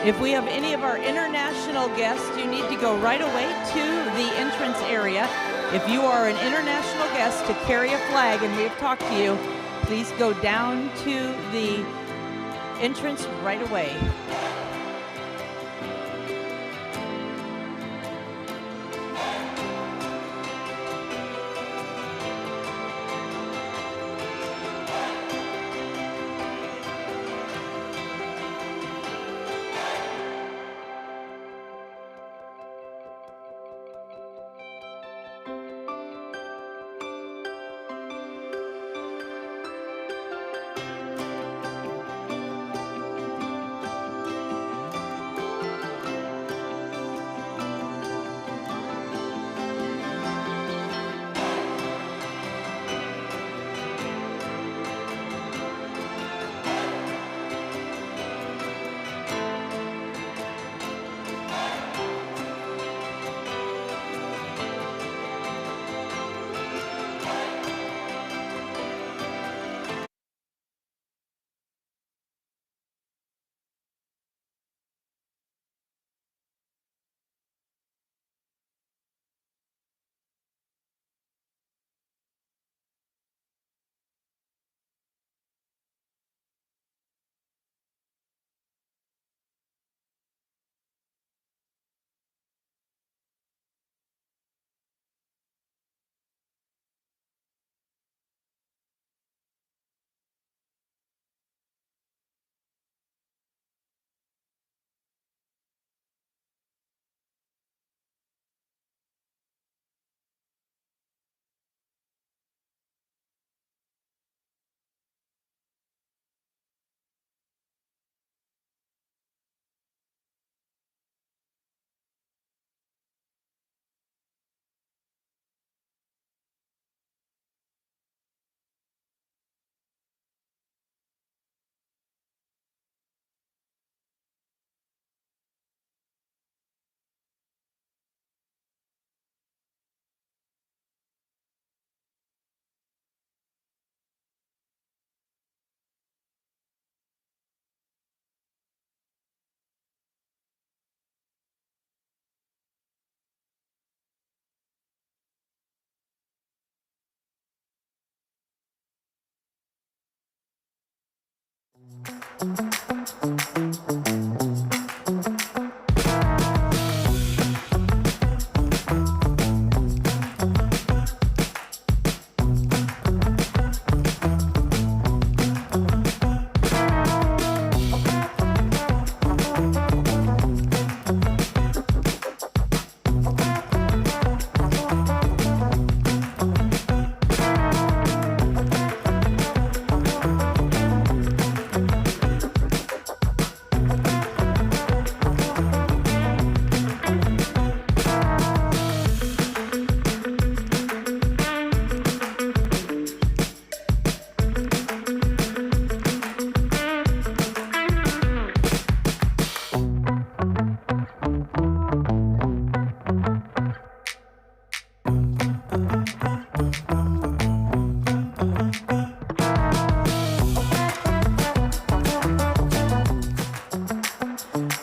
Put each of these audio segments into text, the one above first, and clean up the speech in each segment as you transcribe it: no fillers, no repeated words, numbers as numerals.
If we have any of our international guests, you need to go right away to the entrance area. If you are an international guest to carry a flag and we have talked to you, please go down to the entrance right away.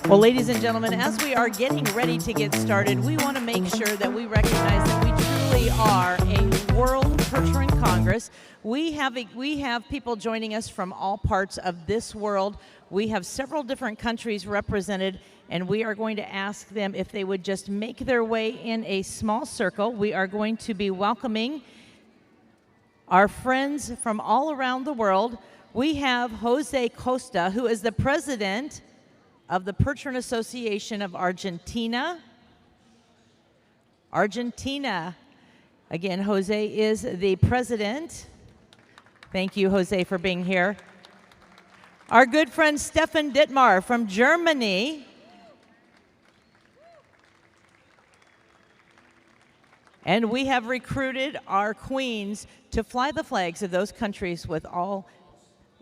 Well, ladies and gentlemen, as we are getting ready to get started, we want to make sure that we recognize that we truly are a World Percheron Congress. We have people joining us from all parts of this world. We have several different countries represented, and we are going to ask them if they would just make their way in a small circle. We are going to be welcoming our friends from all around the world. We have Jose Costa, who is the president of the Percheron Association of Argentina. Again, Jose is the president. Thank you, Jose, for being here. Our good friend Stefan Dittmar from Germany. And we have recruited our queens to fly the flags of those countries with all.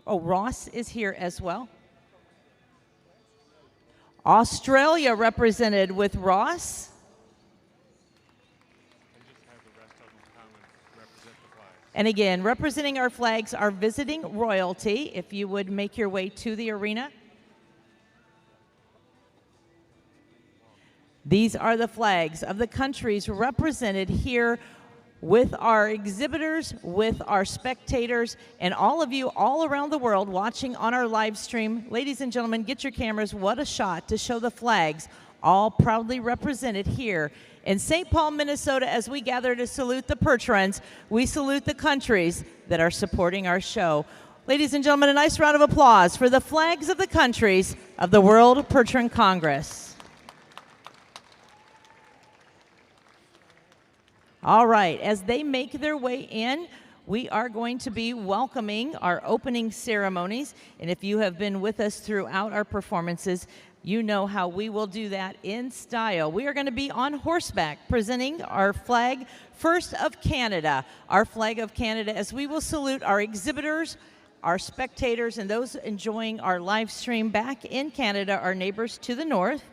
Oh, Ross is here as well. Australia represented with Ross. And again, representing our flags, our visiting royalty, if you would make your way to the arena. These are the flags of the countries represented here with our exhibitors, with our spectators, and all of you all around the world watching on our live stream. Ladies and gentlemen, get your cameras. What a shot to show the flags all proudly represented here in St. Paul, Minnesota. As we gather to salute the Percherons, we salute the countries that are supporting our show. Ladies and gentlemen, a nice round of applause for the flags of the countries of the World Percheron Congress. All right, as they make their way in, we are going to be welcoming our opening ceremonies. And if you have been with us throughout our performances, you know how we will do that in style. We are going to be on horseback presenting our flag, first of Canada, our flag of Canada, as we will salute our exhibitors, our spectators, and those enjoying our live stream back in Canada, our neighbors to the north.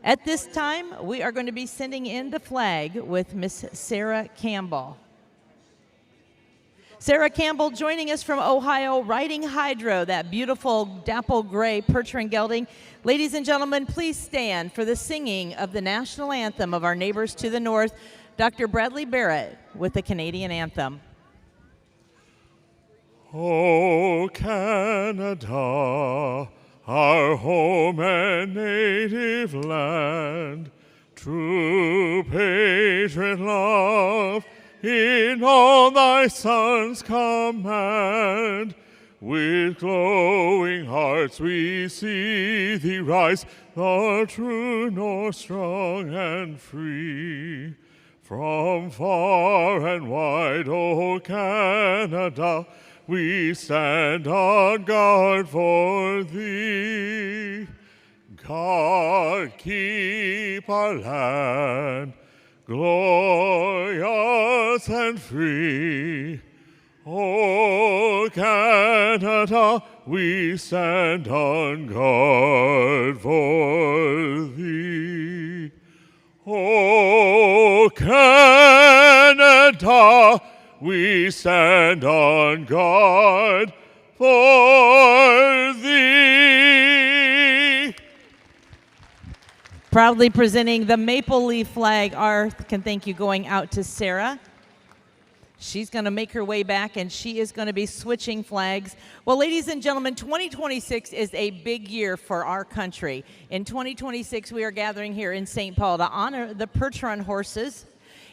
At this time, we are going to be sending in the flag with Miss Sarah Campbell. Sarah Campbell joining us from Ohio, riding Hydro, that beautiful dapple gray Percheron Gelding. Ladies and gentlemen, please stand for the singing of the national anthem of our neighbors to the north, Dr. Bradley Barrett with the Canadian anthem. Oh, Canada, our home and native land, true patriot love, in all thy sons command. With glowing hearts we see thee rise, the true north, strong and free. From far and wide, O Canada, we stand on guard for thee. God, keep our land glorious and free. O Canada, we stand on guard for thee. O Canada, we stand on guard for thee. Proudly presenting the maple leaf flag, our thank you going out to Sarah. She's going to make her way back, and she is going to be switching flags. Well, ladies and gentlemen, 2026 is a big year for our country. In 2026, we are gathering here in St. Paul to honor the Percheron horses.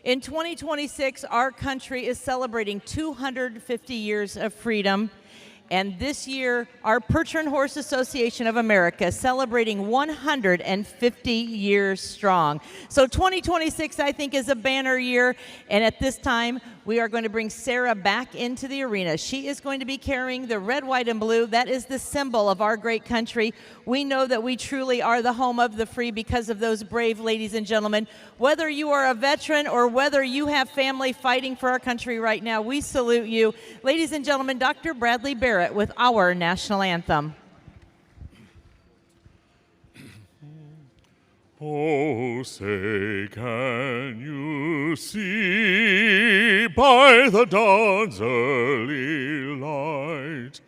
In 2026, our country is celebrating 250 years of freedom. And this year, our Percheron Horse Association of America celebrating 150 years strong. So 2026, I think, is a banner year. And at this time, we are going to bring Sarah back into the arena. She is going to be carrying the red, white, and blue. That is the symbol of our great country. We know that we truly are the home of the free because of those brave ladies and gentlemen. Whether you are a veteran or whether you have family fighting for our country right now, we salute you. Ladies and gentlemen, Dr. Bradley Barrett with our national anthem. Oh, say, can you see by the dawn's early light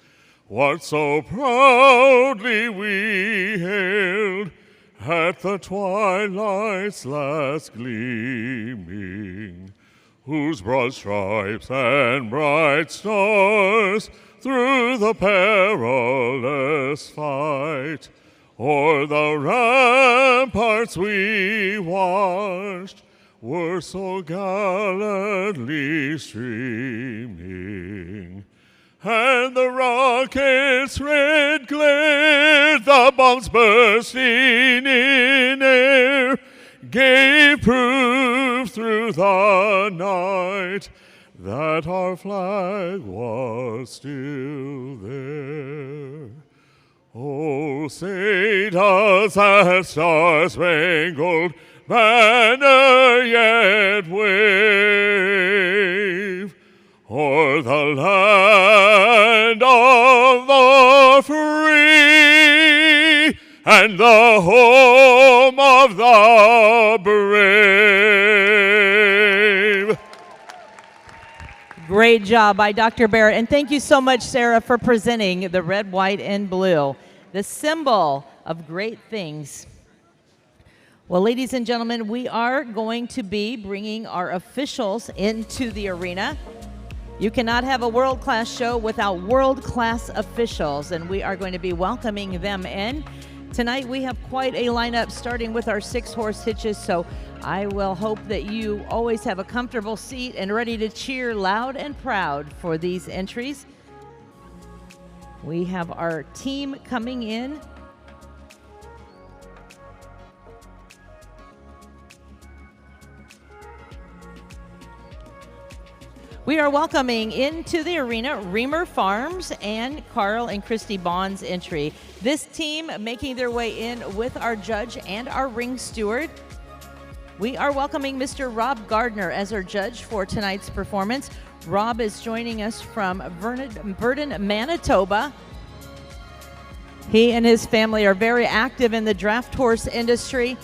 what so proudly we hailed at the twilight's last gleaming, whose broad stripes and bright stars through the perilous fight o'er the ramparts we watched were so gallantly streaming. And the rockets' red glare, the bombs bursting in air, gave proof through the night that our flag was still there. Oh, say does that star-spangled banner yet wave o'er the land of the free and the home of the brave? Great job by Dr. Barrett. And thank you so much, Sarah, for presenting the red, white, and blue, the symbol of great things. Well, ladies and gentlemen, we are going to be bringing our officials into the arena. You cannot have a world-class show without world-class officials, and we are going to be welcoming them in. Tonight we have quite a lineup, starting with our 6-horse hitches, so I will hope that you always have a comfortable seat and ready to cheer loud and proud for these entries. We have our team coming in. We are welcoming into the arena Reamer Farms and Carl and Christy Bond's entry. This team making their way in with our judge and our ring steward. We are welcoming Mr. Rob Gardner as our judge for tonight's performance. Rob is joining us from Verdon, Manitoba. He and his family are very active in the draft horse industry.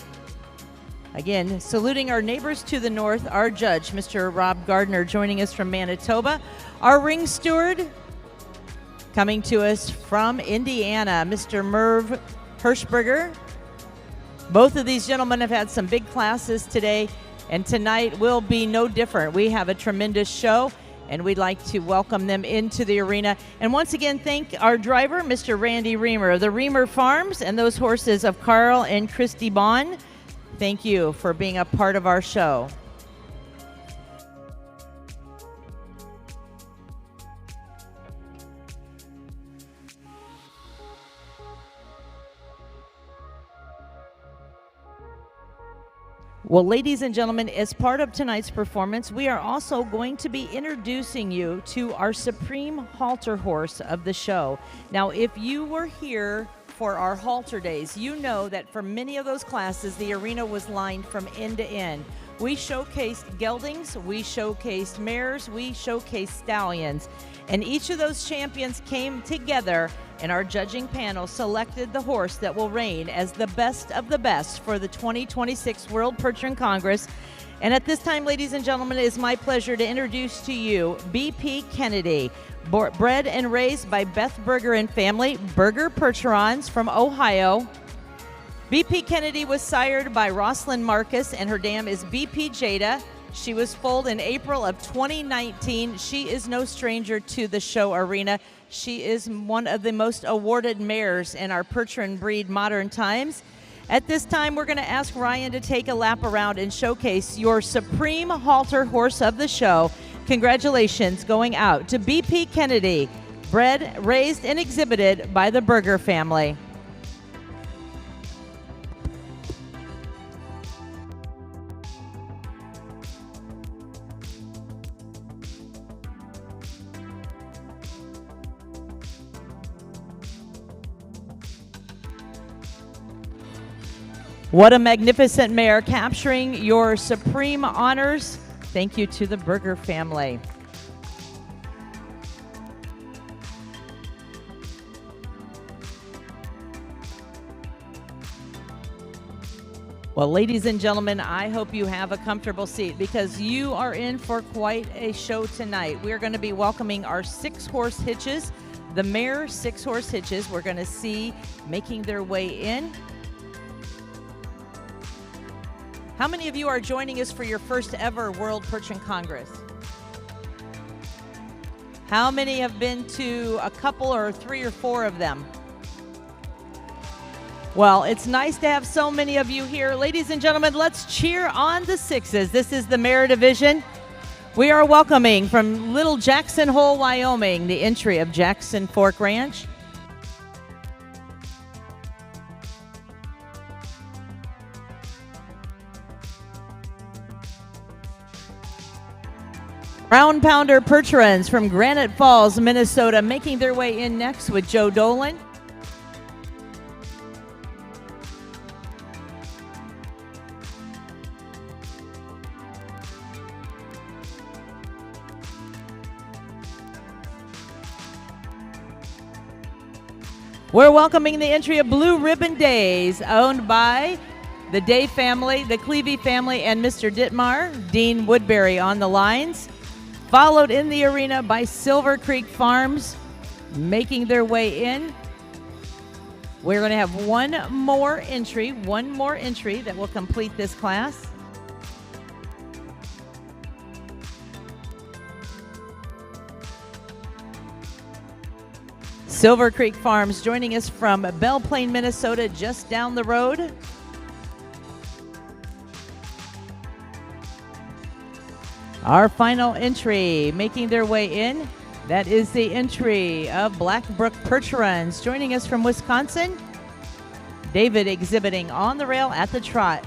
Again, saluting our neighbors to the north, our judge, Mr. Rob Gardner, joining us from Manitoba. Our ring steward, coming to us from Indiana, Mr. Merv Hirschberger. Both of these gentlemen have had some big classes today, and tonight will be no different. We have a tremendous show, and we'd like to welcome them into the arena. And once again, thank our driver, Mr. Randy Reamer of the Reamer Farms, and those horses of Carl and Christy Bond. Thank you for being a part of our show. Well, ladies and gentlemen, as part of tonight's performance, we are also going to be introducing you to our supreme halter horse of the show. Now, if you were here for our halter days, you know that for many of those classes, the arena was lined from end to end. We showcased geldings, we showcased mares, we showcased stallions, and each of those champions came together, and our judging panel selected the horse that will reign as the best of the best for the 2026 World Percheron Congress. And at this time, ladies and gentlemen, it is my pleasure to introduce to you B.P. Kennedy, bred and raised by Beth Berger and family, Berger Percherons from Ohio. B.P. Kennedy was sired by Rosalind Marcus, and her dam is B.P. Jada. She was foaled in April of 2019. She is no stranger to the show arena. She is one of the most awarded mares in our Percheron breed modern times. At this time, we're going to ask Ryan to take a lap around and showcase your supreme halter horse of the show. Congratulations going out to B.P. Kennedy, bred, raised, and exhibited by the Berger family. What a magnificent mare, capturing your supreme honors. Thank you to the Berger family. Well, ladies and gentlemen, I hope you have a comfortable seat because you are in for quite a show tonight. We're going to be welcoming our 6-horse hitches, the Mare 6-horse hitches. We're going to see making their way in. How many of you are joining us for your first ever World Percheron Congress? How many have been to a couple or 3 or 4 of them? Well, it's nice to have so many of you here. Ladies and gentlemen, let's cheer on the 6s. This is the Mare division. We are welcoming from Little Jackson Hole, Wyoming, the entry of Jackson Fork Ranch. Round Pounder Percherons from Granite Falls, Minnesota, making their way in next with Joe Dolan. We're welcoming the entry of Blue Ribbon Days, owned by the Day family, the Clevey family, and Mr. Dittmar, Dean Woodbury on the lines. Followed in the arena by Silver Creek Farms, making their way in We're going to have one more entry that will complete this class. Silver Creek Farms joining us from Belle Plaine, Minnesota, just down the road. Our final entry making their way in. That is the entry of Blackbrook Percherons joining us from Wisconsin. David exhibiting on the rail at the trot.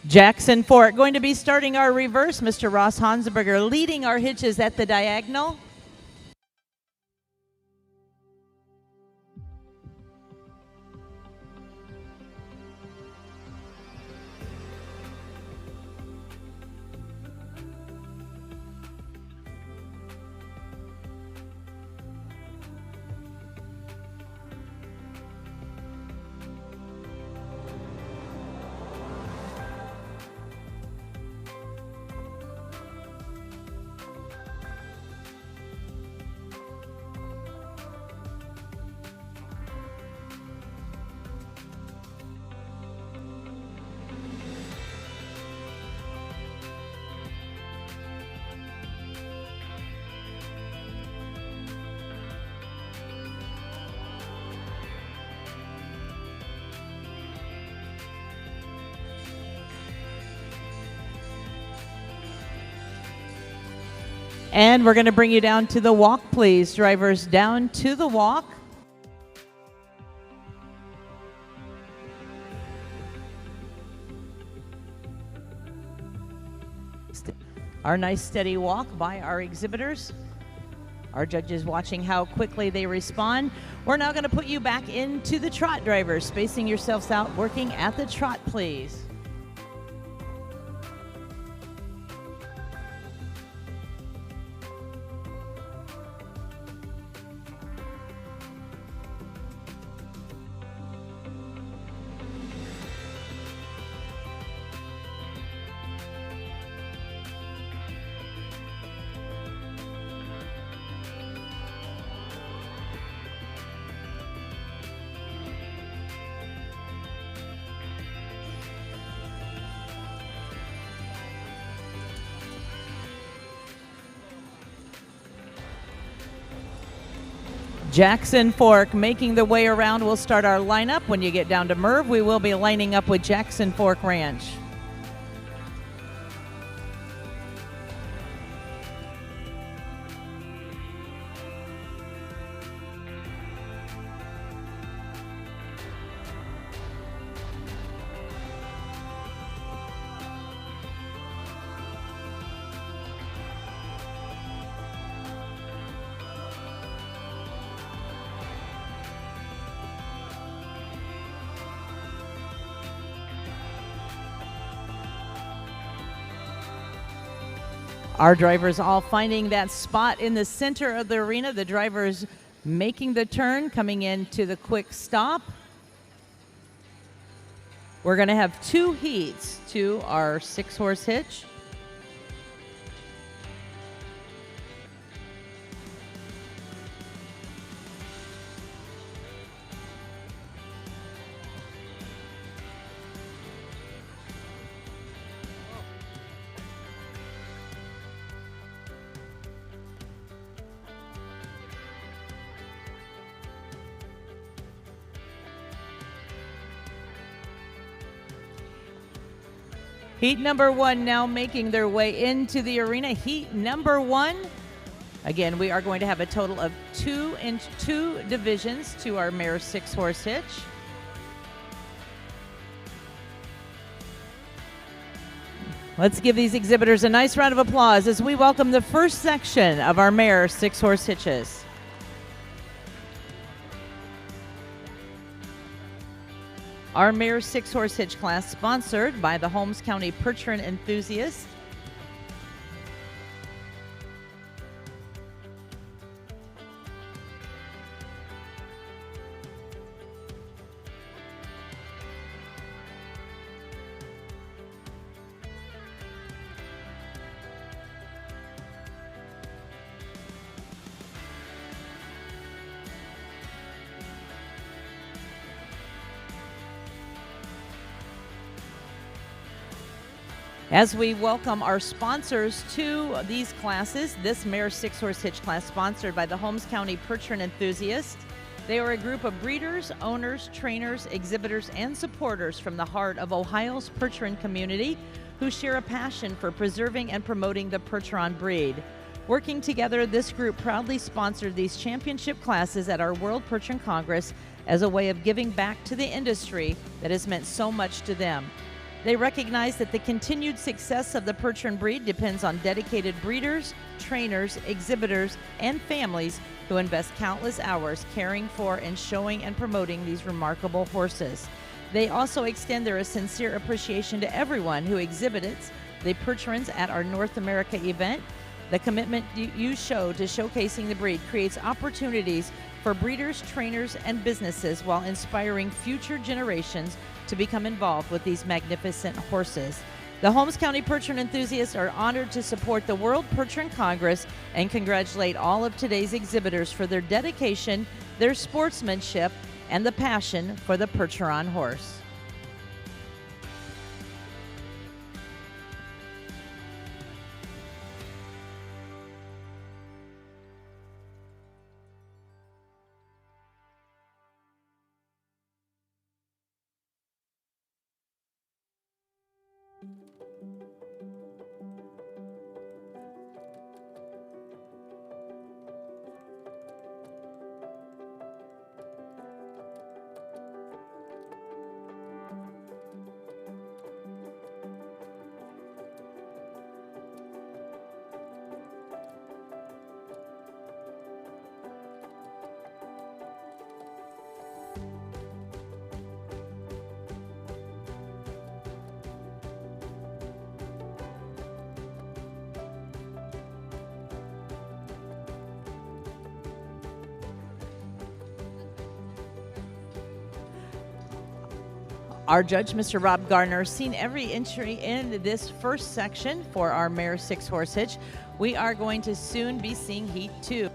Jackson Fork going to be starting our reverse. Mr. Ross Hansberger leading our hitches at the diagonal. And we're going to bring you down to the walk, please. Drivers down to the walk. Our nice steady walk by our exhibitors. Our judges watching how quickly they respond. We're now going to put you back into the trot, drivers. Spacing yourselves out, working at the trot, please. Jackson Fork making the way around. We'll start our lineup. When you get down to Merv, we will be lining up with Jackson Fork Ranch. Our drivers all finding that spot in the center of the arena. The drivers making the turn, coming into the quick stop. We're going to have 2 heats to our 6-horse hitch. Heat number 1 now making their way into the arena. Heat number 1, Again, we are going to have a total of two divisions to our Mare 6-horse hitch. Let's give these exhibitors a nice round of applause as we welcome the first section of our Mare 6-horse hitches. Our Mare 6-horse hitch class sponsored by the Holmes County Percheron enthusiasts. As we welcome our sponsors to these classes, this Mare 6-horse hitch class sponsored by the Holmes County Percheron enthusiasts. They are a group of breeders, owners, trainers, exhibitors, and supporters from the heart of Ohio's Percheron community who share a passion for preserving and promoting the Percheron breed. Working together, this group proudly sponsored these championship classes at our World Percheron Congress as a way of giving back to the industry that has meant so much to them. They recognize that the continued success of the Percheron breed depends on dedicated breeders, trainers, exhibitors, and families who invest countless hours caring for and showing and promoting these remarkable horses. They also extend their sincere appreciation to everyone who exhibits the Percherons at our North America event. The commitment you show to showcasing the breed creates opportunities for breeders, trainers, and businesses while inspiring future generations to become involved with these magnificent horses. The Holmes County Percheron enthusiasts are honored to support the World Percheron Congress and congratulate all of today's exhibitors for their dedication, their sportsmanship, and the passion for the Percheron horse. Our judge, Mr. Rob Gardner, has seen every entry in this first section for our Mare 6-horse hitch. We are going to soon be seeing Heat 2.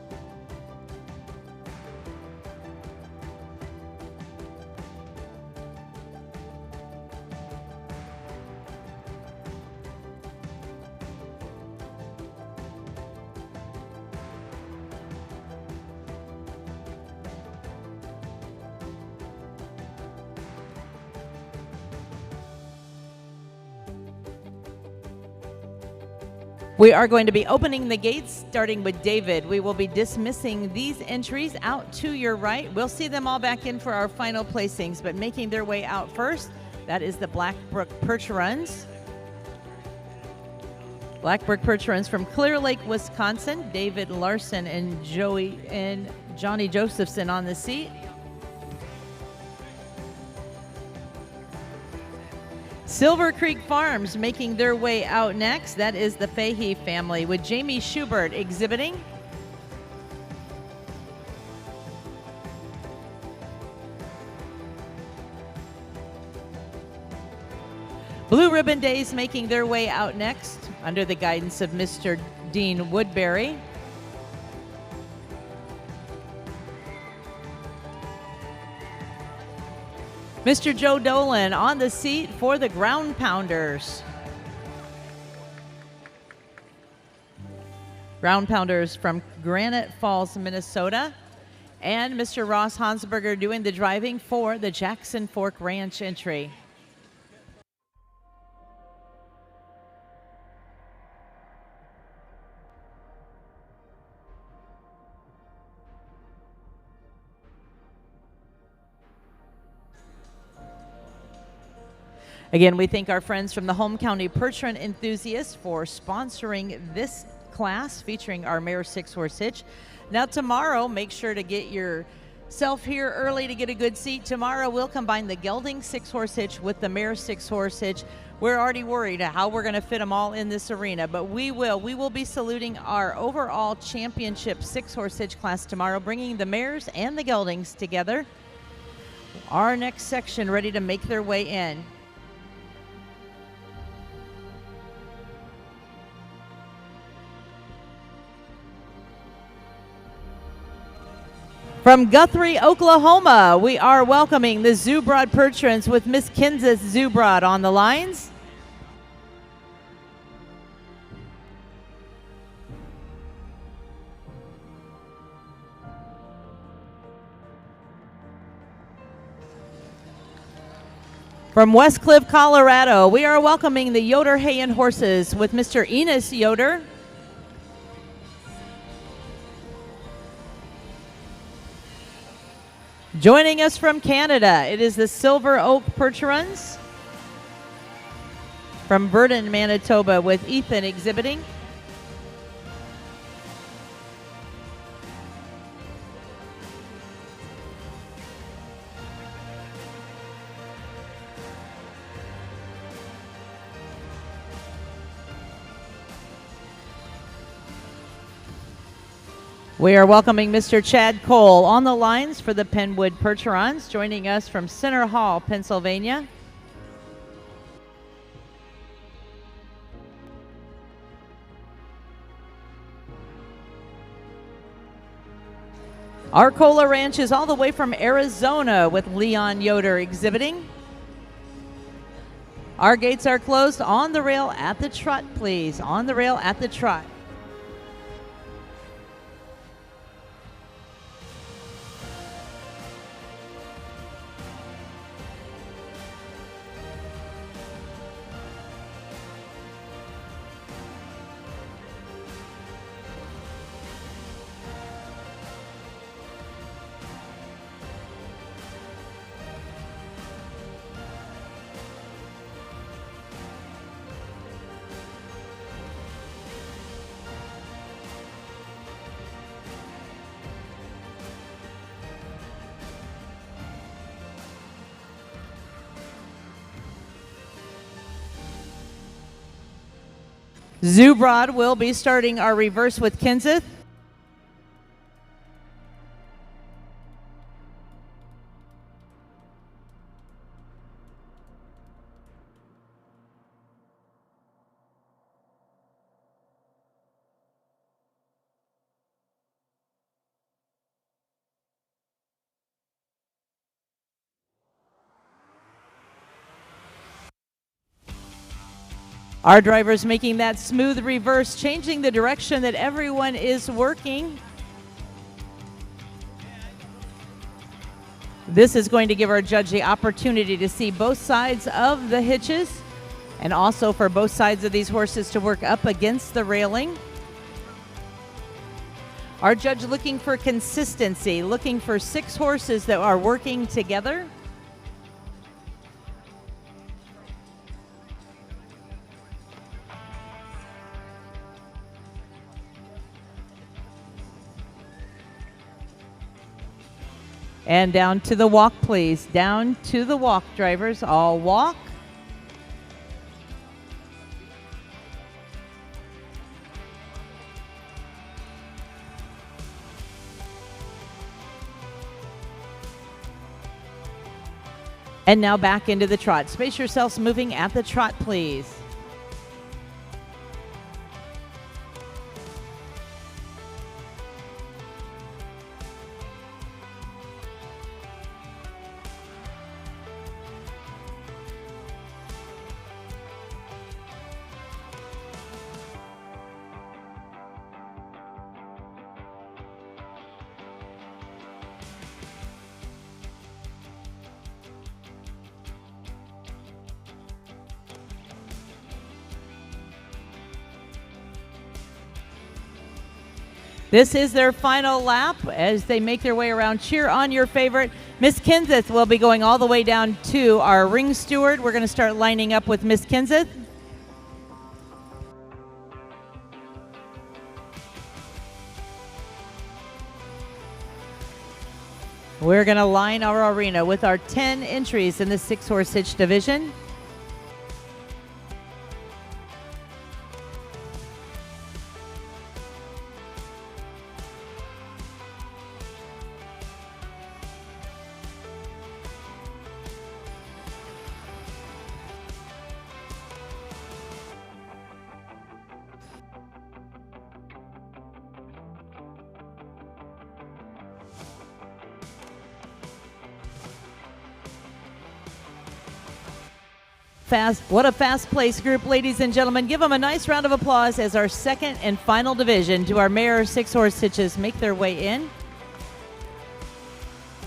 We are going to be opening the gates, starting with David. We will be dismissing these entries out to your right. We'll see them all back in for our final placings, but making their way out first, that is the Blackbrook Percherons. Blackbrook Percherons from Clear Lake, Wisconsin. David Larson and Johnny Josephson on the seat. Silver Creek Farms making their way out next. That is the Fahey family with Jamie Schubert exhibiting. Blue Ribbon Days making their way out next under the guidance of Mr. Dean Woodbury. Mr. Joe Dolan on the seat for the Ground Pounders. Ground Pounders from Granite Falls, Minnesota. And Mr. Ross Hansberger doing the driving for the Jackson Fork Ranch entry. Again, we thank our friends from the Home County Percheron Enthusiasts for sponsoring this class featuring our Mare 6-horse hitch. Now tomorrow, make sure to get yourself here early to get a good seat. Tomorrow we'll combine the Gelding 6-horse hitch with the Mare 6-horse hitch. We're already worried how we're going to fit them all in this arena, but we will be saluting our overall championship 6-horse hitch class tomorrow, bringing the Mares and the Geldings together. Our next section ready to make their way in. From Guthrie, Oklahoma, we are welcoming the Zubrod Percherons with Miss Kenzeth Zubrod on the lines. From West Cliff, Colorado, we are welcoming the Yoder Hay and Horses with Mr. Enos Yoder. Joining us from Canada, it is the Silver Oak Percherons. From Verdun, Manitoba, with Ethan exhibiting. We are welcoming Mr. Chad Cole on the lines for the Penwood Percherons, joining us from Center Hall, Pennsylvania. Arcola Ranch is all the way from Arizona with Leon Yoder exhibiting. Our gates are closed. On the rail at the trot, please. On the rail at the trot. Zubrod will be starting our reverse with Kenzeth. Our driver's making that smooth reverse, changing the direction that everyone is working. This is going to give our judge the opportunity to see both sides of the hitches and also for both sides of these horses to work up against the railing. Our judge looking for consistency, looking for 6 horses that are working together. And down to the walk, please. Down to the walk, drivers. All walk. And now back into the trot. Space yourselves moving at the trot, please. This is their final lap as they make their way around. Cheer on your favorite. Miss Kenseth will be going all the way down to our ring steward. We're going to start lining up with Miss Kenseth. We're going to line our arena with our 10 entries in the 6-horse hitch division. What a fast-paced group, ladies and gentlemen. Give them a nice round of applause as our second and final division to our Mare 6-horse hitches make their way in.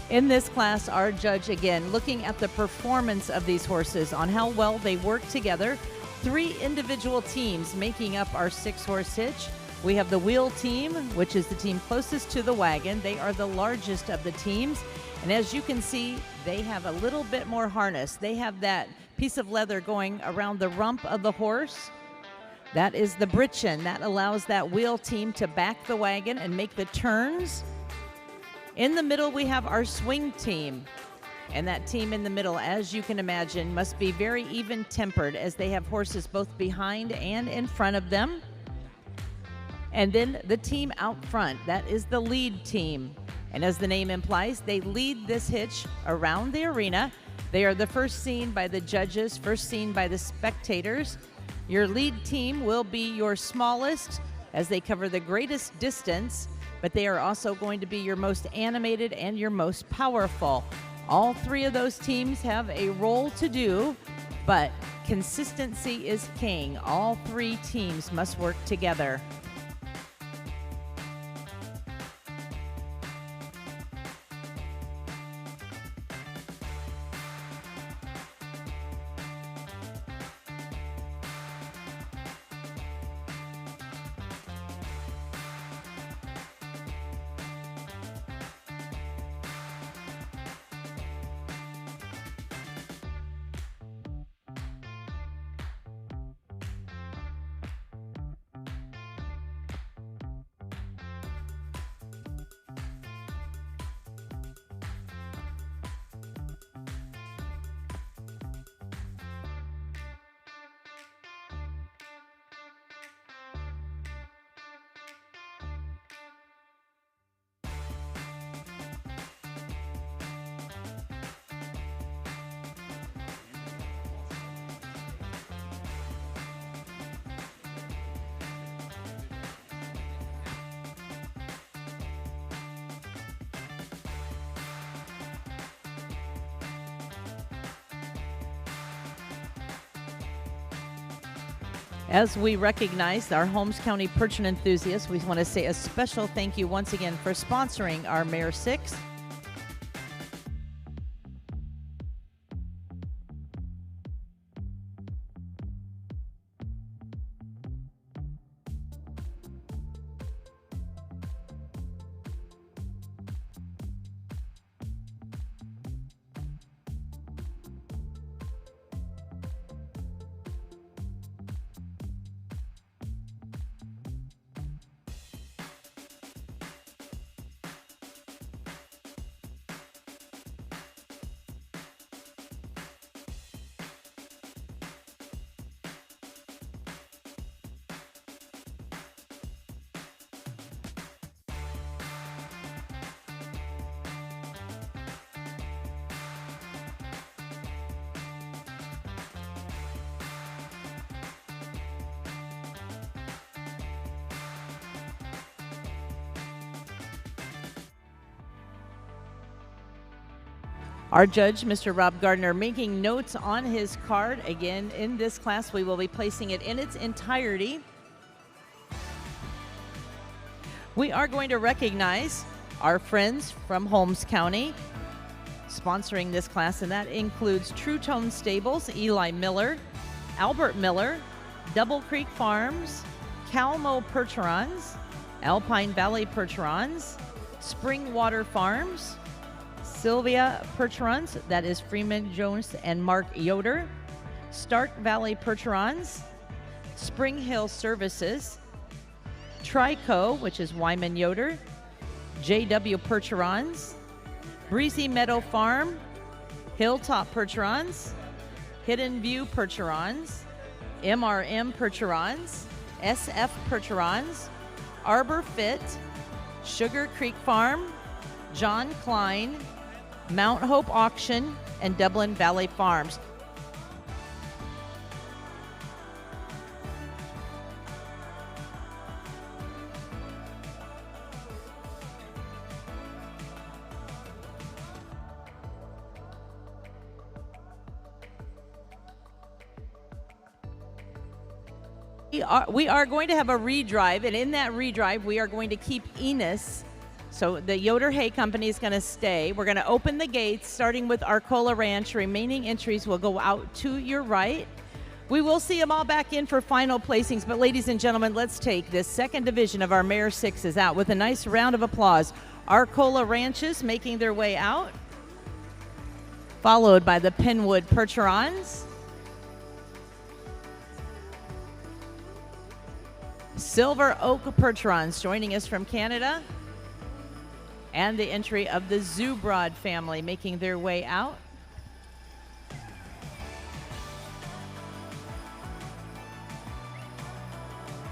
In this class, our judge, again, looking at the performance of these horses on how well they work together. 3 individual teams making up our 6-horse hitch. We have the wheel team, which is the team closest to the wagon. They are the largest of the teams. And as you can see, they have a little bit more harness. They have that piece of leather going around the rump of the horse. That is the britchen. That allows that wheel team to back the wagon and make the turns. In the middle, we have our swing team. And that team in the middle, as you can imagine, must be very even-tempered as they have horses both behind and in front of them. And then the team out front, that is the lead team. And as the name implies, they lead this hitch around the arena. They are the first seen by the judges, first seen by the spectators. Your lead team will be your smallest as they cover the greatest distance, but they are also going to be your most animated and your most powerful. All 3 of those teams have a role to do, but consistency is king. All 3 teams must work together. As we recognize our Holmes County Percheron enthusiasts, we want to say a special thank you once again for sponsoring our Mare 6. Our judge, Mr. Rob Gardner, making notes on his card. Again, in this class, we will be placing it in its entirety. We are going to recognize our friends from Holmes County sponsoring this class, and that includes True Tone Stables, Eli Miller, Albert Miller, Double Creek Farms, Calmo Percherons, Alpine Valley Percherons, Springwater Farms, Sylvia Percherons, that is Freeman Jones and Mark Yoder. Stark Valley Percherons, Spring Hill Services, Trico, which is Wyman Yoder, JW Percherons, Breezy Meadow Farm, Hilltop Percherons, Hidden View Percherons, MRM Percherons, SF Percherons, Arbor Fit, Sugar Creek Farm, John Klein, Mount Hope Auction, and Dublin Valley Farms. We are going to have a redrive, and in that redrive, we are going to keep Enos. So the Yoder Hay Company is going to stay. We're going to open the gates, starting with Arcola Ranch. Remaining entries will go out to your right. We will see them all back in for final placings, but ladies and gentlemen, let's take this second division of our Mare Sixes out with a nice round of applause. Arcola Ranches making their way out, followed by the Penwood Percherons. Silver Oak Percherons joining us from Canada, and the entry of the Zubrod family making their way out.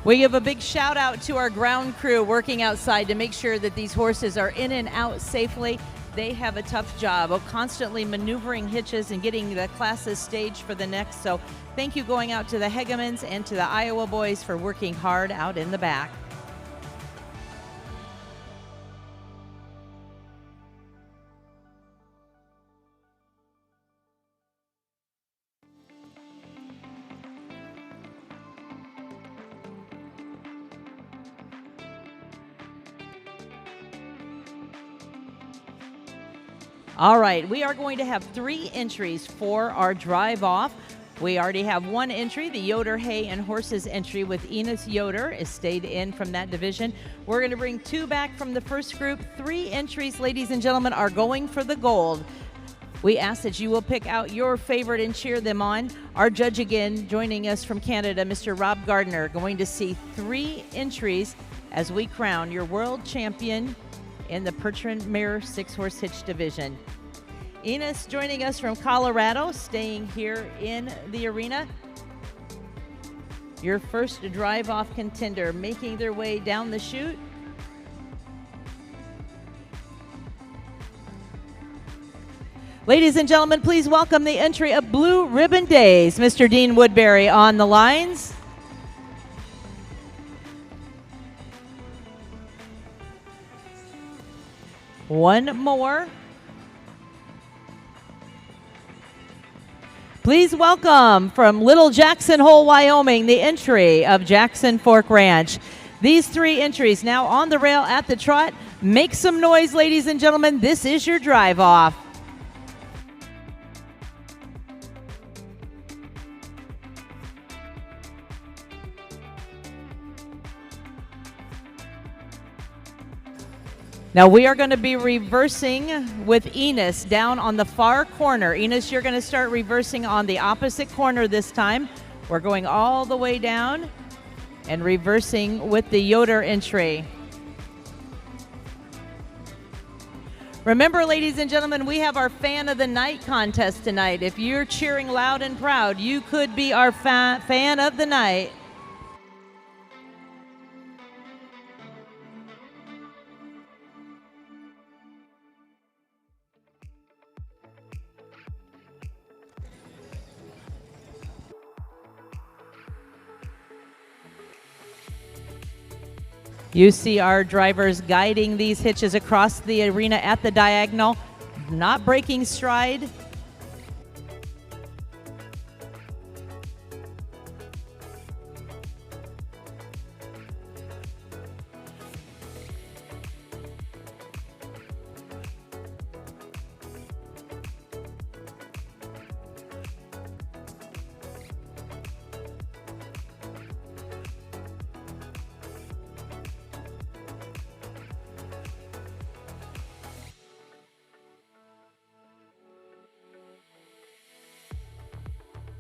We give a big shout out to our ground crew working outside to make sure that these horses are in and out safely. They have a tough job of constantly maneuvering hitches and getting the classes staged for the next. So thank you going out to the Hegemans and to the Iowa boys for working hard out in the back. All right, we are going to have 3 entries for our drive off. We already have 1 entry, the Yoder Hay and Horses entry with Enos Yoder is stayed in from that division. We're going to bring 2 back from the first group. 3 entries, ladies and gentlemen, are going for the gold. We ask that you will pick out your favorite and cheer them on. Our judge again, joining us from Canada, Mr. Rob Gardner, going to see 3 entries as we crown your world champion in the Percheron Mare 6-horse hitch division. Enos joining us from Colorado, staying here in the arena. Your first drive-off contender making their way down the chute. Ladies and gentlemen, please welcome the entry of Blue Ribbon Days, Mr. Dean Woodbury on the lines. One more. Please welcome from Little Jackson Hole, Wyoming, the entry of Jackson Fork Ranch. These 3 entries now on the rail at the trot. Make some noise, ladies and gentlemen. This is your drive off. Now we are going to be reversing with Enos down on the far corner. Enos, you're going to start reversing on the opposite corner this time. We're going all the way down and reversing with the Yoder entry. Remember, ladies and gentlemen, we have our Fan of the Night contest tonight. If you're cheering loud and proud, you could be our Fan of the Night. You see our drivers guiding these hitches across the arena at the diagonal, not breaking stride.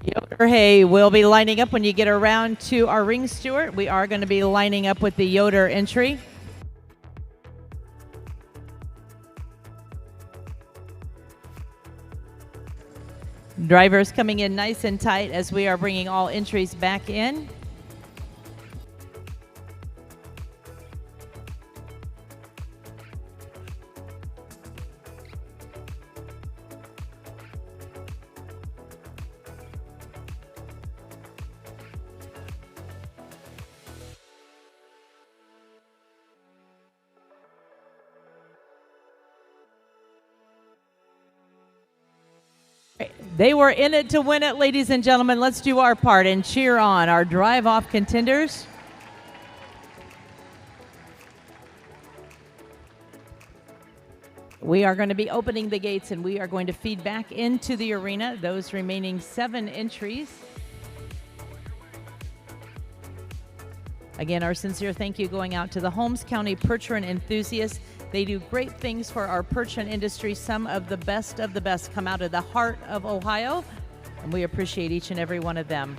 Yoder hay will be lining up when you get around to our ring steward. We are going to be lining up with the Yoder entry. Drivers coming in nice and tight as we are bringing all entries back in. They were in it to win it, ladies and gentlemen. Let's do our part and cheer on our drive-off contenders. We are going to be opening the gates and we are going to feed back into the arena those remaining 7 entries. Again, our sincere thank you going out to the Holmes County Percheron enthusiasts. They do great things for our Percheron industry. Some of the best come out of the heart of Ohio, and we appreciate each and every one of them.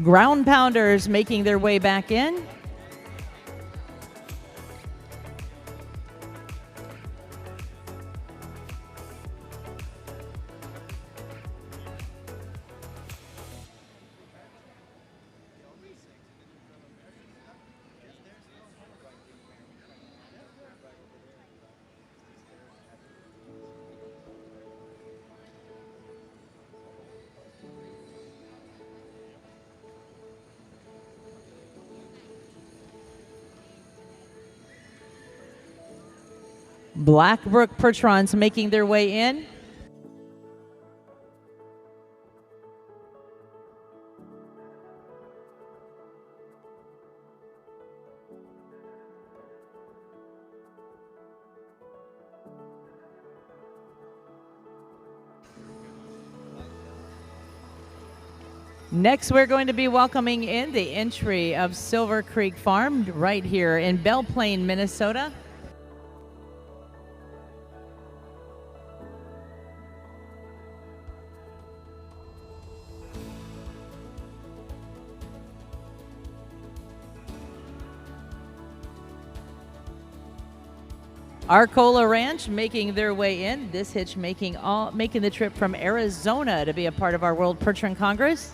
Ground pounders making their way back in. Blackbrook Percherons making their way in. Next, we're going to be welcoming in the entry of Silver Creek Farm right here in Belle Plaine, Minnesota. Arcola Ranch making their way in. This hitch making the trip from Arizona to be a part of our World Percheron Congress.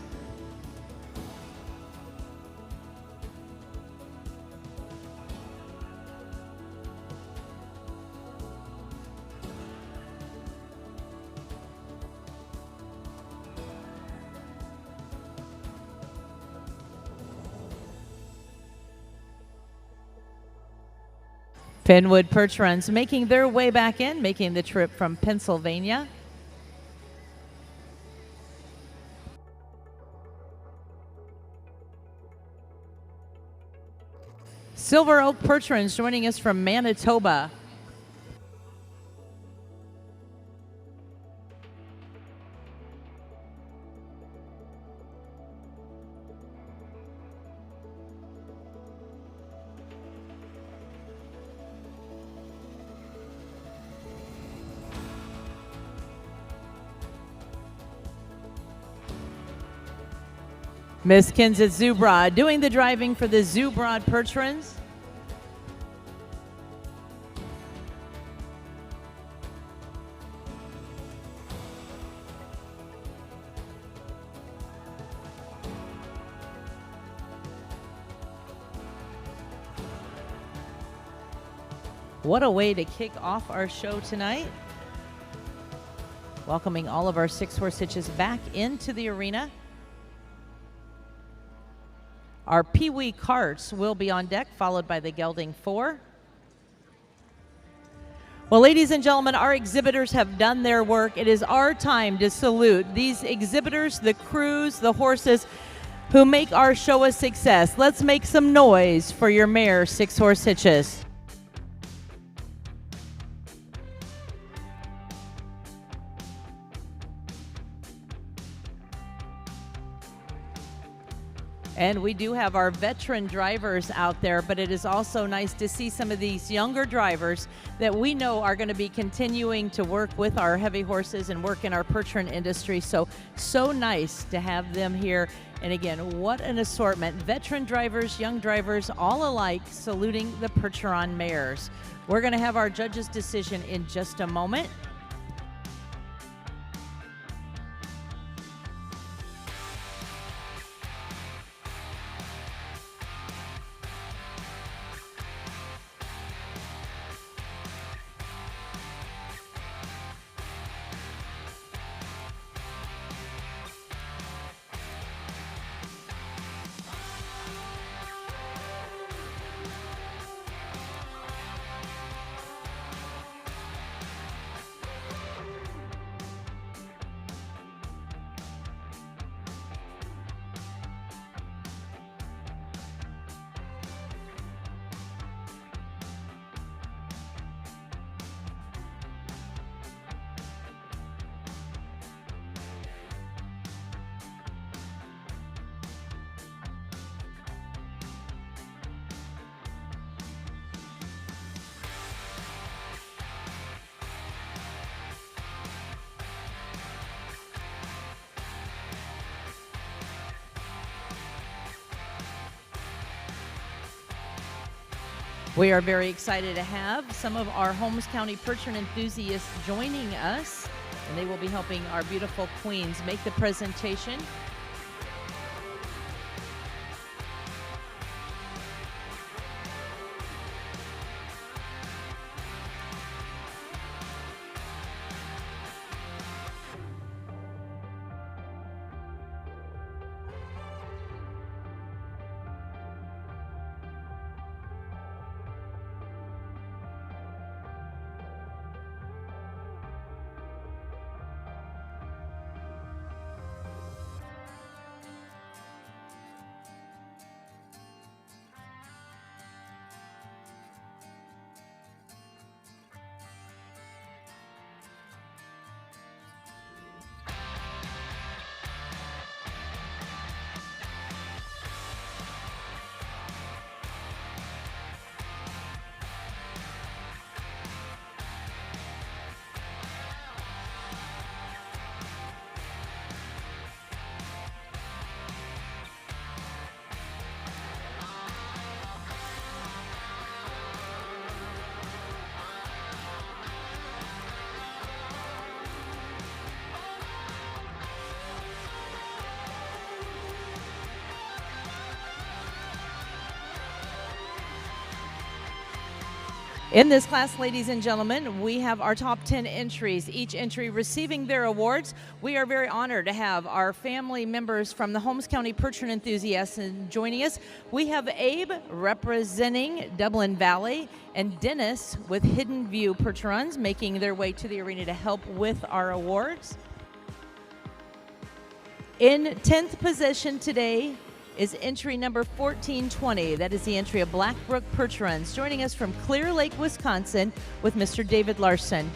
Penwood Percherons making their way back in, making the trip from Pennsylvania. Silver Oak Percherons joining us from Manitoba. Miss Kensett Zubrod doing the driving for the Zubrod Percherons. What a way to kick off our show tonight. Welcoming all of our 6-horse hitches back into the arena. Our Pee-wee carts will be on deck, followed by the Gelding 4. Well, ladies and gentlemen, our exhibitors have done their work. It is our time to salute these exhibitors, the crews, the horses who make our show a success. Let's make some noise for your Mare 6-horse hitches. And we do have our veteran drivers out there, but it is also nice to see some of these younger drivers that we know are going to be continuing to work with our heavy horses and work in our Percheron industry. So nice to have them here. And again, what an assortment. Veteran drivers, young drivers, all alike saluting the Percheron mares. We're going to have our judges' decision in just a moment. We are very excited to have some of our Holmes County Percheron enthusiasts joining us, and they will be helping our beautiful queens make the presentation. In this class, ladies and gentlemen, we have our top 10 entries, each entry receiving their awards. We are very honored to have our family members from the Holmes County Percheron enthusiasts joining us. We have Abe representing Dublin Valley and Dennis with Hidden View Percherons making their way to the arena to help with our awards. In 10th position today is entry number 1420. That is the entry of Blackbrook Percherons, joining us from Clear Lake, Wisconsin, with Mr. David Larson.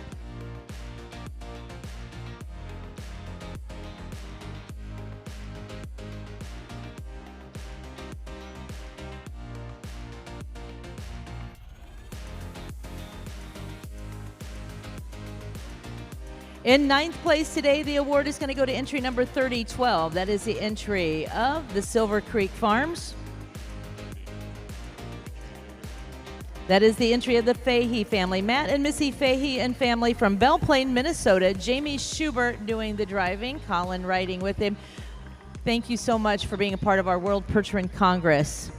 In 9th place today, the award is going to go to entry number 3012. That is the entry of the Silver Creek Farms. That is the entry of the Fahey family. Matt and Missy Fahey and family from Belle Plaine, Minnesota. Jamie Schubert doing the driving, Colin riding with him. Thank you so much for being a part of our World Percheron Congress.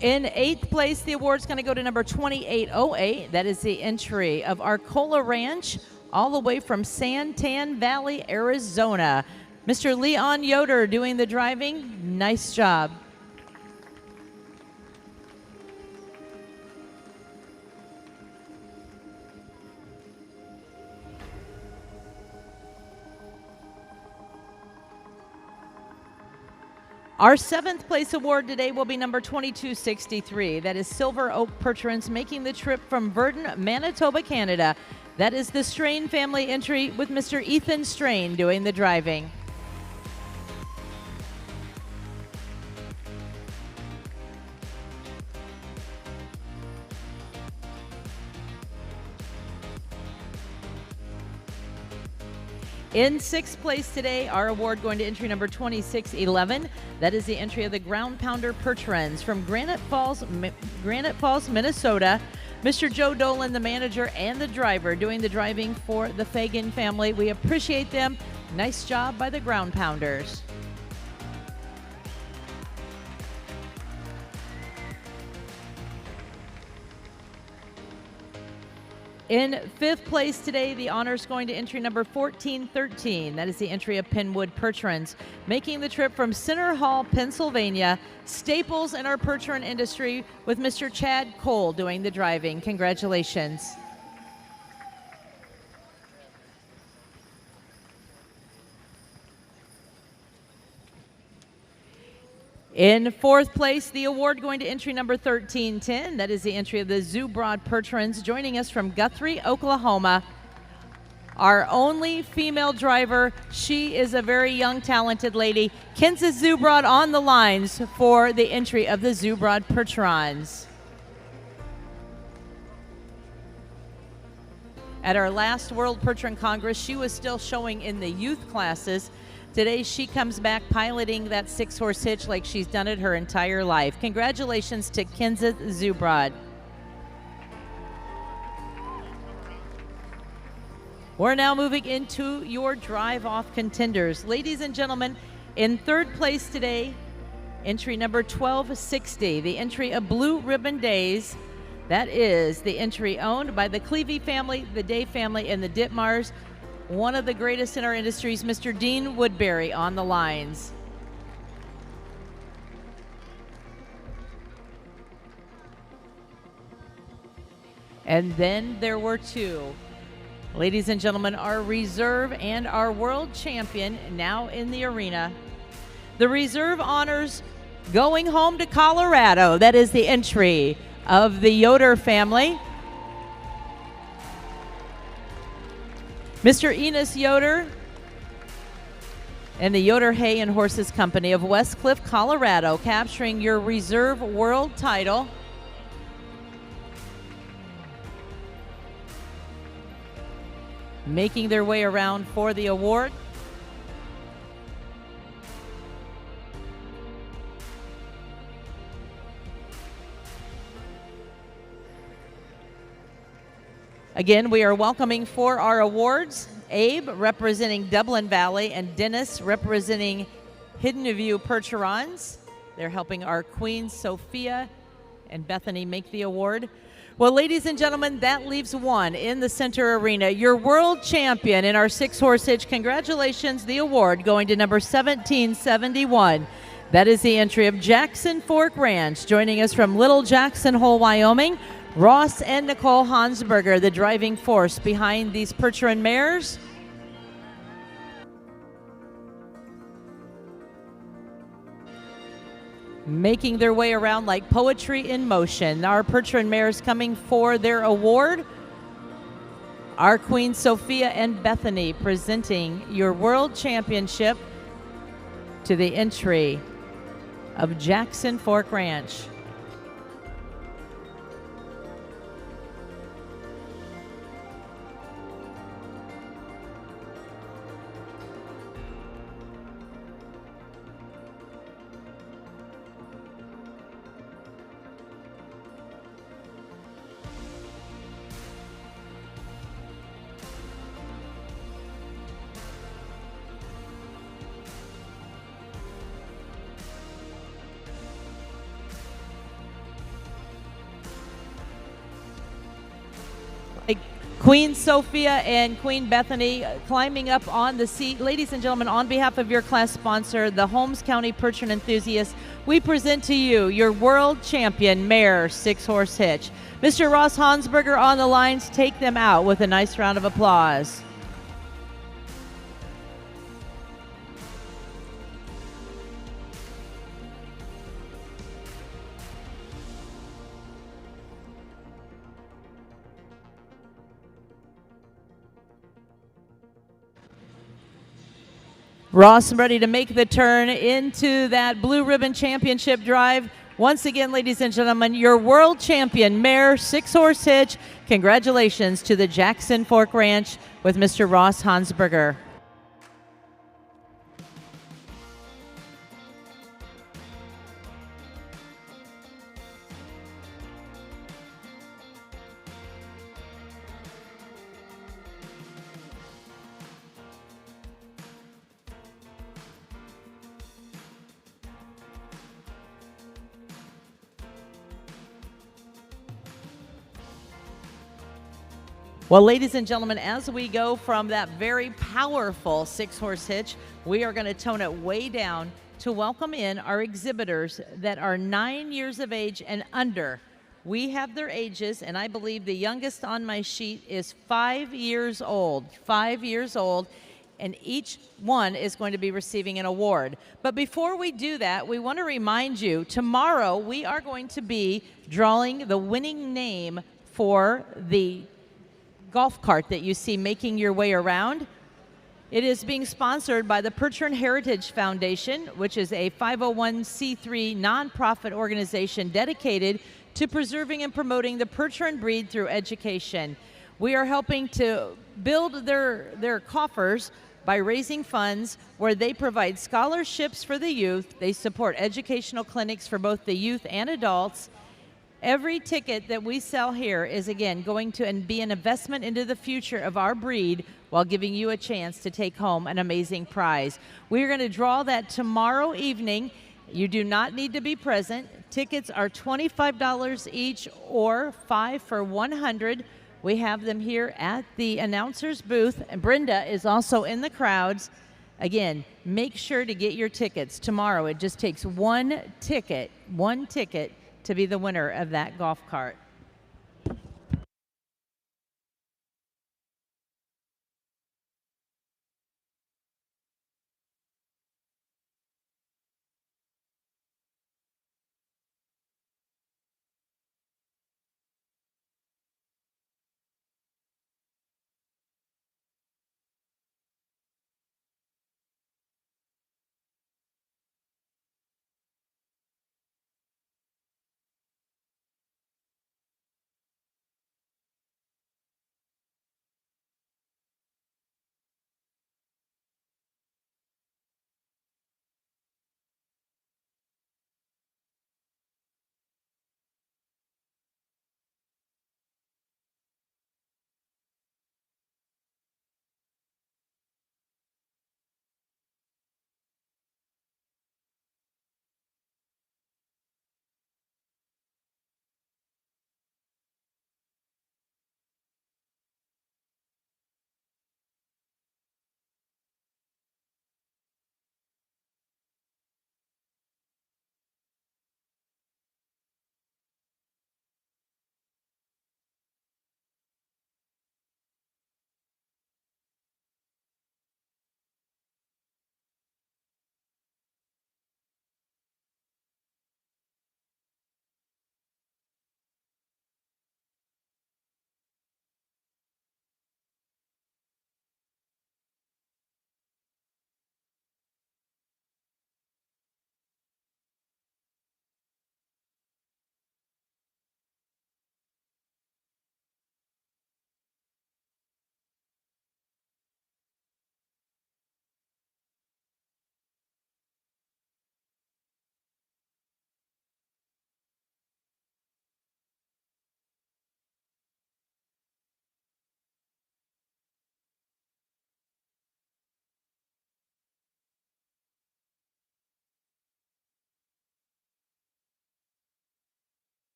In 8th place, the award's going to go to number 2808. That is the entry of Arcola Ranch, all the way from Santan Valley, Arizona. Mr. Leon Yoder doing the driving. Nice job. Our 7th place award today will be number 2263. That is Silver Oak Percherons making the trip from Virden, Manitoba, Canada. That is the Strain family entry with Mr. Ethan Strain doing the driving. In 6th place today, our award going to entry number 2611. That is the entry of the Ground Pounder Percherons from Granite Falls, Minnesota. Mr. Joe Dolan, the manager and the driver, doing the driving for the Fagan family. We appreciate them. Nice job by the Ground Pounders. In 5th place today, the honors going to entry number 1413. That is the entry of Penwood Percherons, making the trip from Center Hall, Pennsylvania. Staples in our Percheron industry with Mr. Chad Cole doing the driving. Congratulations. In 4th place, the award going to entry number 1310. That is the entry of the Zubrod Percherons, joining us from Guthrie, Oklahoma. Our only female driver. She is a very young, talented lady. Kenza Zubrod on the lines for the entry of the Zubrod Percherons. At our last World Percheron Congress, she was still showing in the youth classes. Today, she comes back piloting that 6-horse hitch like she's done it her entire life. Congratulations to Kenza Zubrod. We're now moving into your drive-off contenders. Ladies and gentlemen, in 3rd place today, entry number 1260, the entry of Blue Ribbon Days. That is the entry owned by the Clevey family, the Day family, and the Ditmars. One of the greatest in our industries, Mr. Dean Woodbury on the lines. And then there were 2. Ladies and gentlemen, our reserve and our world champion now in the arena. The reserve honors going home to Colorado. That is the entry of the Yoder family. Mr. Enos Yoder and the Yoder Hay and Horses Company of West Cliff, Colorado, capturing your reserve world title. Making their way around for the award. Again, we are welcoming for our awards, Abe representing Dublin Valley and Dennis representing Hidden View Percherons. They're helping our Queen Sophia and Bethany make the award. Well, ladies and gentlemen, that leaves one in the center arena. Your world champion in our 6-horse hitch. Congratulations, the award going to number 1771. That is the entry of Jackson Fork Ranch, joining us from Little Jackson Hole, Wyoming. Ross and Nicole Hansberger, the driving force behind these Percheron mares. Making their way around like poetry in motion. Our Percheron mares coming for their award. Our Queen Sophia and Bethany presenting your world championship to the entry of Jackson Fork Ranch. Queen Sophia and Queen Bethany climbing up on the seat. Ladies and gentlemen, on behalf of your class sponsor, the Holmes County Percheron enthusiasts, we present to you your world champion mare 6-horse hitch. Mr. Ross Hansberger on the lines. Take them out with a nice round of applause. Ross ready to make the turn into that blue ribbon championship drive. Once again, ladies and gentlemen, your world champion, Mare 6-horse Hitch. Congratulations to the Jackson Fork Ranch with Mr. Ross Hansberger. Well, ladies and gentlemen, as we go from that very powerful 6-horse hitch, we are going to tone it way down to welcome in our exhibitors that are 9 years of age and under. We have their ages, and I believe the youngest on my sheet is 5 years old. 5 years old, and each one is going to be receiving an award. But before we do that, we want to remind you, tomorrow we are going to be drawing the winning name for the golf cart that you see making your way around. It is being sponsored by the Percheron Heritage Foundation, which is a 501c3 nonprofit organization dedicated to preserving and promoting the Percheron breed through education. We are helping to build their coffers by raising funds where they provide scholarships for the youth. They support educational clinics for both the youth and adults. Every ticket that we sell here is, again, going to be an investment into the future of our breed while giving you a chance to take home an amazing prize. We're going to draw that tomorrow evening. You do not need to be present. Tickets are $25 each or $5 for $100. We have them here at the announcer's booth. And Brenda is also in the crowds. Again, make sure to get your tickets tomorrow. It just takes one ticket to be the winner of that golf cart.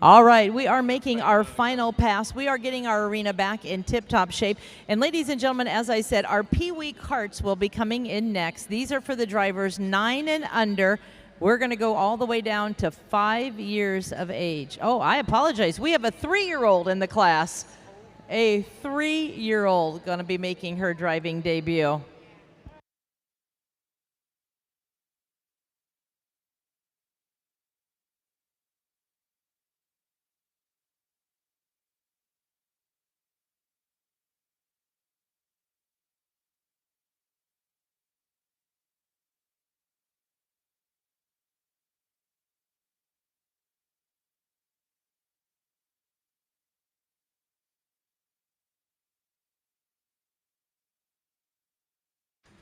All right, we are making our final pass. We are getting our arena back in tip-top shape. And ladies and gentlemen, as I said, our Pee-wee carts will be coming in next. These are for the drivers 9 and under. We're going to go all the way down to 5 years of age. Oh, I apologize. We have a 3-year-old in the class. A 3-year-old going to be making her driving debut.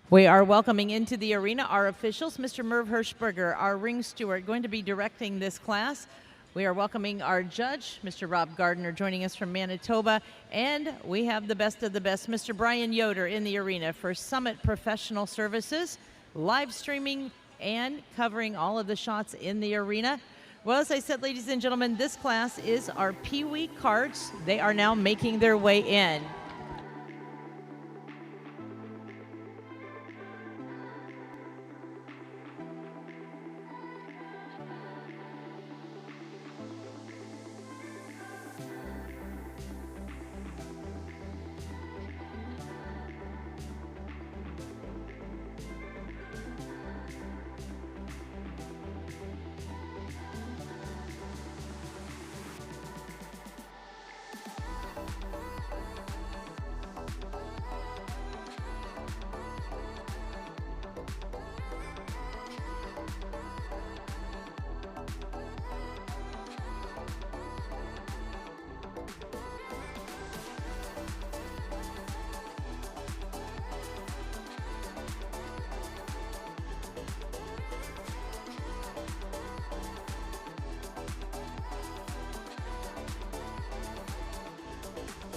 We are welcoming into the arena our officials, Mr. Merv Hirschberger, our ring steward, going to be directing this class. We are welcoming our judge, Mr. Rob Gardner, joining us from Manitoba. And we have the best of the best, Mr. Brian Yoder, in the arena for Summit Professional Services, live streaming and covering all of the shots in the arena. Well, as I said, ladies and gentlemen, this class is our Pee-wee carts. They are now making their way in.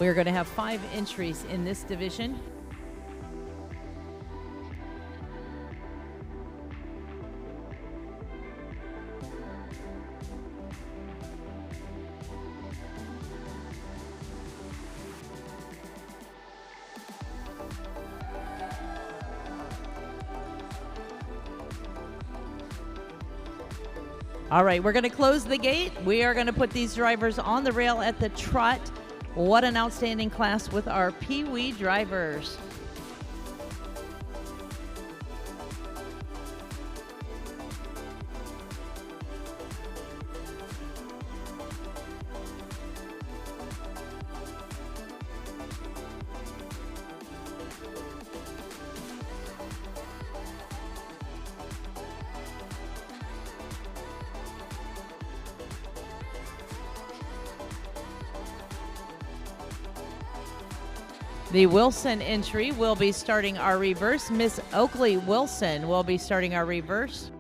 We're going to have 5 entries in this division. All right, we're going to close the gate. We are going to put these drivers on the rail at the trot. What an outstanding class with our Pee-wee drivers. The Wilson entry will be starting our reverse. Miss Oakley Wilson will be starting our reverse.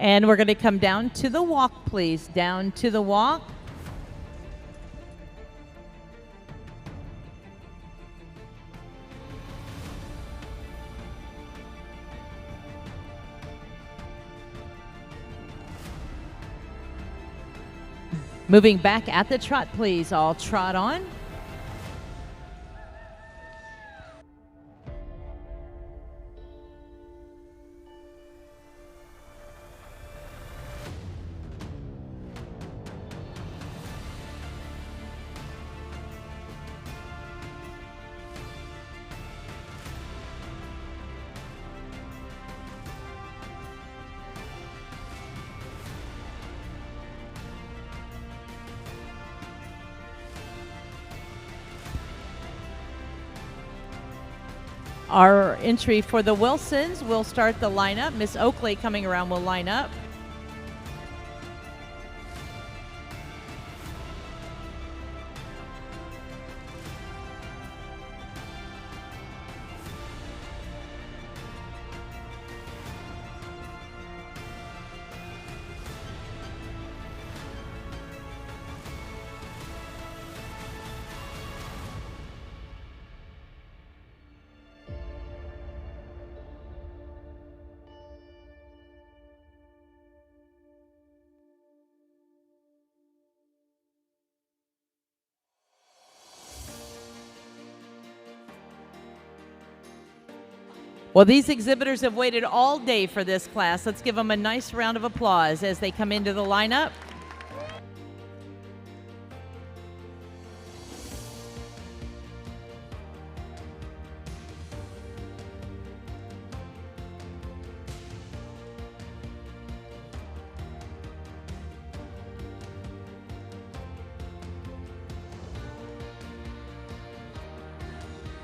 And we're going to come down to the walk, please. Down to the walk. Moving back at the trot, please. All trot on. Our entry for the Wilsons will start the lineup. Miss Oakley coming around will line up. Well, these exhibitors have waited all day for this class. Let's give them a nice round of applause as they come into the lineup.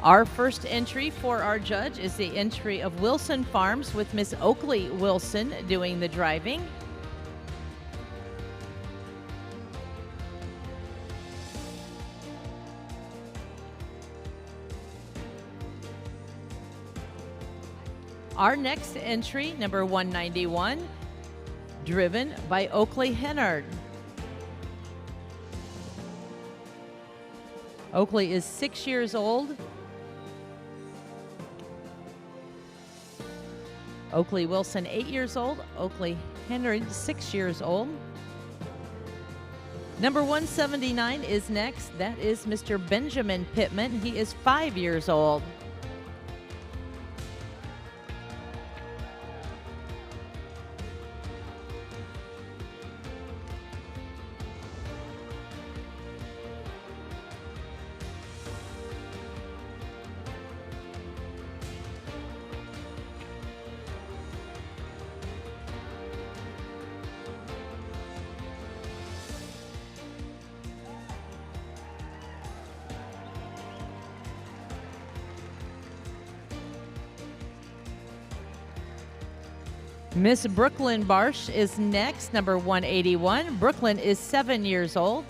Our first entry for our judge is the entry of Wilson Farms with Miss Oakley Wilson doing the driving. Our next entry, number 191, driven by Oakley Hennard. Oakley is 6 years old. Oakley Wilson, 8 years old. Oakley Hennard, 6 years old. Number 179 is next. That is Mr. Benjamin Pittman. He is 5 years old. Miss Brooklyn Barsh is next, number 181. Brooklyn is 7 years old.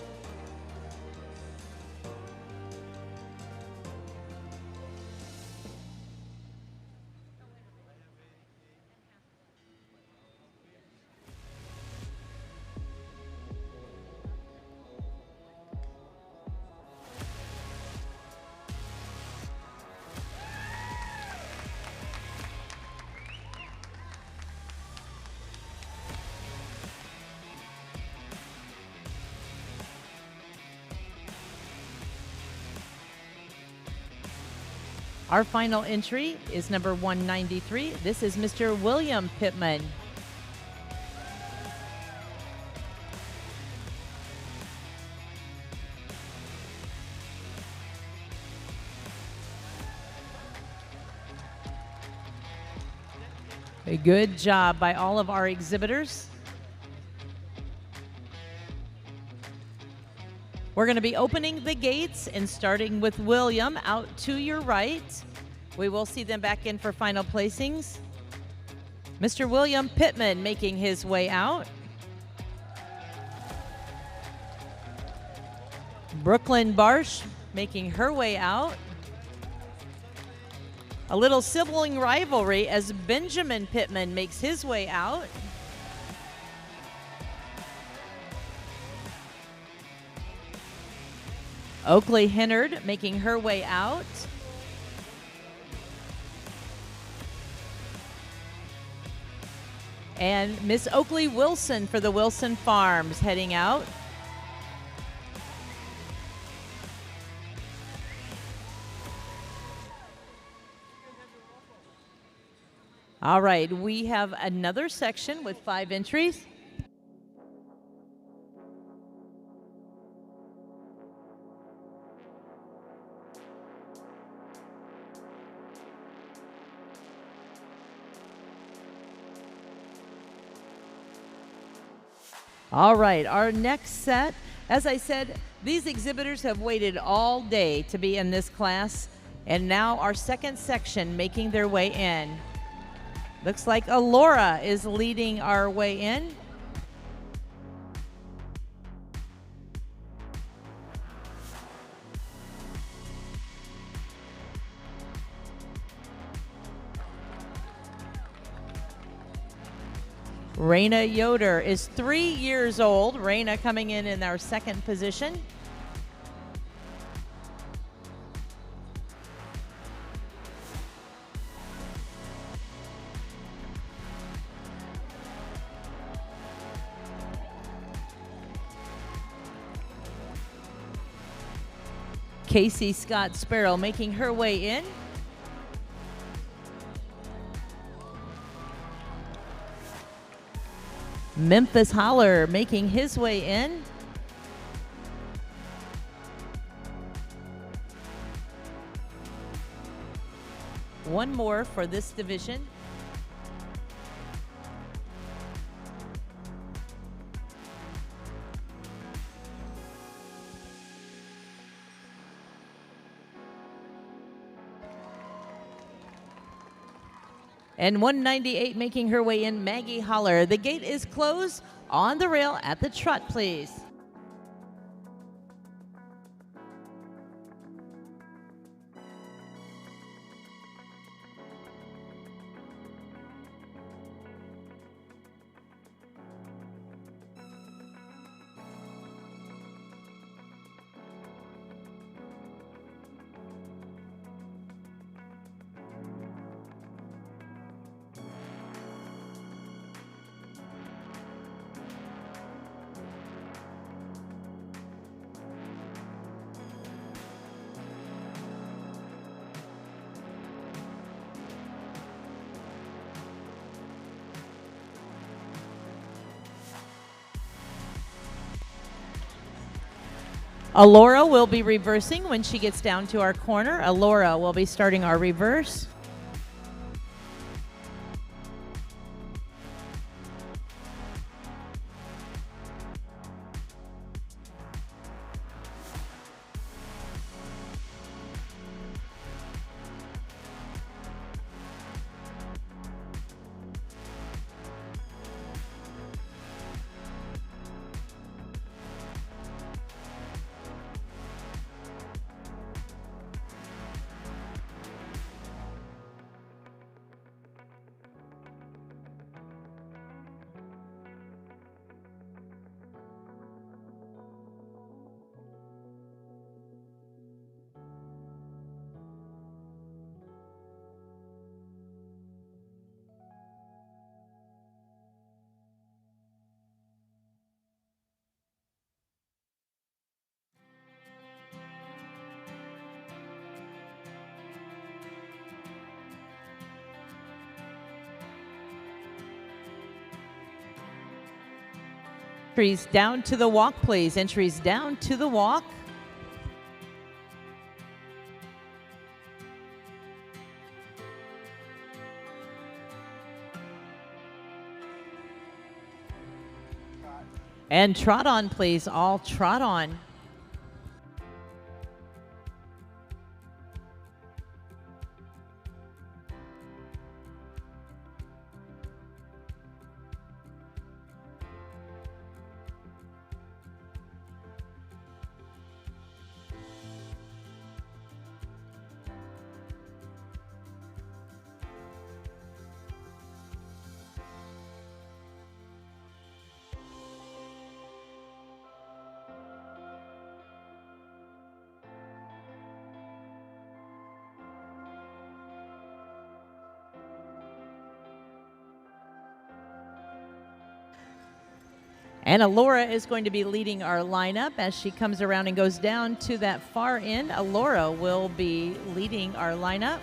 Our final entry is number 193. This is Mr. William Pittman. A good job by all of our exhibitors. We're going to be opening the gates and starting with William out to your right. We will see them back in for final placings. Mr. William Pittman making his way out. Brooklyn Barsh making her way out. A little sibling rivalry as Benjamin Pittman makes his way out. Oakley Hennard making her way out. And Miss Oakley Wilson for the Wilson Farms heading out. All right, we have another section with 5 entries. All right, our next set, as I said, these exhibitors have waited all day to be in this class. And now our second section making their way in. Looks like Alora is leading our way in. Raina Yoder is 3 years old. Raina coming in our second position. Casey Scott Sparrow making her way in. Memphis Holler making his way in. One more for this division. And 198 making her way in, Maggie Holler. The gate is closed on the rail at the trot, please. Alora will be reversing when she gets down to our corner. Alora will be starting our reverse. Entries down to the walk, please. Entries down to the walk. And trot on, please. All trot on. And Alora is going to be leading our lineup as she comes around and goes down to that far end. Alora will be leading our lineup.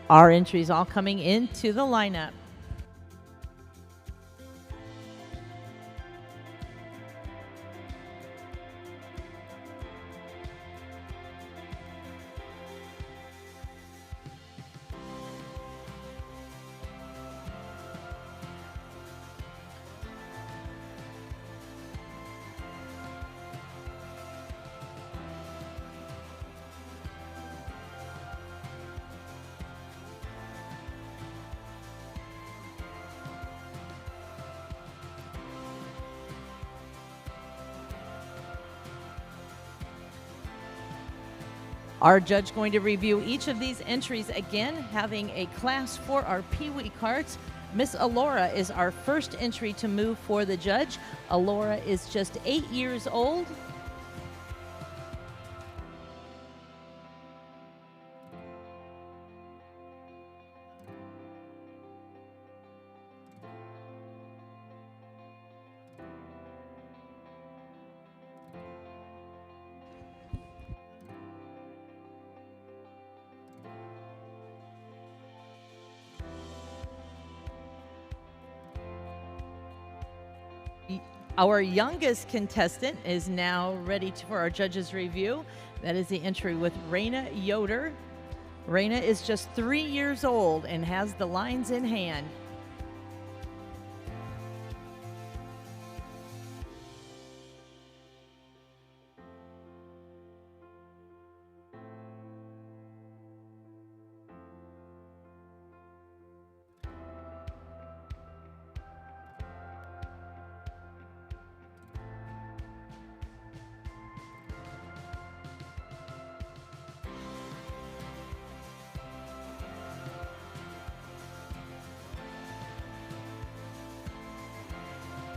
Our entries all coming into the lineup. Our judge going to review each of these entries again, having a class for our Pee-wee carts. Miss Alora is our first entry to move for the judge. Alora is just 8 years old. Our youngest contestant is now ready for our judge's review. That is the entry with Raina Yoder. Raina is just 3 years old and has the lines in hand.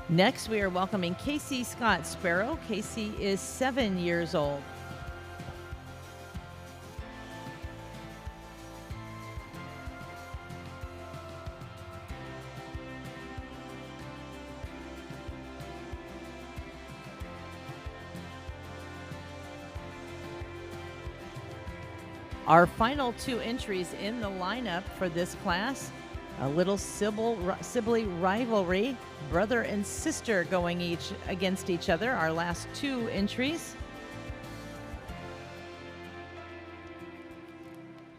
Next, we are welcoming Casey Scott Sparrow. Casey is 7 years old. Our final 2 entries in the lineup for this class, a little sibling rivalry, brother and sister going against each other, our last 2 entries.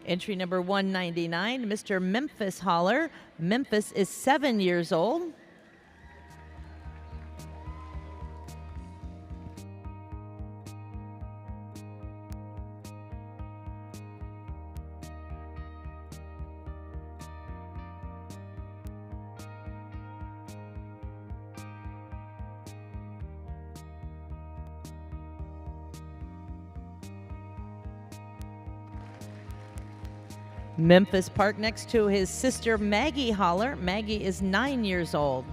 Entry number 199, Mr. Memphis Holler. Memphis is 7 years old. Memphis parked next to his sister Maggie Holler. Maggie is 9 years old.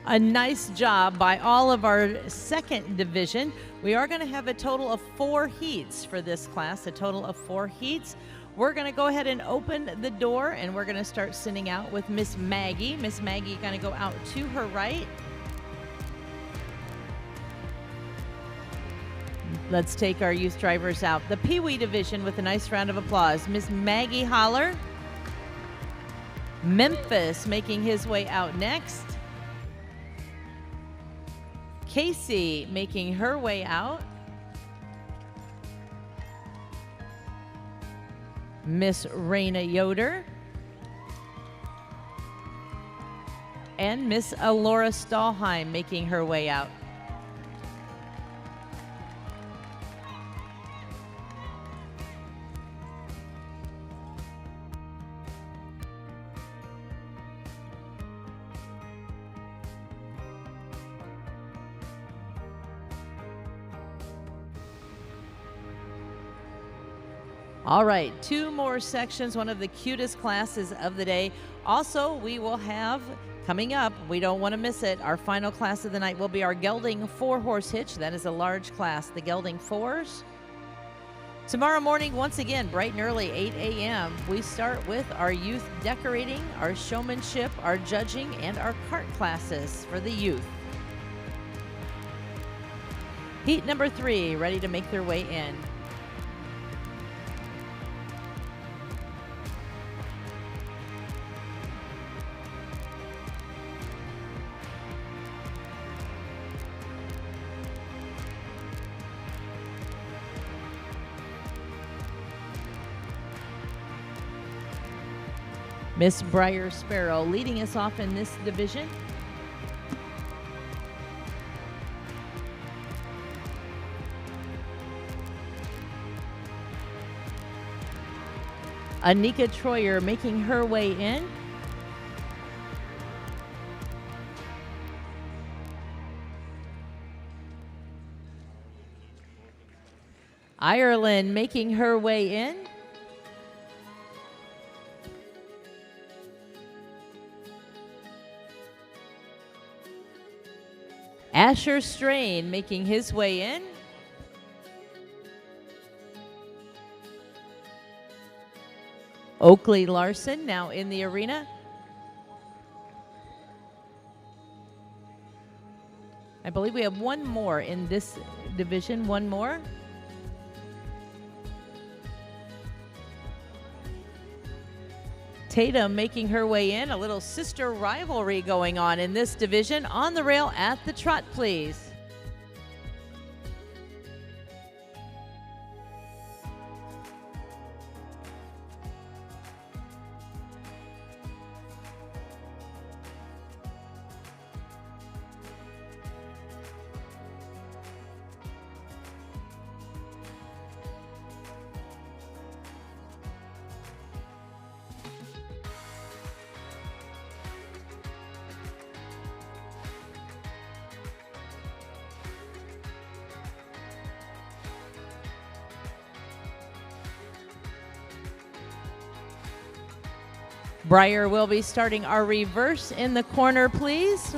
A nice job by all of our second division. We are going to have a total of 4 heats for this class, a total of 4 heats. We're going to go ahead and open the door, and we're going to start sending out with Miss Maggie. Miss Maggie going to go out to her right. Let's take our youth drivers out. The Pee-wee division with a nice round of applause. Miss Maggie Holler. Memphis making his way out next. Casey making her way out. Miss Raina Yoder. And Miss Alora Stahlheim making her way out. All right, 2 more sections, one of the cutest classes of the day. Also, we will have, coming up, we don't want to miss it, our final class of the night will be our Gelding 4-horse hitch. That is a large class, the Gelding 4s. Tomorrow morning, once again, bright and early, 8 a.m., we start with our youth decorating, our showmanship, our judging, and our cart classes for the youth. Heat number 3, ready to make their way in. Miss Briar Sparrow leading us off in this division. Anika Troyer making her way in. Ireland making her way in. Asher Strain making his way in. Oakley Larson now in the arena. I believe we have one more in this division, one more. Tatum making her way in. A little sister rivalry going on in this division. On the rail at the trot, please. Briar will be starting our reverse in the corner, please.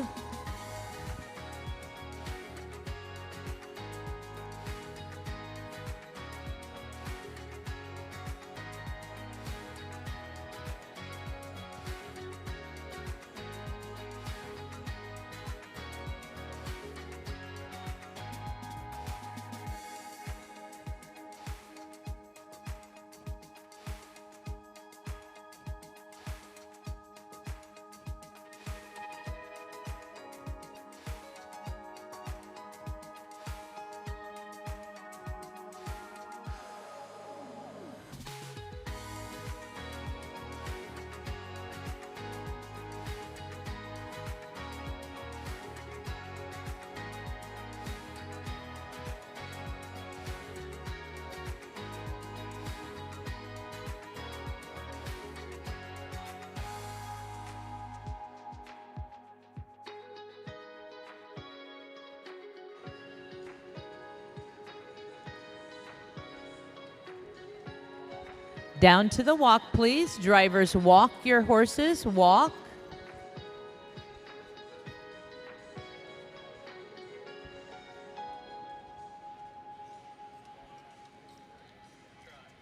Down to the walk, please. Drivers, walk your horses, walk.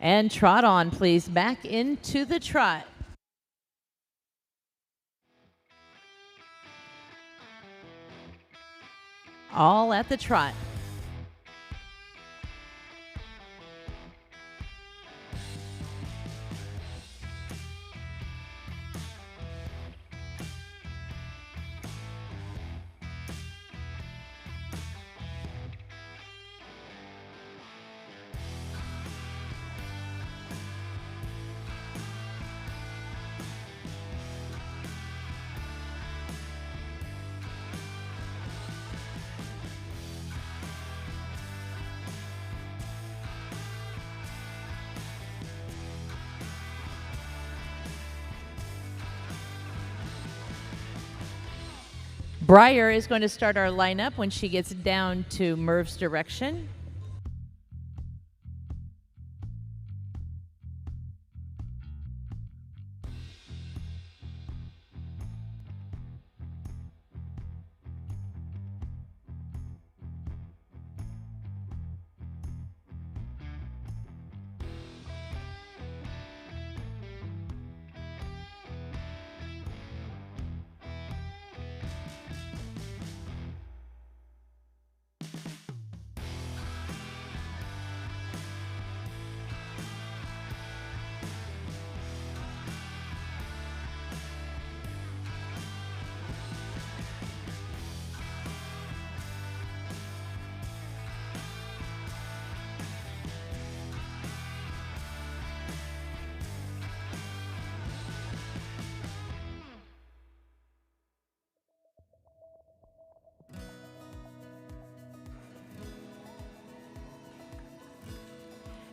And trot on, please. Back into the trot. All at the trot. Briar is going to start our lineup when she gets down to Merv's direction.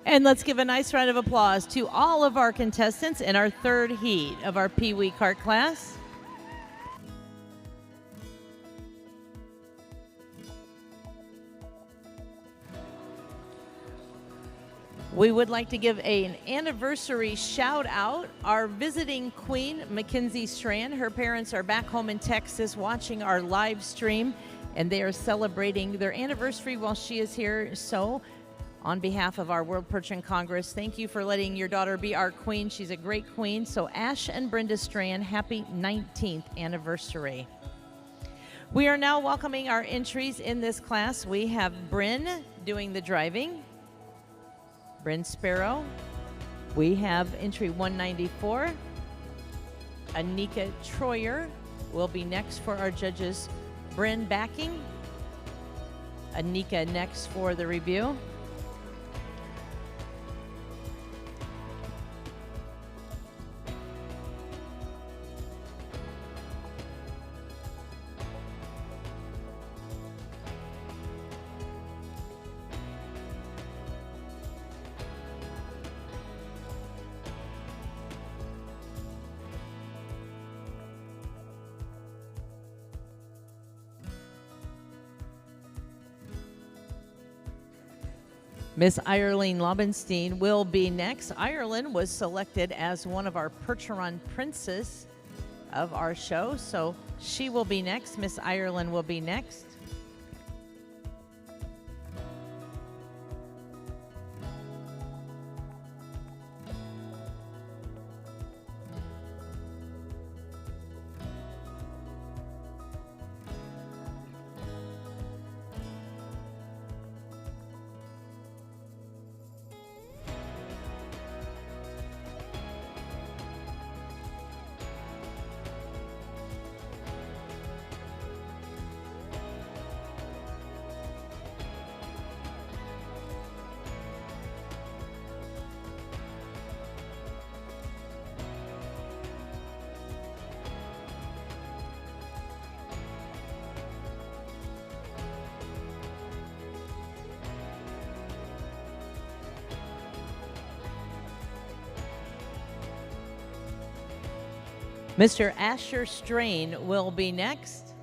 And let's give a nice round of applause to all of our contestants in our third heat of our Pee Wee Cart class. We would like to give an anniversary shout out. Our visiting queen, Mackenzie Strand, her parents are back home in Texas watching our live stream, and they are celebrating their anniversary while she is here. So on behalf of our World Percheron Congress, thank you for letting your daughter be our queen. She's a great queen. So Ash and Brenda Strand, happy 19th anniversary. We are now welcoming our entries in this class. We have Bryn doing the driving. Bryn Sparrow. We have entry 194. Anika Troyer will be next for our judges. Bryn backing. Anika next for the review. Miss Ireline Lobenstein will be next. Ireland was selected as one of our Percheron Princes of our show, so she will be next. Miss Ireland will be next. Mr. Asher Strain will be next.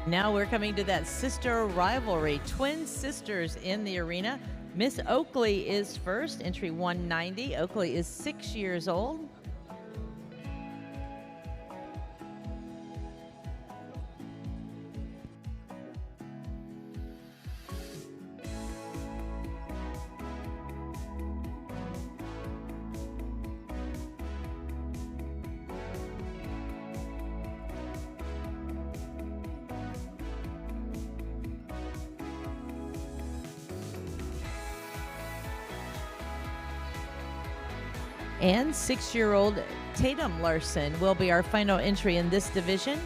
Now we're coming to that sister rivalry. Twin sisters in the arena. Miss Oakley is first, entry 190. Oakley is 6 years old. And 6-year-old Tatum Larson will be our final entry in this division.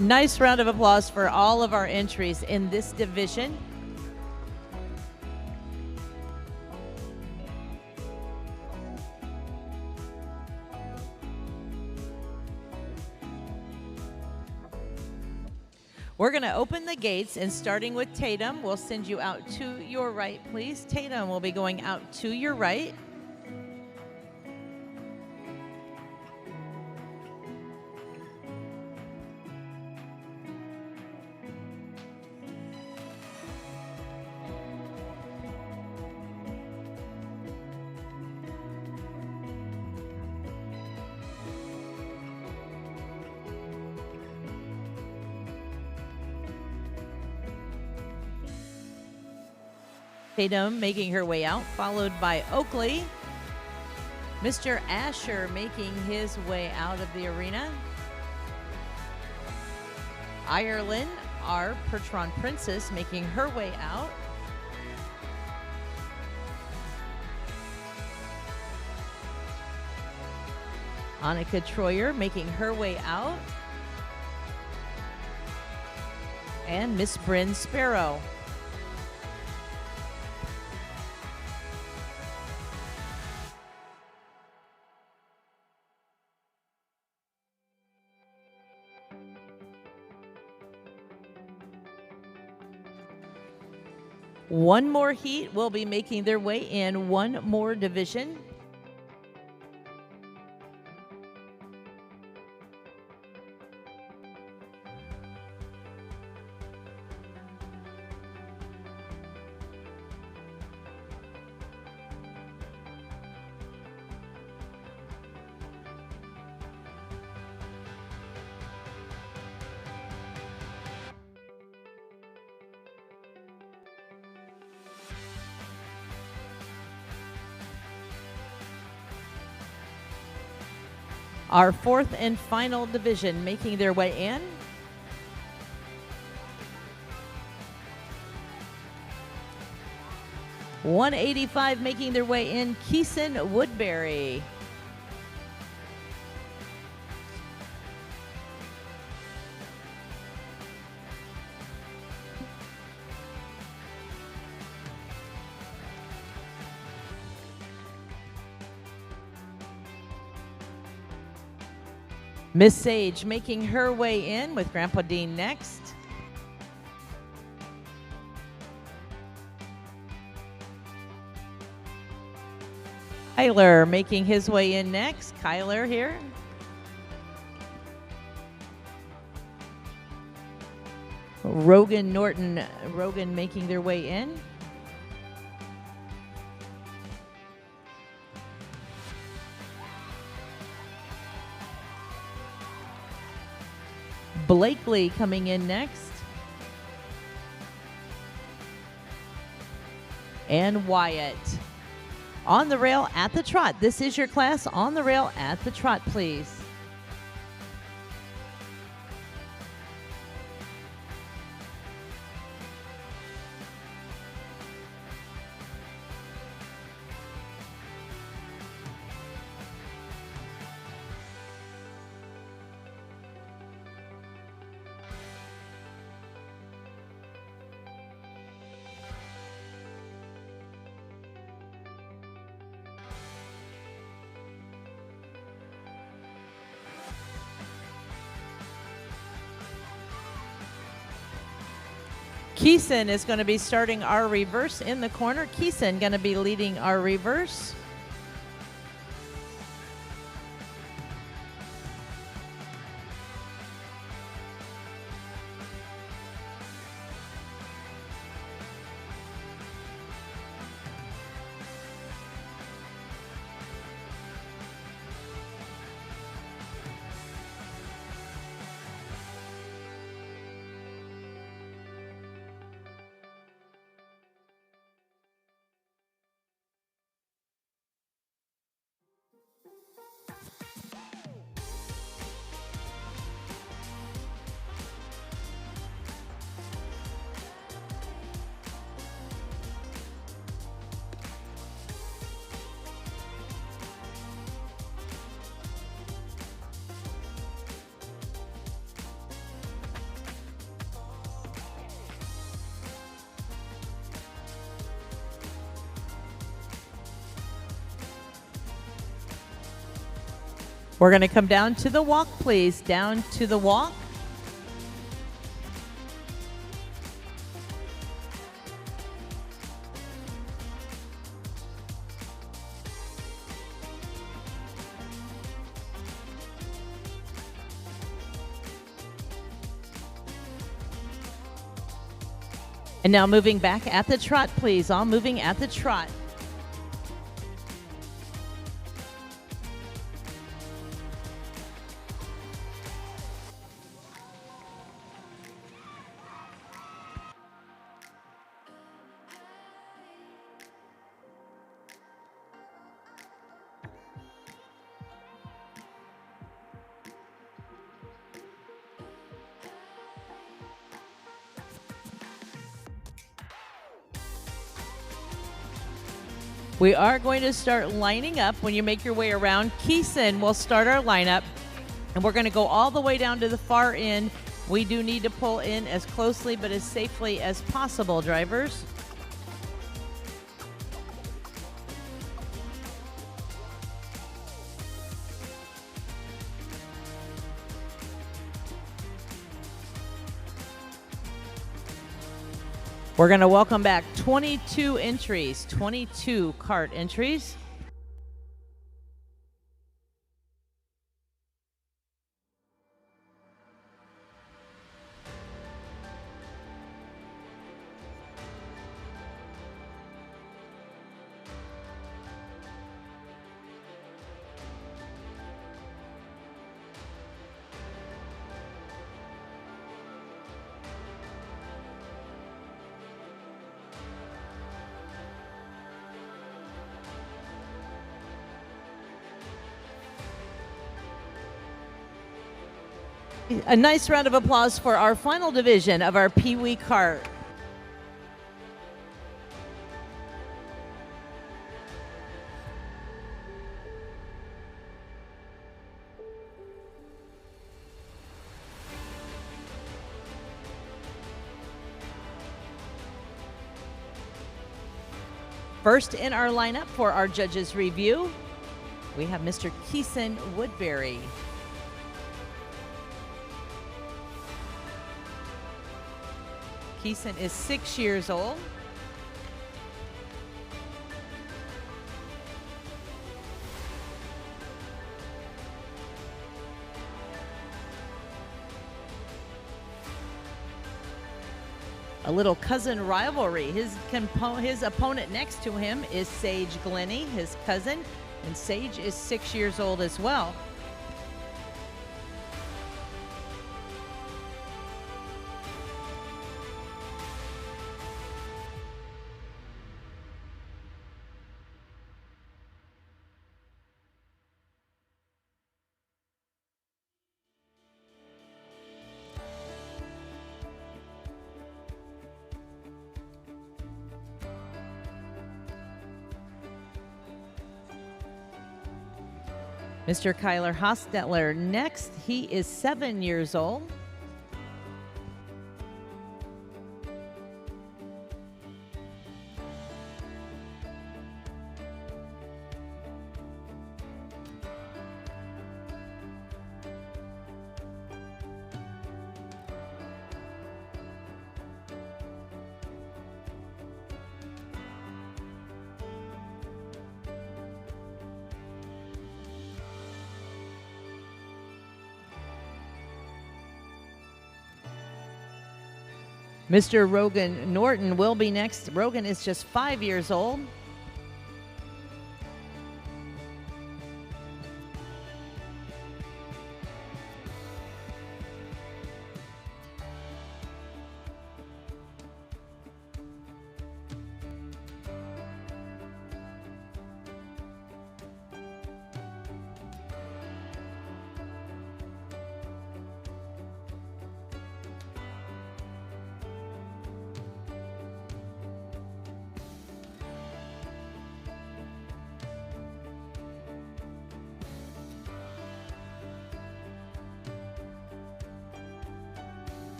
Nice round of applause for all of our entries in this division. We're going to open the gates, and starting with Tatum, we'll send you out to your right, please. Tatum will be going out to your right. Tatum making her way out, followed by Oakley. Mr. Asher making his way out of the arena. Ireland, our Percheron princess, making her way out. Annika Troyer making her way out. And Miss Bryn Sparrow. One more heat will be making their way in, one more division. Our fourth and final division making their way in. $185 making their way in, Keeson Woodbury. Miss Sage making her way in with Grandpa Dean next. Kyler making his way in next. Kyler here. Rogan Norton, Rogan making their way in. Blakely coming in next. And Wyatt. On the rail at the trot. This is your class on the rail at the trot, please. Keeson is going to be starting our reverse in the corner. Keeson going to be leading our reverse. We're going to come down to the walk, please. Down to the walk. And now moving back at the trot, please. All moving at the trot. We are going to start lining up. When you make your way around, Keeson will start our lineup, and we're going to go all the way down to the far end. We do need to pull in as closely but as safely as possible, drivers. We're going to welcome back 22 entries, 22 cart entries. A nice round of applause for our final division of our Pee Wee cart. First in our lineup for our judges' review, we have Mr. Keeson Woodbury. Keeson is 6 years old. A little cousin rivalry. His opponent next to him is Sage Glennie, his cousin, and Sage is 6 years old as well. Mr. Kyler Hostetler next. He is 7 years old. Mr. Rogan Norton will be next. Rogan is just 5 years old.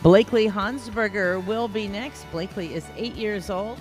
Blakely Hansberger will be next. Blakely is 8 years old.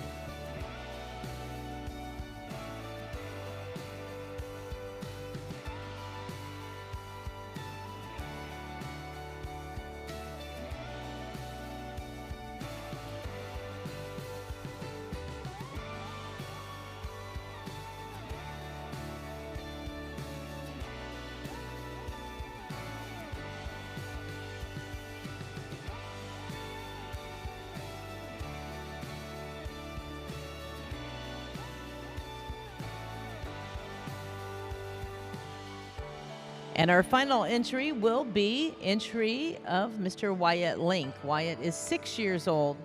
And our final entry will be entry of Mr. Wyatt Link. Wyatt is 6 years old.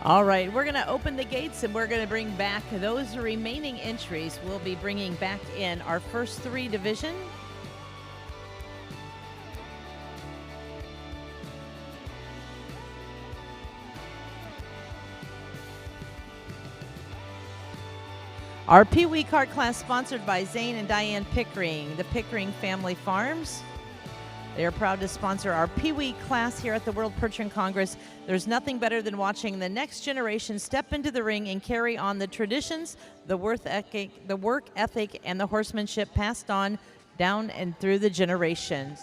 All right, we're going to open the gates and we're going to bring back those remaining entries. We'll be bringing back in our first 3 division. Our Pee Wee Cart class sponsored by Zane and Diane Pickering, the Pickering Family Farms. They are proud to sponsor our Pee Wee class here at the World Percheron Congress. There's nothing better than watching the next generation step into the ring and carry on the traditions, the work ethic, and the horsemanship passed on down and through the generations.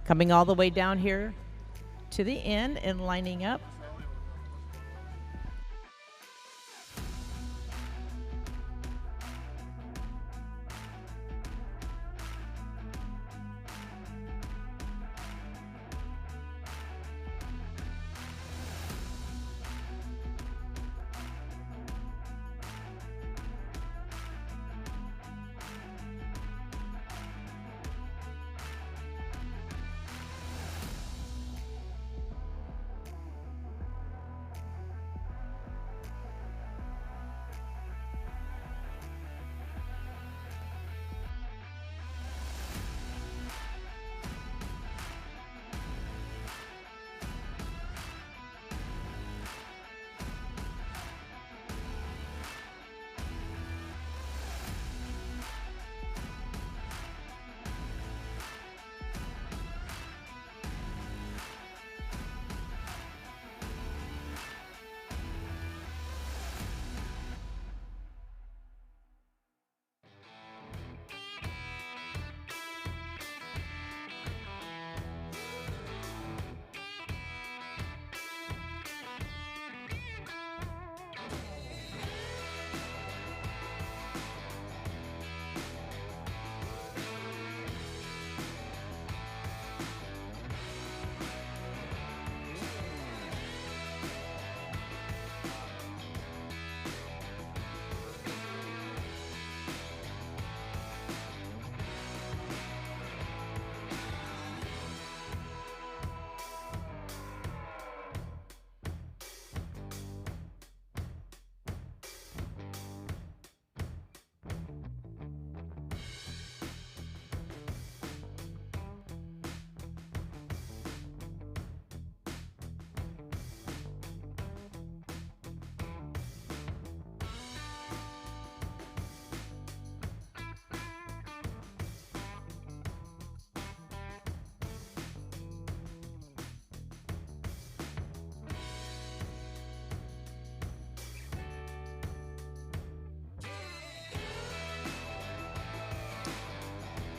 Coming all the way down here to the end and lining up.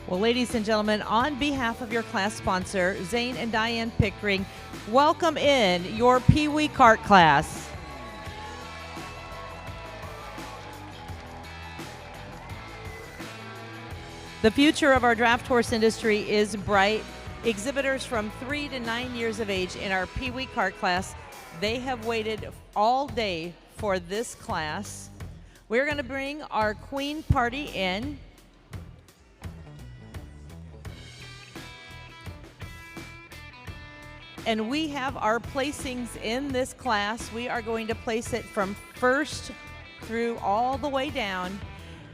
Well, ladies and gentlemen, on behalf of your class sponsor, Zane and Diane Pickering, welcome in your Pee Wee Cart class. The future of our draft horse industry is bright. Exhibitors from 3 to 9 years of age in our Pee Wee cart class, they have waited all day for this class. We're going to bring our queen party in. And we have our placings in this class. We are going to place it from first through all the way down.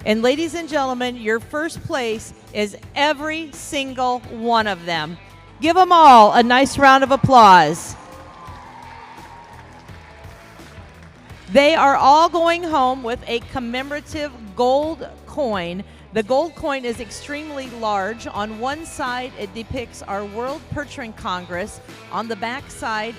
And ladies and gentlemen, your first place is every single one of them. Give them all a nice round of applause. They are all going home with a commemorative gold coin. The gold coin is extremely large. On one side, it depicts our World Percheron Congress. On the back side,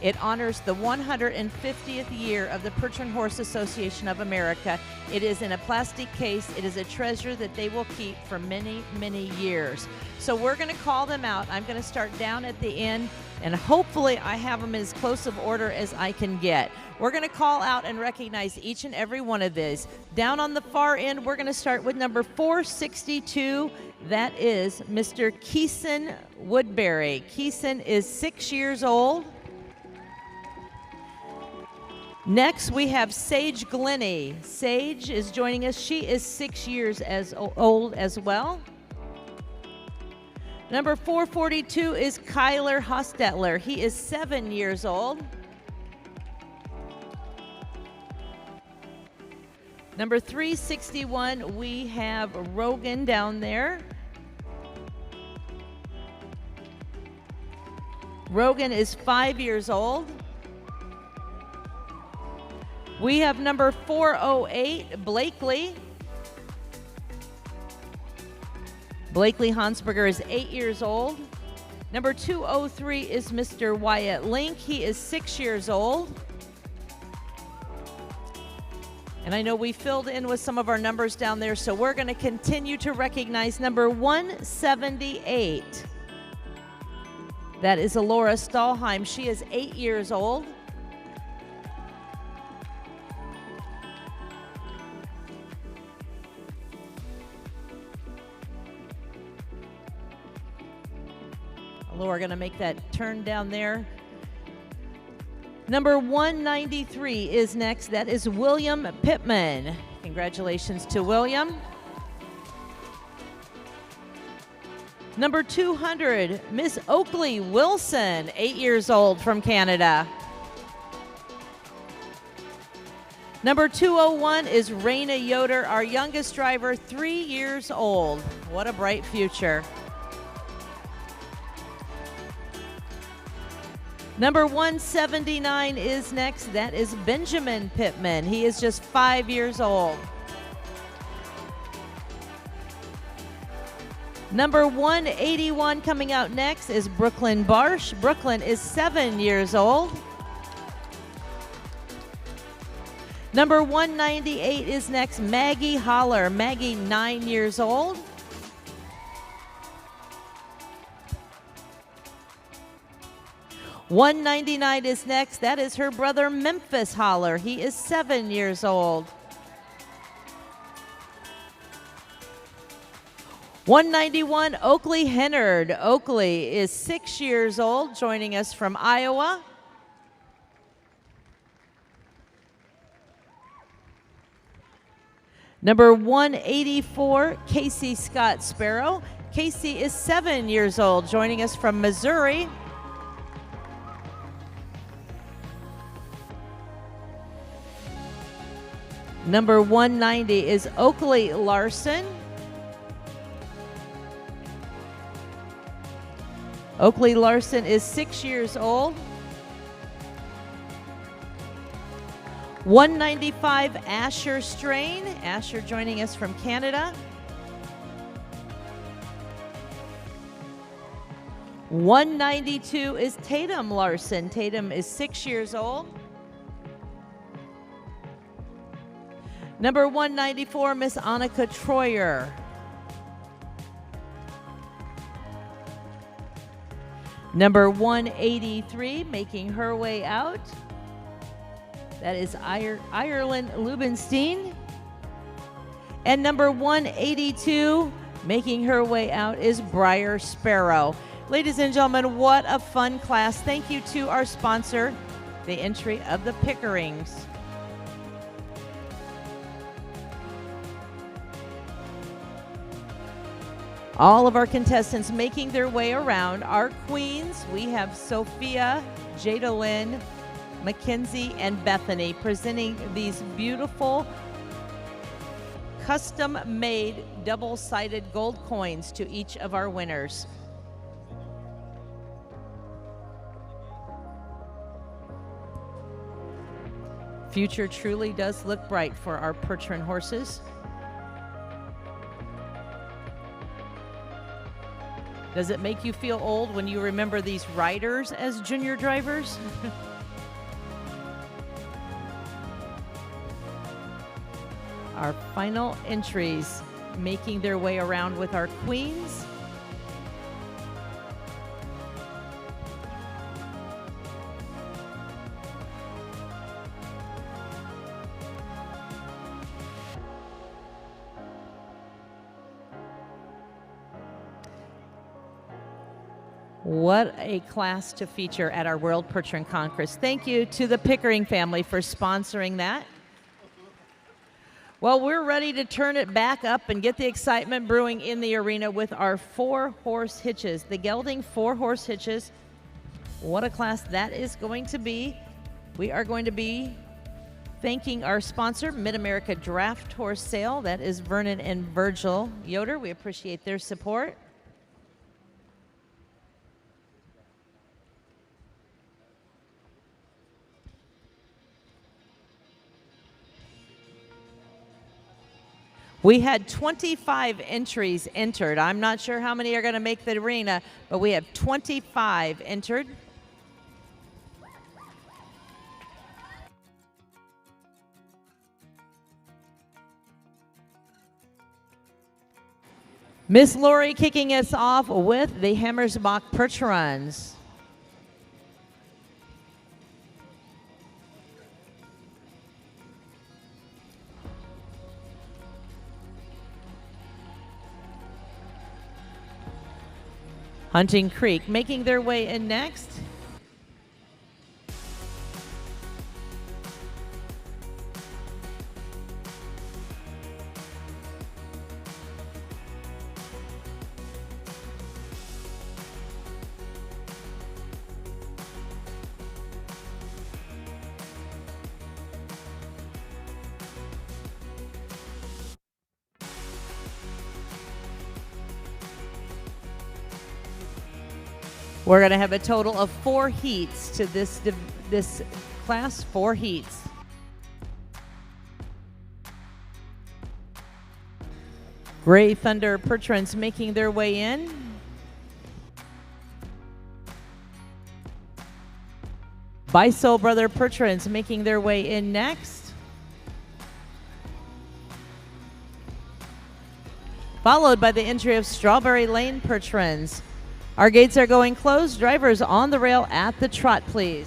it honors the 150th year of the Percheron Horse Association of America. It is in a plastic case. It is a treasure that they will keep for many, many years. So we're going to call them out. I'm going to start down at the end, and hopefully I have them in as close of order as I can get. We're going to call out and recognize each and every one of these. Down on the far end, we're going to start with number 462. That is Mr. Keeson Woodbury. Keeson is 6 years old. Next, we have Sage Glennie. Sage is joining us. She is 6 years old as well. Number 442 is Kyler Hostetler. He is 7 years old. Number 361, we have Rogan down there. Rogan is 5 years old. We have number 408, Blakely. Blakely Hansberger is 8 years old. Number 203 is Mr. Wyatt Link. He is 6 years old. And I know we filled in with some of our numbers down there, so we're going to continue to recognize number 178. That is Alora Stahlheim. She is 8 years old. We're going to make that turn down there. Number 193 is next. That is William Pittman. Congratulations to William. Number 200, Miss Oakley Wilson, 8 years old from Canada. Number 201 is Raina Yoder, our youngest driver, 3 years old. What a bright future. Number 179 is next. That is Benjamin Pittman. He is just 5 years old. Number 181 coming out next is Brooklyn Barsh. Brooklyn is 7 years old. Number 198 is next, Maggie Holler. Maggie, 9 years old. $199 is next. That is her brother, Memphis Holler. He is 7 years old. $191, Oakley Hennard. Oakley is 6 years old, joining us from Iowa. Number 184, Casey Scott Sparrow. Casey is 7 years old, joining us from Missouri. Number 190 is Oakley Larson. Oakley Larson is 6 years old. 195, Asher Strain. Asher joining us from Canada. 192 is Tatum Larson. Tatum is 6 years old. Number 194, Miss Annika Troyer. Number 183, making her way out. That is Ireland Lubenstein. And number 182, Making her way out is Briar Sparrow. Ladies and gentlemen, what a fun class. Thank you to our sponsor, the entry of the Pickerings. All of our contestants making their way around. Our queens, we have Sophia, Jada Lynn, Mackenzie, and Bethany presenting these beautiful custom-made double-sided gold coins to each of our winners. Future truly does look bright for our Percheron horses. Does it make you feel old when you remember these riders as junior drivers? Our final entries making their way around with our queens. What a class to feature at our World Percheron Congress. Thank you to the Pickering family for sponsoring that. Well, we're ready to turn it back up and get the excitement brewing in the arena with our 4-horse hitches, the Gelding 4-horse hitches. What a class that is going to be. We are going to be thanking our sponsor, Mid-America Draft Horse Sale. That is Vernon and Virgil Yoder. We appreciate their support. We had 25 entries entered. I'm not sure how many are going to make the arena, but we have 25 entered. Miss Lori kicking us off with the Hammersbach Percherons. Hunting Creek making their way in next. We're going to have a total of 4 heats to this class, 4 heats. Gray Thunder Percherons making their way in. Biso Brother Percherons making their way in next. Followed by the entry of Strawberry Lane Percherons. Our gates are going closed. Drivers on the rail at the trot, please.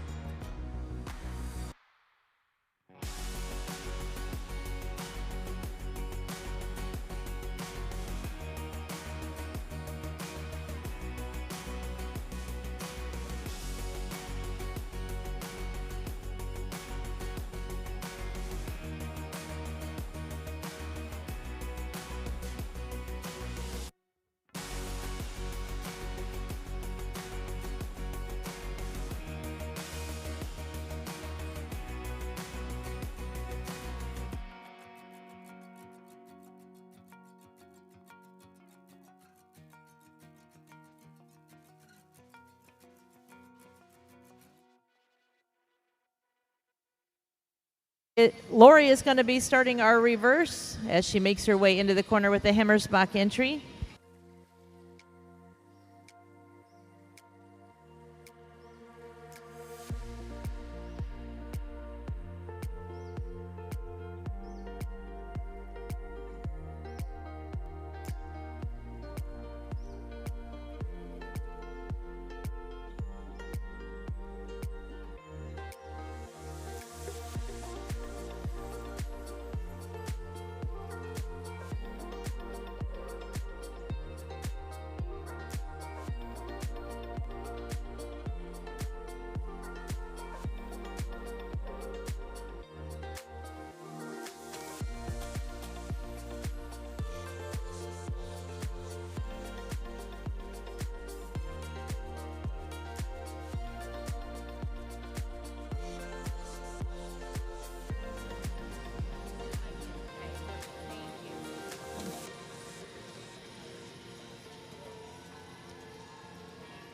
Lori is going to be starting our reverse as she makes her way into the corner with the Hammersbach entry.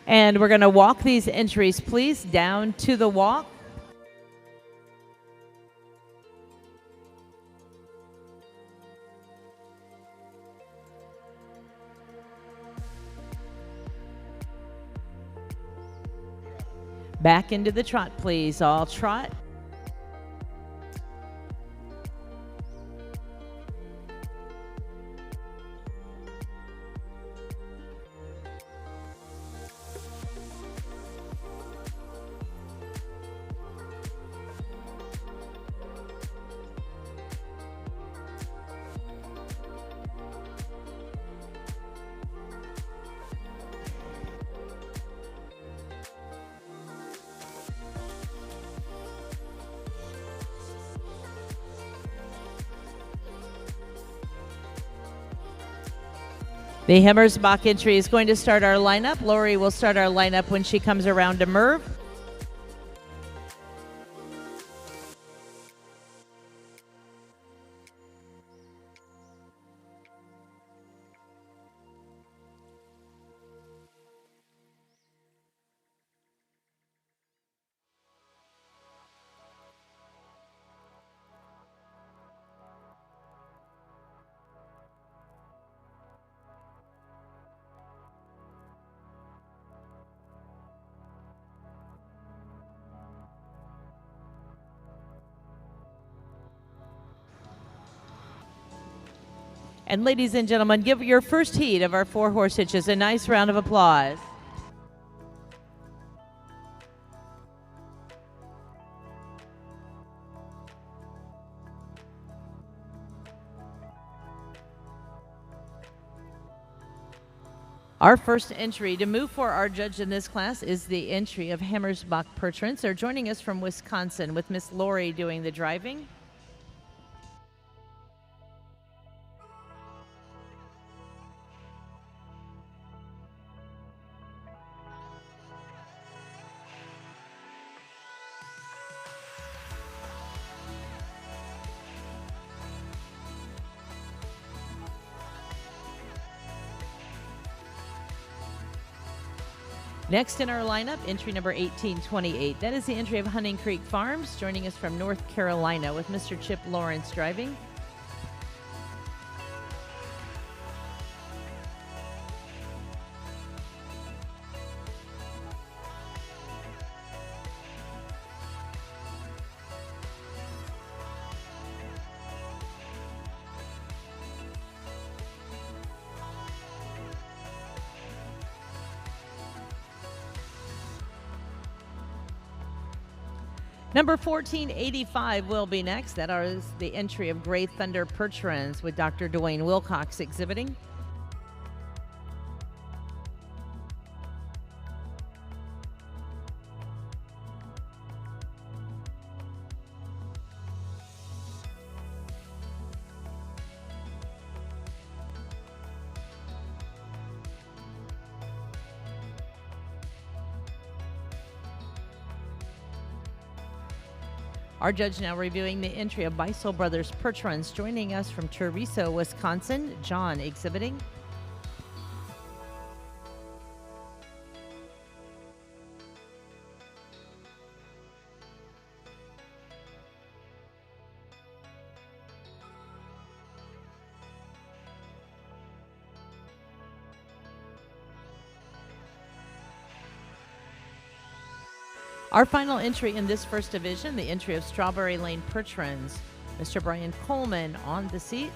And we're going to walk these entries, please, down to the walk. Back into the trot, please. All trot. The Hemmersbach entry is going to start our lineup. Lori will start our lineup when she comes around to Merv. And ladies and gentlemen, give your first heat of our 4-horse hitches a nice round of applause. Our first entry to move for our judge in this class is the entry of Hemmersbach Percherons. They're joining us from Wisconsin with Miss Lori doing the driving. Next in our lineup, entry number 1828. That is the entry of Hunting Creek Farms, joining us from North Carolina with Mr. Chip Lawrence driving. Number 1485 will be next. That is the entry of Gray Thunder Percherons with Dr. Dwayne Wilcox exhibiting. Our judge now reviewing the entry of Beisel Brothers Percherons, joining us from Teresa, Wisconsin, John exhibiting. Our final entry in this first division, the entry of Strawberry Lane Percherons. Mr. Brian Coleman on the seat.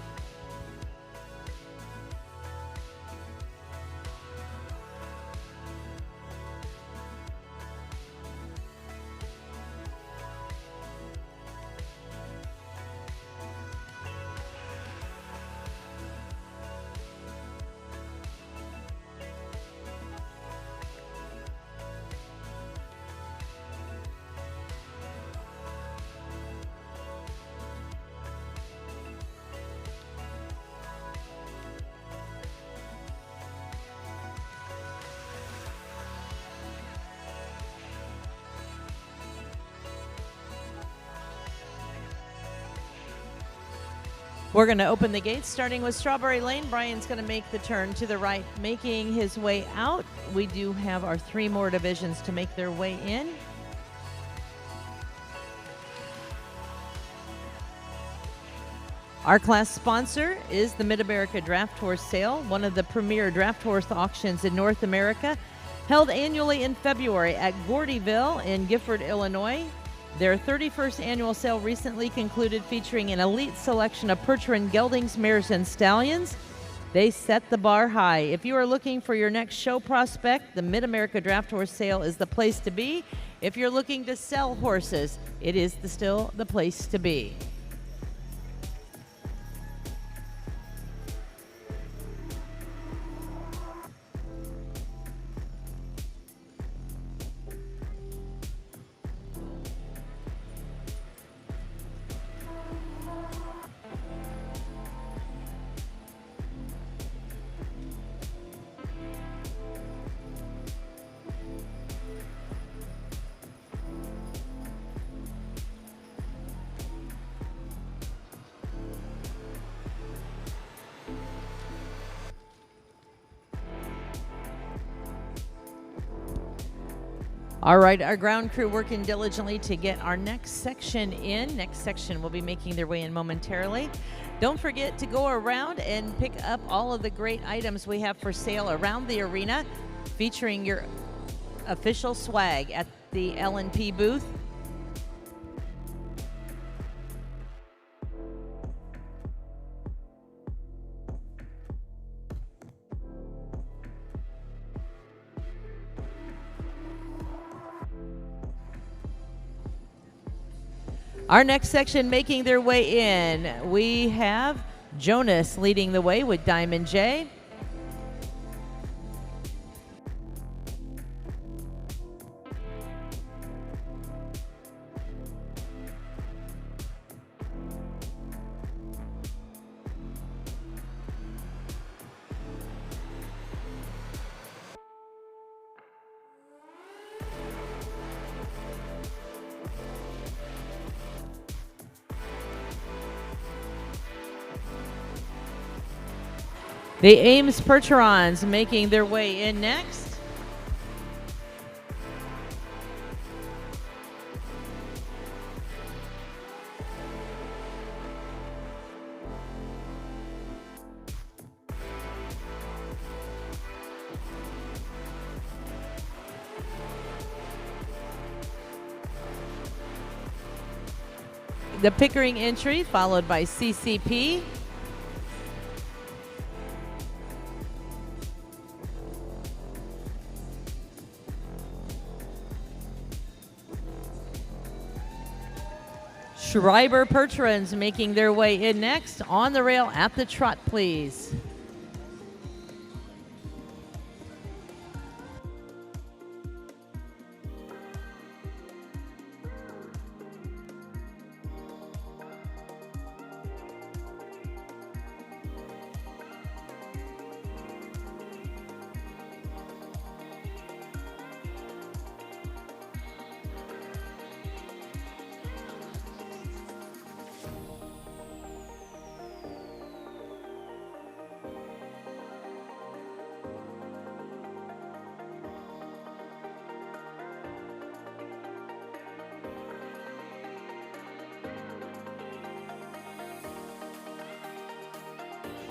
We're going to open the gates starting with Strawberry Lane. Brian's going to make the turn to the right, making his way out. We do have our 3 more divisions to make their way in. Our class sponsor is the Mid-America Draft Horse Sale, one of the premier draft horse auctions in North America, held annually in February at Gordyville in Gifford, Illinois. Their 31st annual sale recently concluded, featuring an elite selection of Percheron Geldings, Mares, and Stallions. They set the bar high. If you are looking for your next show prospect, the Mid-America Draft Horse Sale is the place to be. If you're looking to sell horses, it is still the place to be. All right, our ground crew working diligently to get our next section in. Next section will be making their way in momentarily. Don't forget to go around and pick up all of the great items we have for sale around the arena, featuring your official swag at the L&P booth. Our next section making their way in, we have Jonas leading the way with Diamond J. The Ames Percherons making their way in next. The Pickering entry followed by CCP. Schreiber Percherons making their way in next. On the rail at the trot, please.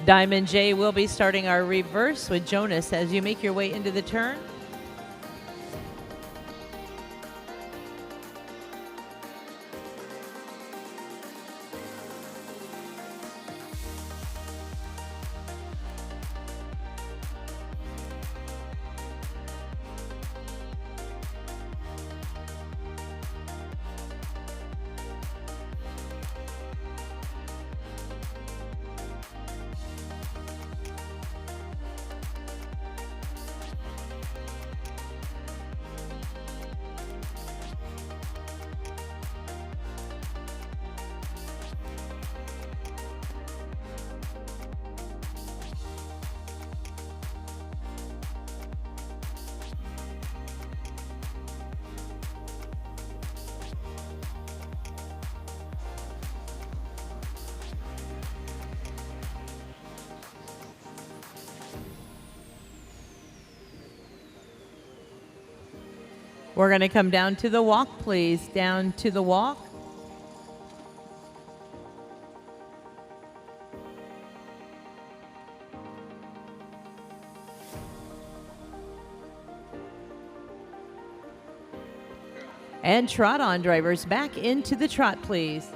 Diamond J will be starting our reverse with Jonas as you make your way into the turn. We're going to come down to the walk, please. Down to the walk. And trot on, drivers. Back into the trot, please.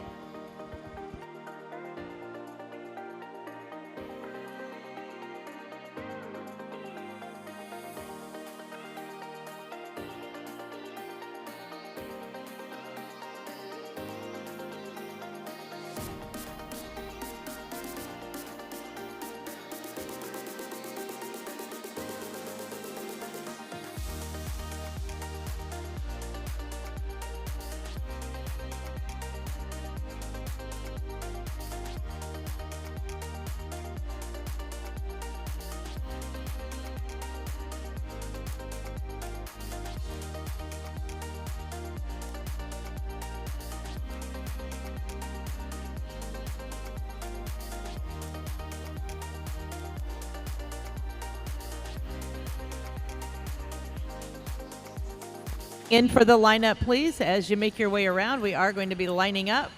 In for the lineup, please. As you make your way around, we are going to be lining up.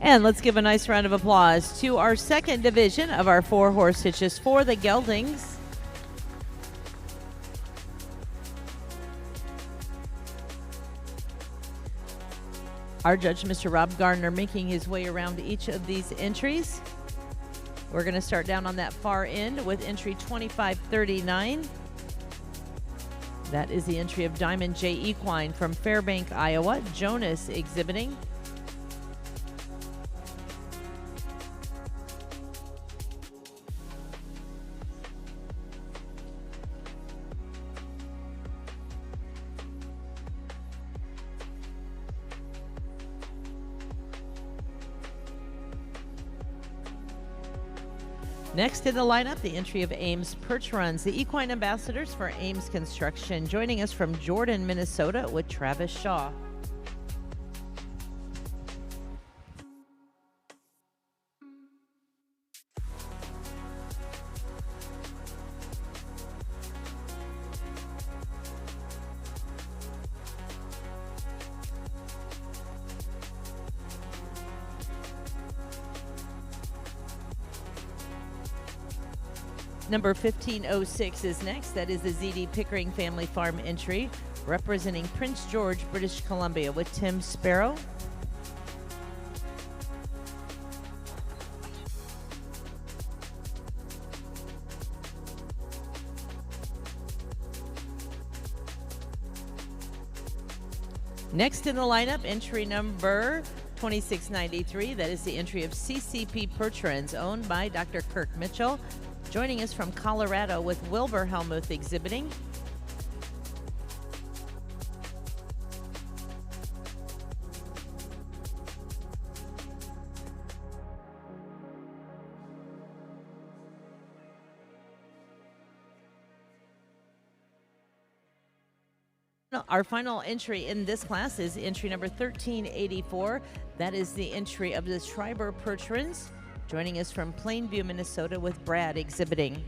And let's give a nice round of applause to our second division of our 4-horse hitches for the Geldings. Our judge, Mr. Rob Gardner, making his way around each of these entries. We're going to start down on that far end with entry 2539. That is the entry of Diamond J Equine from Fairbank, Iowa. Jonas exhibiting. Next in the lineup, the entry of Ames Percherons, the equine ambassadors for Ames Construction, joining us from Jordan, Minnesota with Travis Shaw. Number 1506 is next. That is the ZD Pickering Family Farm entry, representing Prince George, British Columbia, with Tim Sparrow. Next in the lineup, entry number 2693. That is the entry of CCP Percherons, owned by Dr. Kirk Mitchell. Joining us from Colorado with Wilbur Helmuth exhibiting. Our final entry in this class is entry number 1384. That is the entry of the Schreiber Percherons. Joining us from Plainview, Minnesota with Brad exhibiting.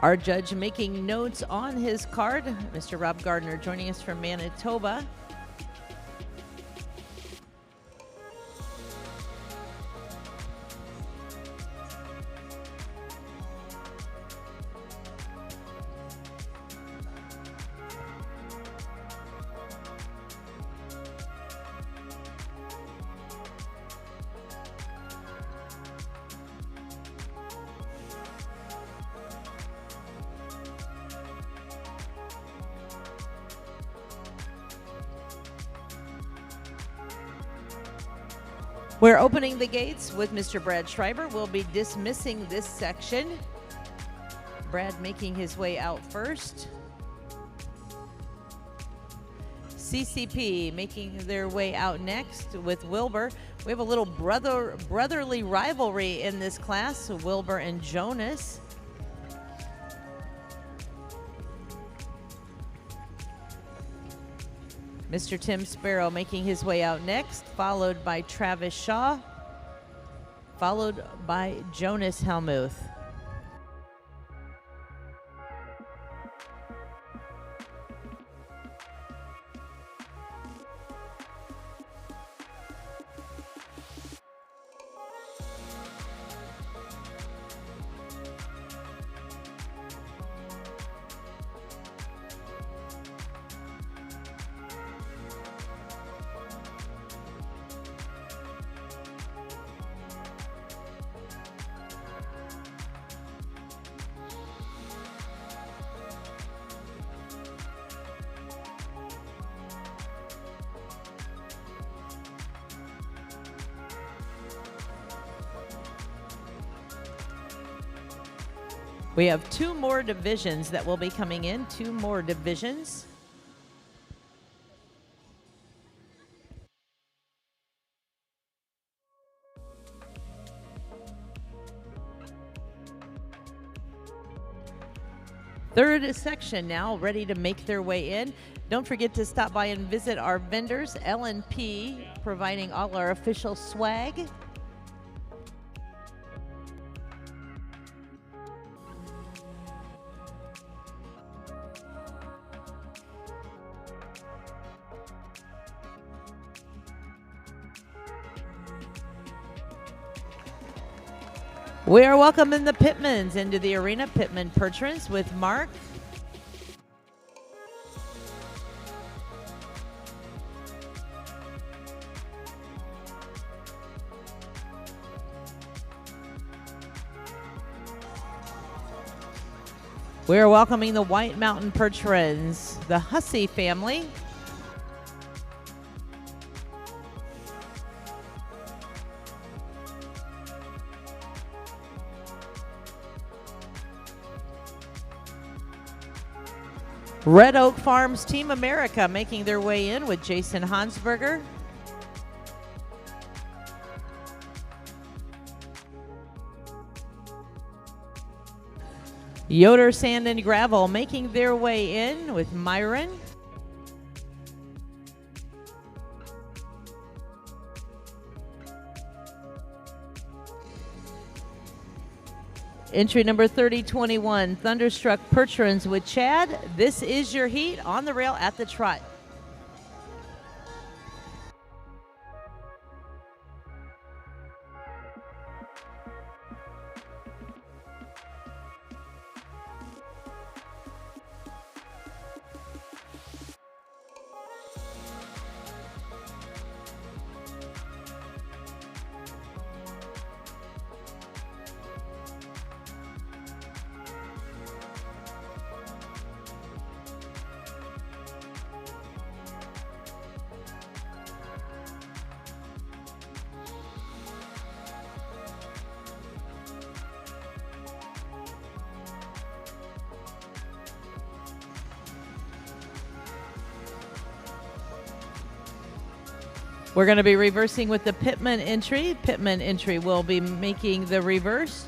Our judge making notes on his card, Mr. Rob Gardner, joining us from Manitoba. We're opening the gates with Mr. Brad Schreiber. We'll be dismissing this section. Brad making his way out first. CCP making their way out next with Wilbur. We have a little brotherly rivalry in this class, so Wilbur and Jonas. Mr. Tim Sparrow making his way out next, followed by Travis Shaw, followed by Jonas Helmuth. We have 2 more divisions that will be coming in, 2 more divisions. Third section now ready to make their way in. Don't forget to stop by and visit our vendors, L&P, providing all our official swag. We are welcoming the Pittmans into the arena. Pittman Percherons with Mark. We are welcoming the White Mountain Percherons, the Hussey family. Red Oak Farms Team America making their way in with Jason Hansberger. Yoder Sand and Gravel making their way in with Myron. Entry number 3021, Thunderstruck Percherons with Chad. This is your heat on the rail at the trot. We're going to be reversing with the Pittman entry. Pittman entry will be making the reverse.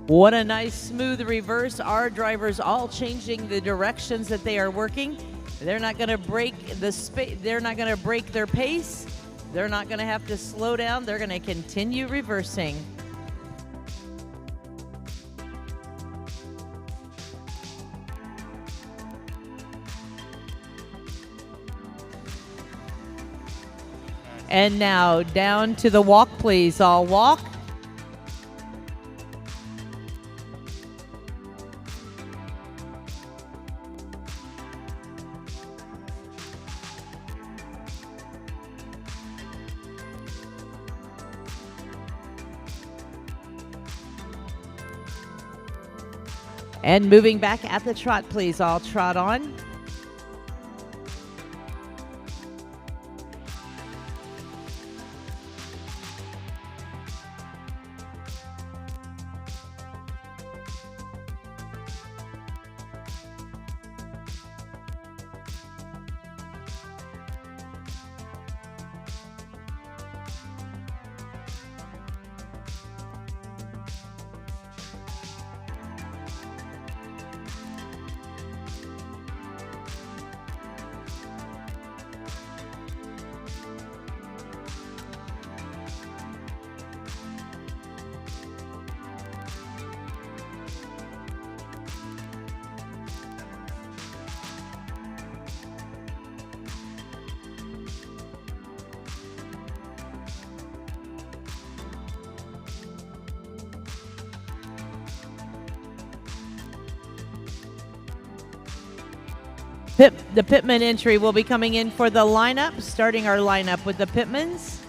What a nice smooth reverse. Our drivers all changing the directions that they are working. They're not going to break they're not going to break their pace. They're not going to have to slow down. They're going to continue reversing. And now down to the walk, please. All walk. And moving back at the trot, please. All trot on. The pitman entry will be coming in for the lineup, starting our lineup with the pitmans.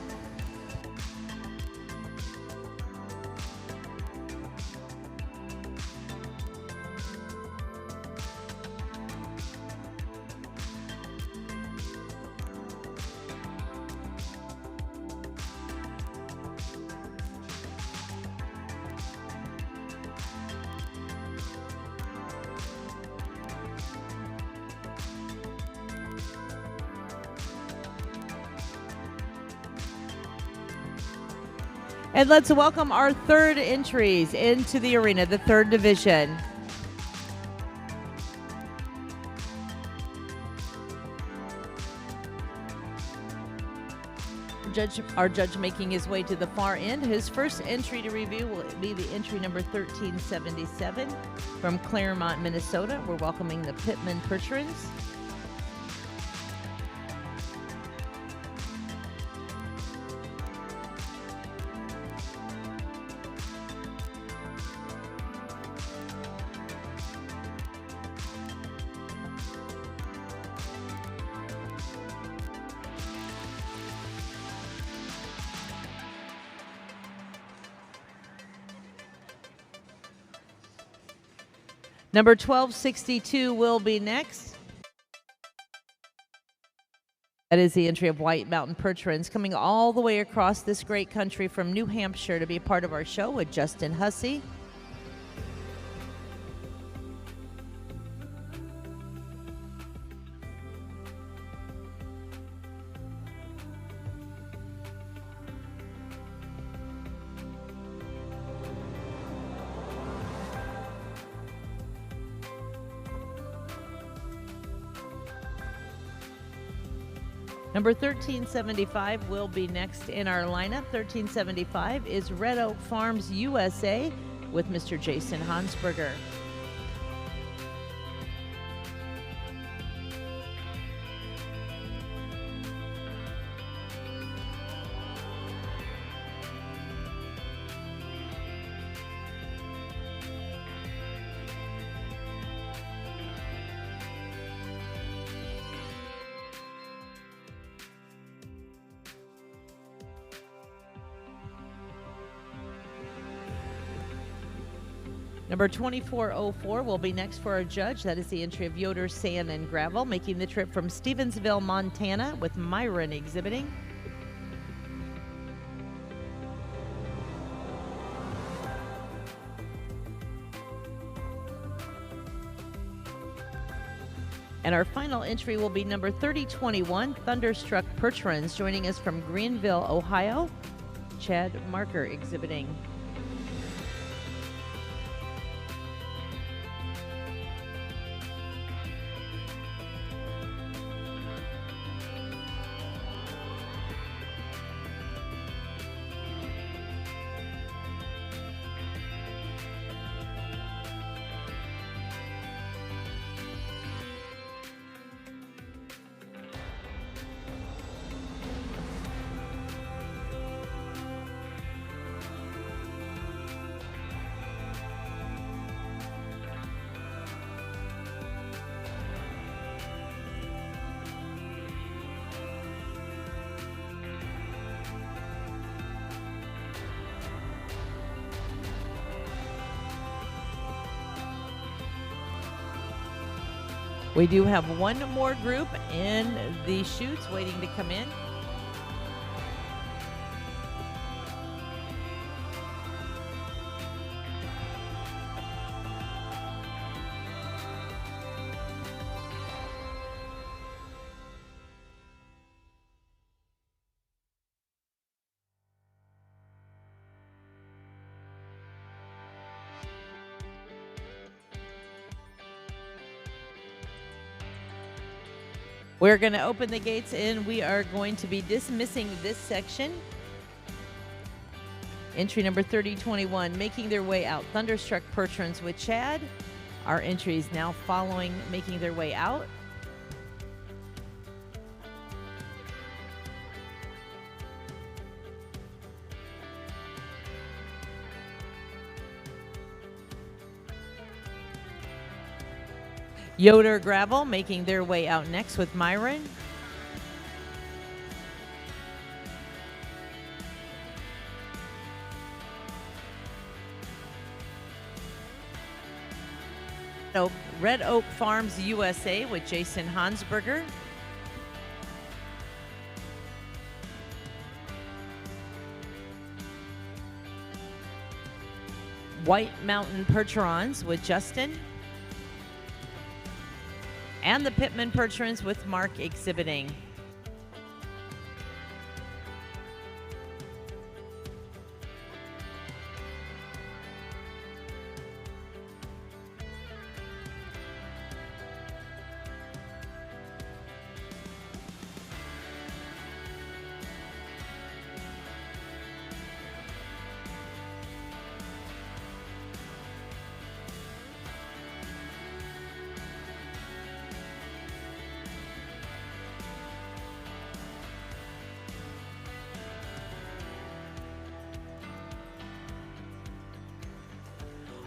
And let's welcome our third entries into the arena, the third division. Our judge making his way to the far end. His first entry to review will be the entry number 1377 from Claremont, Minnesota. We're welcoming the Pittman Percherons. Number 1262 will be next. That is the entry of White Mountain Percherons, coming all the way across this great country from New Hampshire to be a part of our show with Justin Hussey. Number 1375 will be next in our lineup. 1375 is Red Oak Farms USA with Mr. Jason Hansberger. Number 2404 will be next for our judge. That is the entry of Yoder Sand and Gravel, making the trip from Stevensville, Montana, with Myron exhibiting. And our final entry will be number 3021, Thunderstruck Percherons, joining us from Greenville, Ohio. Chad Marker exhibiting. We do have one more group in the chutes waiting to come in. We're going to open the gates and we are going to be dismissing this section. Entry number 3021, making their way out. Thunderstruck Percherons with Chad. Our entry is now following, making their way out. Yoder Gravel making their way out next with Mare. Red Oak Farms USA with Jason Hansberger. White Mountain Percherons with Justin. And the Pittman Percherons with Mark exhibiting.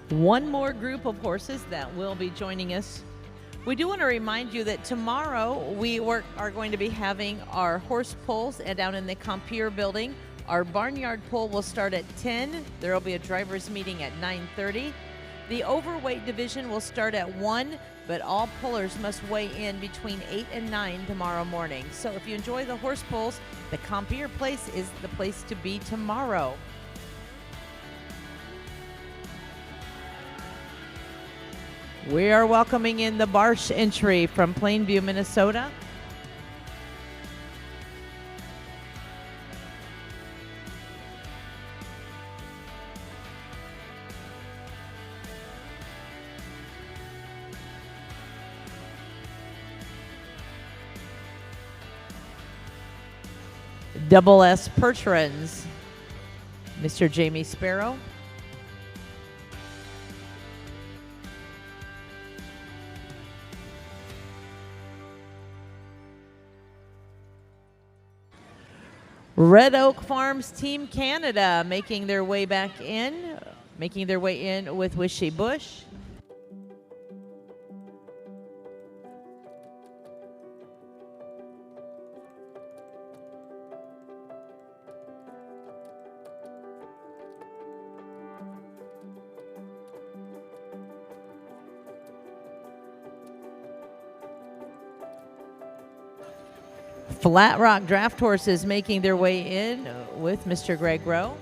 One more group of horses that will be joining us. We do want to remind you that tomorrow we are going to be having our horse pulls down in the Compier building. Our barnyard pull will start at 10. There will be a driver's meeting at 9:30. The overweight division will start at 1, but all pullers must weigh in between 8 and 9 tomorrow morning. So if you enjoy the horse pulls, the Compier place is the place to be tomorrow. We are welcoming in the Barsh entry from Plainview, Minnesota. Double S Percherons, Mr. Jamie Sparrow. Red Oak Farms Team Canada making their way back in, with Wishy Bush. Flat Rock Draft Horses making their way in with Mr. Greg Rowe.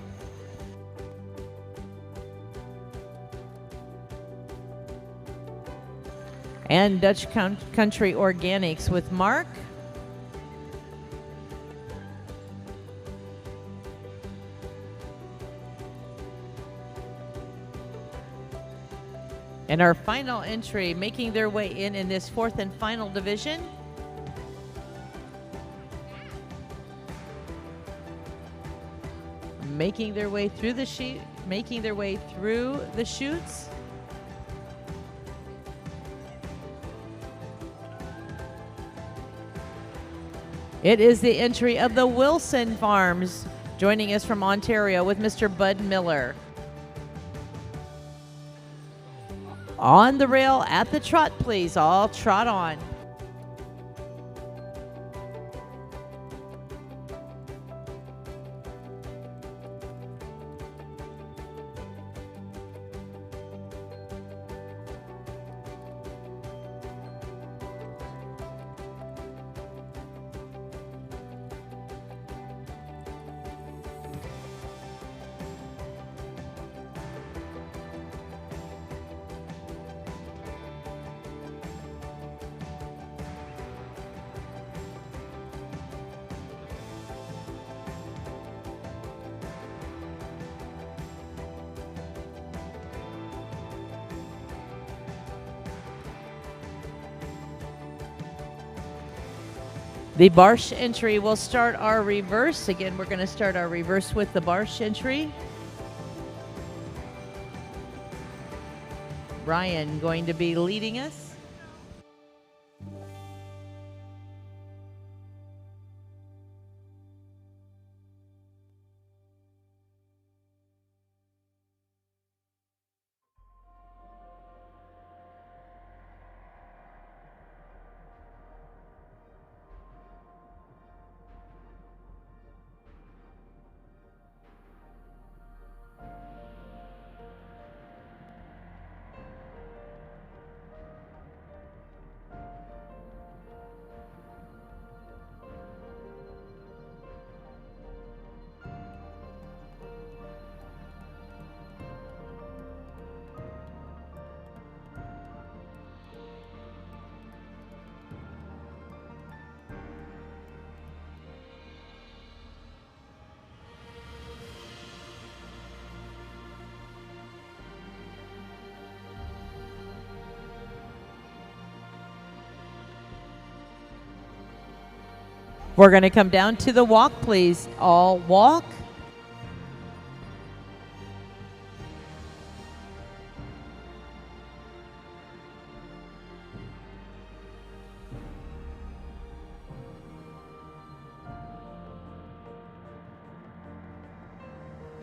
And Dutch Country Organics with Mark. And our final entry making their way in this fourth and final division. Making their way through the chutes. It is the entry of the Wilson Farms, joining us from Ontario with Mr. Bud Miller. On the rail at the trot, please. All trot on. The Barche entry will start our reverse. Again, we're going to start our reverse with the Barche entry. Ryan going to be leading us. We're going to come down to the walk, please. All walk.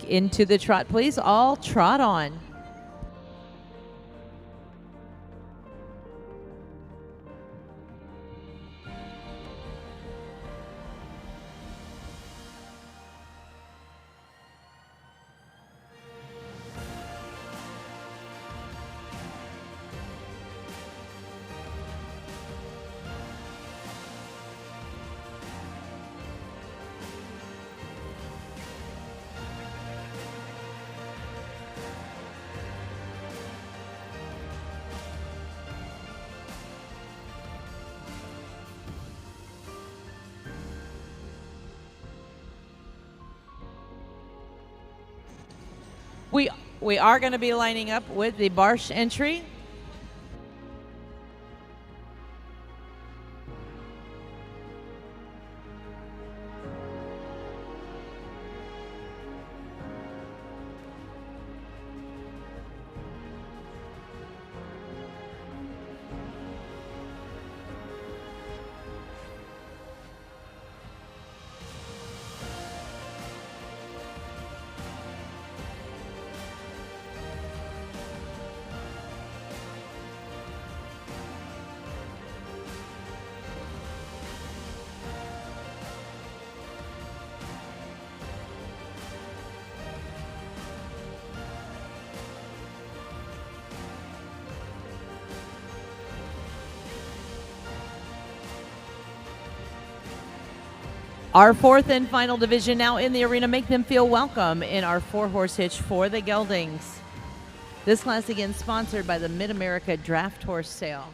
Into the trot, please. All trot on. We are going to be lining up with the Barche entry. Our fourth and final division now in the arena. Make them feel welcome in our 4-horse hitch for the Geldings. This class again sponsored by the Mid-America Draft Horse Sale.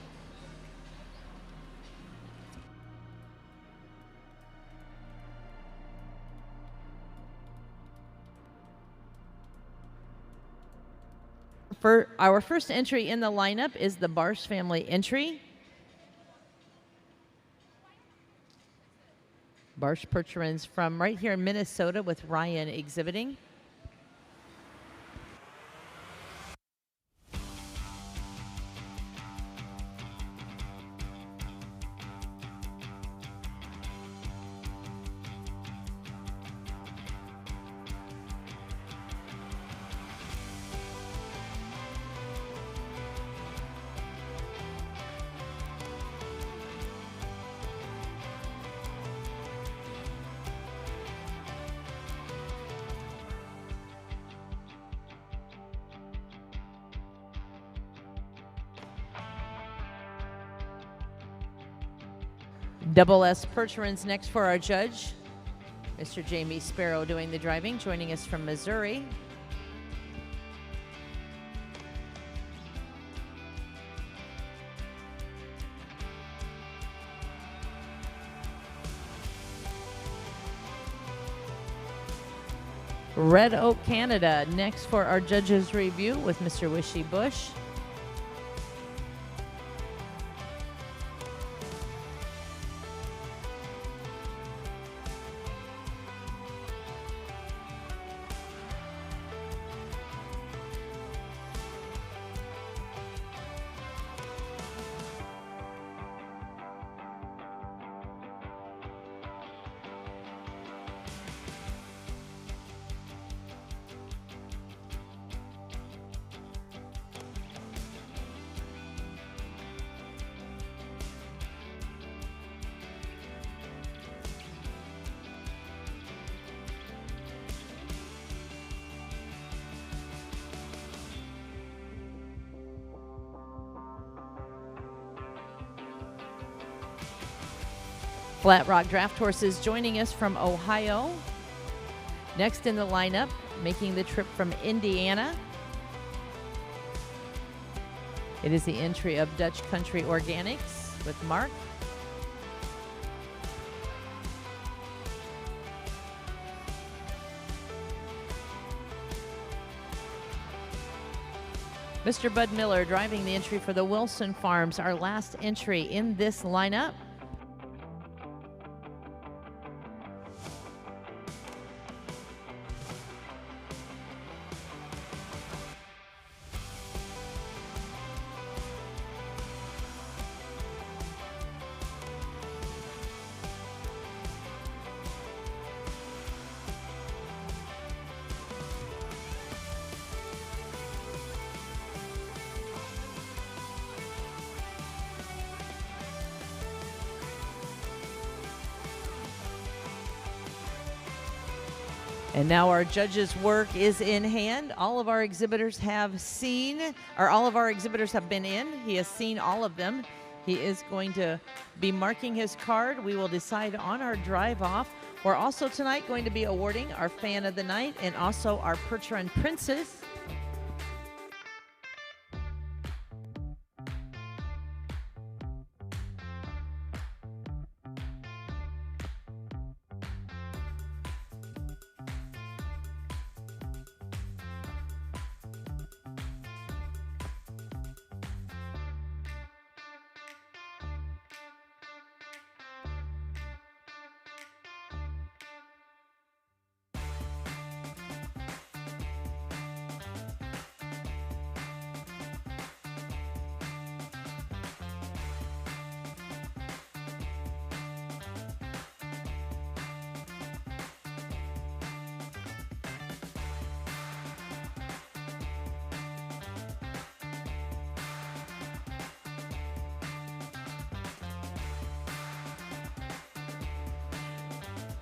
For our first entry in the lineup is the Barche family entry. World Percherons from right here in Minnesota with Ryan exhibiting. Double S Percherons next for our judge, Mr. Jamie Sparrow doing the driving, joining us from Missouri. Red Oak, Canada next for our judge's review with Mr. Wishy Bush. Flat Rock Draft Horses joining us from Ohio. Next in the lineup, making the trip from Indiana. It is the entry of Dutch Country Organics with Mark. Mr. Bud Miller driving the entry for the Wilson Farms, our last entry in this lineup. And now our judges' work is in hand. All of our exhibitors have seen, or all of our exhibitors have been in. He has seen all of them. He is going to be marking his card. We will decide on our drive off. We're also tonight going to be awarding our Fan of the Night and also our Percheron Princess.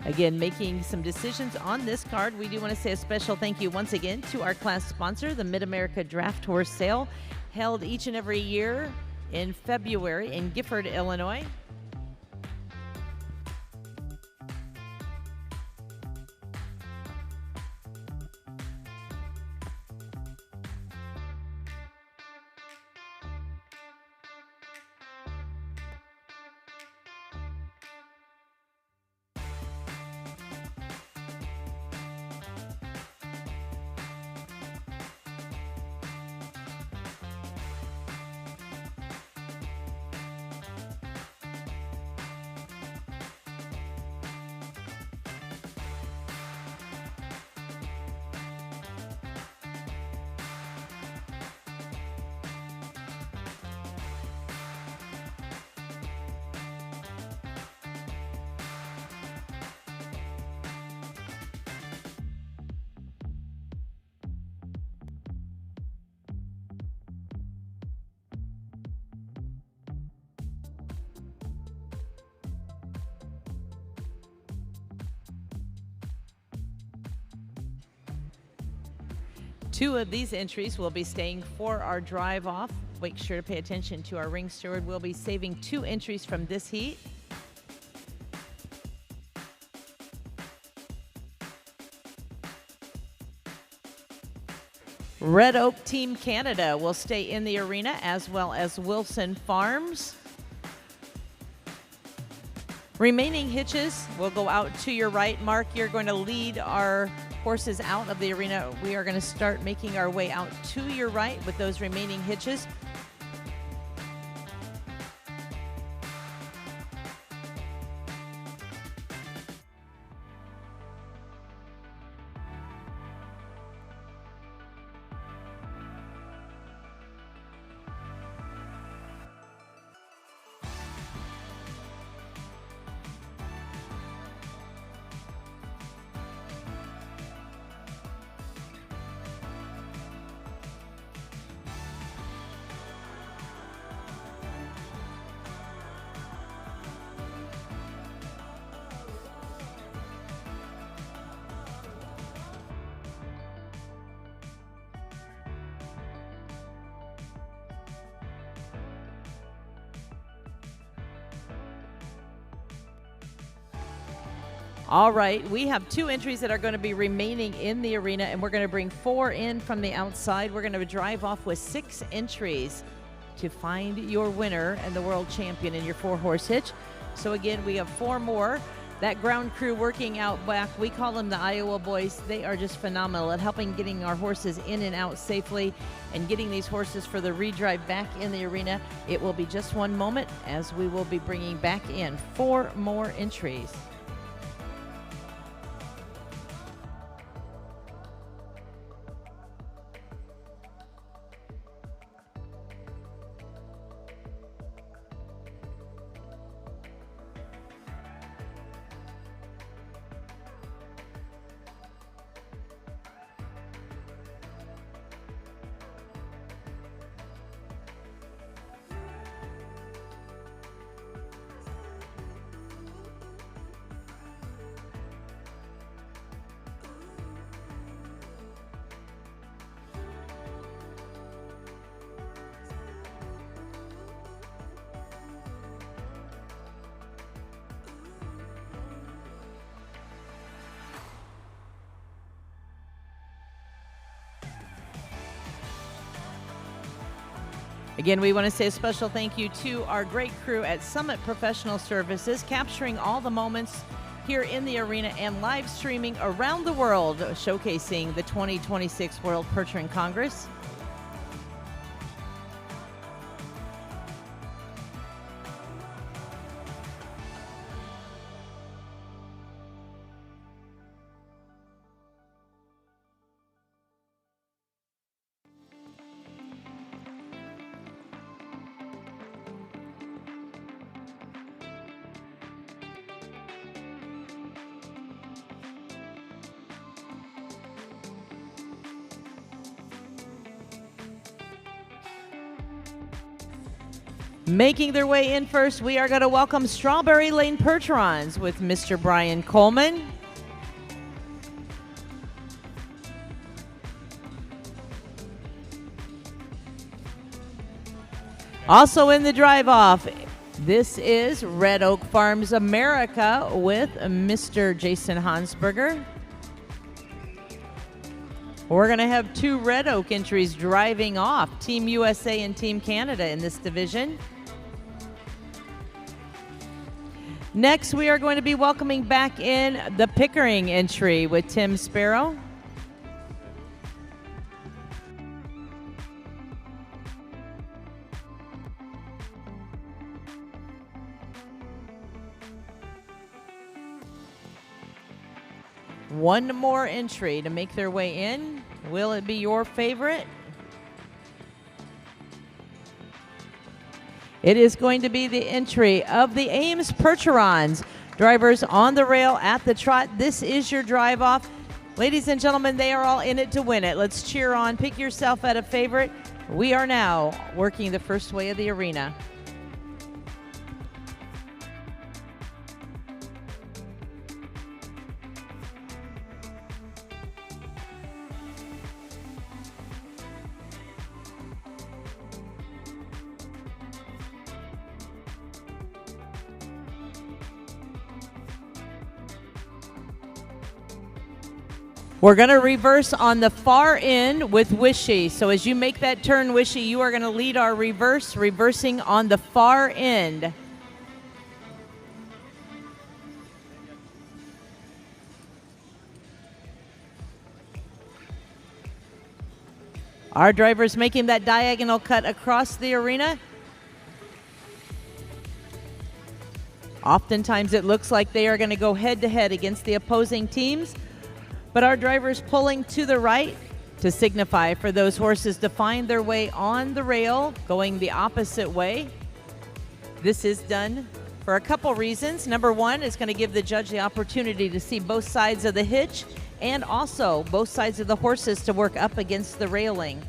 Again, making some decisions on this card. We do want to say a special thank you once again to our class sponsor, the Mid-America Draft Horse Sale, held each and every year in February in Gifford, Illinois. Two of these entries will be staying for our drive off. Make sure to pay attention to our ring steward. We'll be saving 2 entries from this heat. Red Oak Team Canada will stay in the arena, as well as Wilson Farms. Remaining hitches will go out to your right. Mark, you're going to lead our horses out of the arena. We are going to start making our way out to your right with those remaining hitches. All right, we have 2 entries that are going to be remaining in the arena, and we're going to bring 4 in from the outside. We're going to drive off with 6 entries to find your winner and the world champion in your 4-horse hitch. So again, we have 4 more. That ground crew working out back, we call them the Iowa boys. They are just phenomenal at helping getting our horses in and out safely and getting these horses for the redrive back in the arena. It will be just one moment as we will be bringing back in 4 more entries. Again, we want to say a special thank you to our great crew at Summit Professional Services, capturing all the moments here in the arena and live streaming around the world, showcasing the 2026 World Percheron Congress. Making their way in first, we are going to welcome Strawberry Lane Percherons with Mr. Brian Coleman. Also in the drive-off, this is Red Oak Farms America with Mr. Jason Hansberger. We're going to have 2 Red Oak entries driving off, Team USA and Team Canada in this division. Next, we are going to be welcoming back in the Pickering entry with Tim Sparrow. One more entry to make their way in. Will it be your favorite? It is going to be the entry of the Ames Percherons. Drivers on the rail at the trot. This is your drive off. Ladies and gentlemen, they are all in it to win it. Let's cheer on. Pick yourself at a favorite. We are now working the first way of the arena. We're going to reverse on the far end with Wishy. So as you make that turn, Wishy, you are going to lead our reverse, reversing on the far end. Our driver's making that diagonal cut across the arena. Oftentimes it looks like they are going to go head-to-head against the opposing teams. But our driver's pulling to the right to signify for those horses to find their way on the rail, going the opposite way. This is done for a couple reasons. Number one, it's going to give the judge the opportunity to see both sides of the hitch and also both sides of the horses to work up against the railing.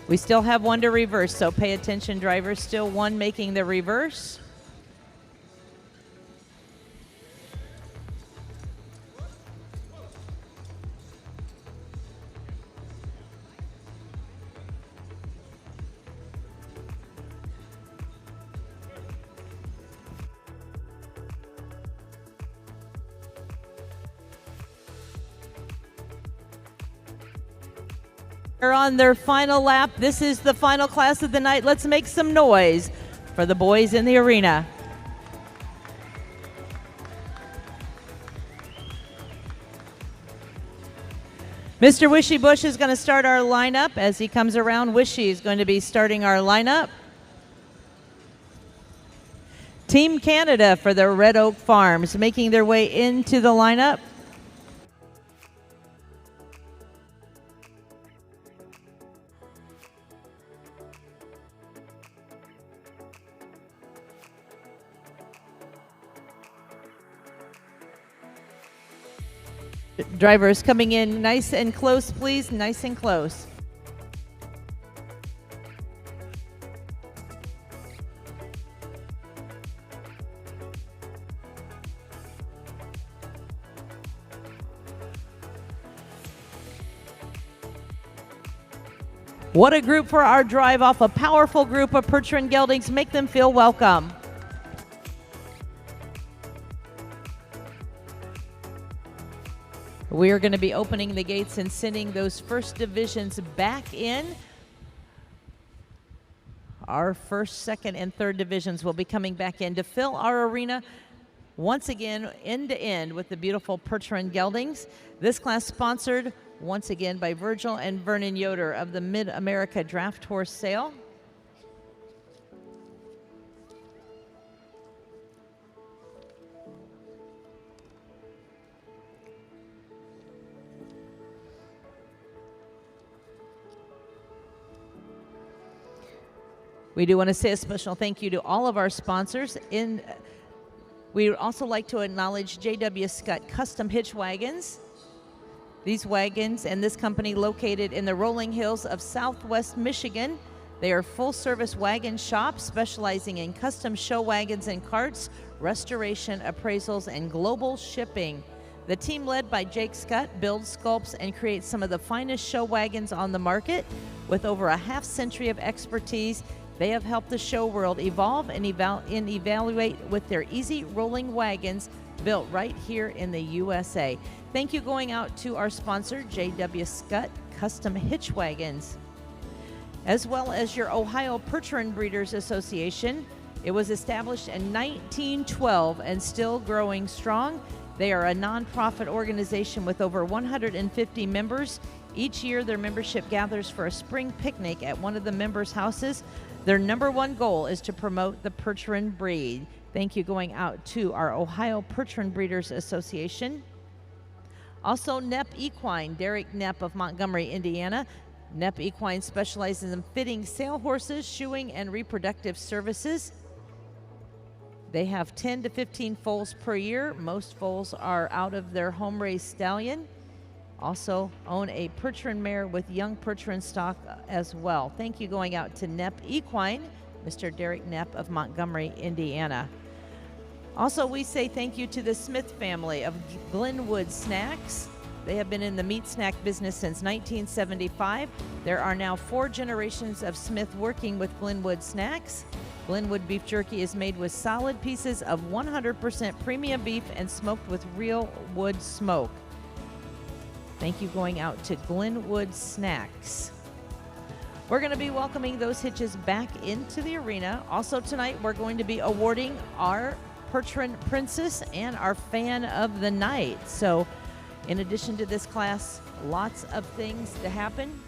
We still have one to reverse, so pay attention, drivers. Still one making the reverse. They're on their final lap. This is the final class of the night. Let's make some noise for the boys in the arena. Mr. Wishy Bush is going to start our lineup. As he comes around, Wishy is going to be starting our lineup. Team Canada for the Red Oak Farms making their way into the lineup. Drivers coming in nice and close, please. Nice and close. What a group for our drive off. A powerful group of Percheron Geldings. Make them feel welcome. We are going to be opening the gates and sending those first divisions back in. Our first, second, and third divisions will be coming back in to fill our arena once again end to end with the beautiful Percheron Geldings. This class sponsored once again by Virgil and Vernon Yoder of the Mid-America Draft Horse Sale. We do want to say a special thank you to all of our sponsors. We would also like to acknowledge J.W. Scott Custom Hitch Wagons. These wagons and this company located in the rolling hills of Southwest Michigan. They are full-service wagon shops specializing in custom show wagons and carts, restoration, appraisals, and global shipping. The team led by Jake Scott builds, sculpts, and creates some of the finest show wagons on the market. With over a half-century of expertise, they have helped the show world evolve and evaluate with their easy rolling wagons built right here in the USA. Thank you going out to our sponsor, J.W. Scott Custom Hitch Wagons, as well as your Ohio Percheron Breeders Association. It was established in 1912 and still growing strong. They are a nonprofit organization with over 150 members. Each year, their membership gathers for a spring picnic at one of the members' houses. Their number one goal is to promote the Percheron breed. Thank you going out to our Ohio Percheron Breeders Association. Also, Knepp Equine, Derek Knepp of Montgomery, Indiana. Knepp Equine specializes in fitting sale horses, shoeing, and reproductive services. They have 10 to 15 foals per year. Most foals are out of their home-raised stallion. Also own a Percheron mare with young Percheron stock as well. Thank you going out to Knepp Equine, Mr. Derek Knepp of Montgomery, Indiana. Also, we say thank you to the Smith family of Glenwood Snacks. They have been in the meat snack business since 1975. There are now 4 generations of Smith working with Glenwood Snacks. Glenwood beef jerky is made with solid pieces of 100% premium beef and smoked with real wood smoke. Thank you going out to Glenwood Snacks. We're going to be welcoming those hitches back into the arena. Also tonight, we're going to be awarding our Percheron Princess and our Fan of the Night. So in addition to this class, lots of things to happen.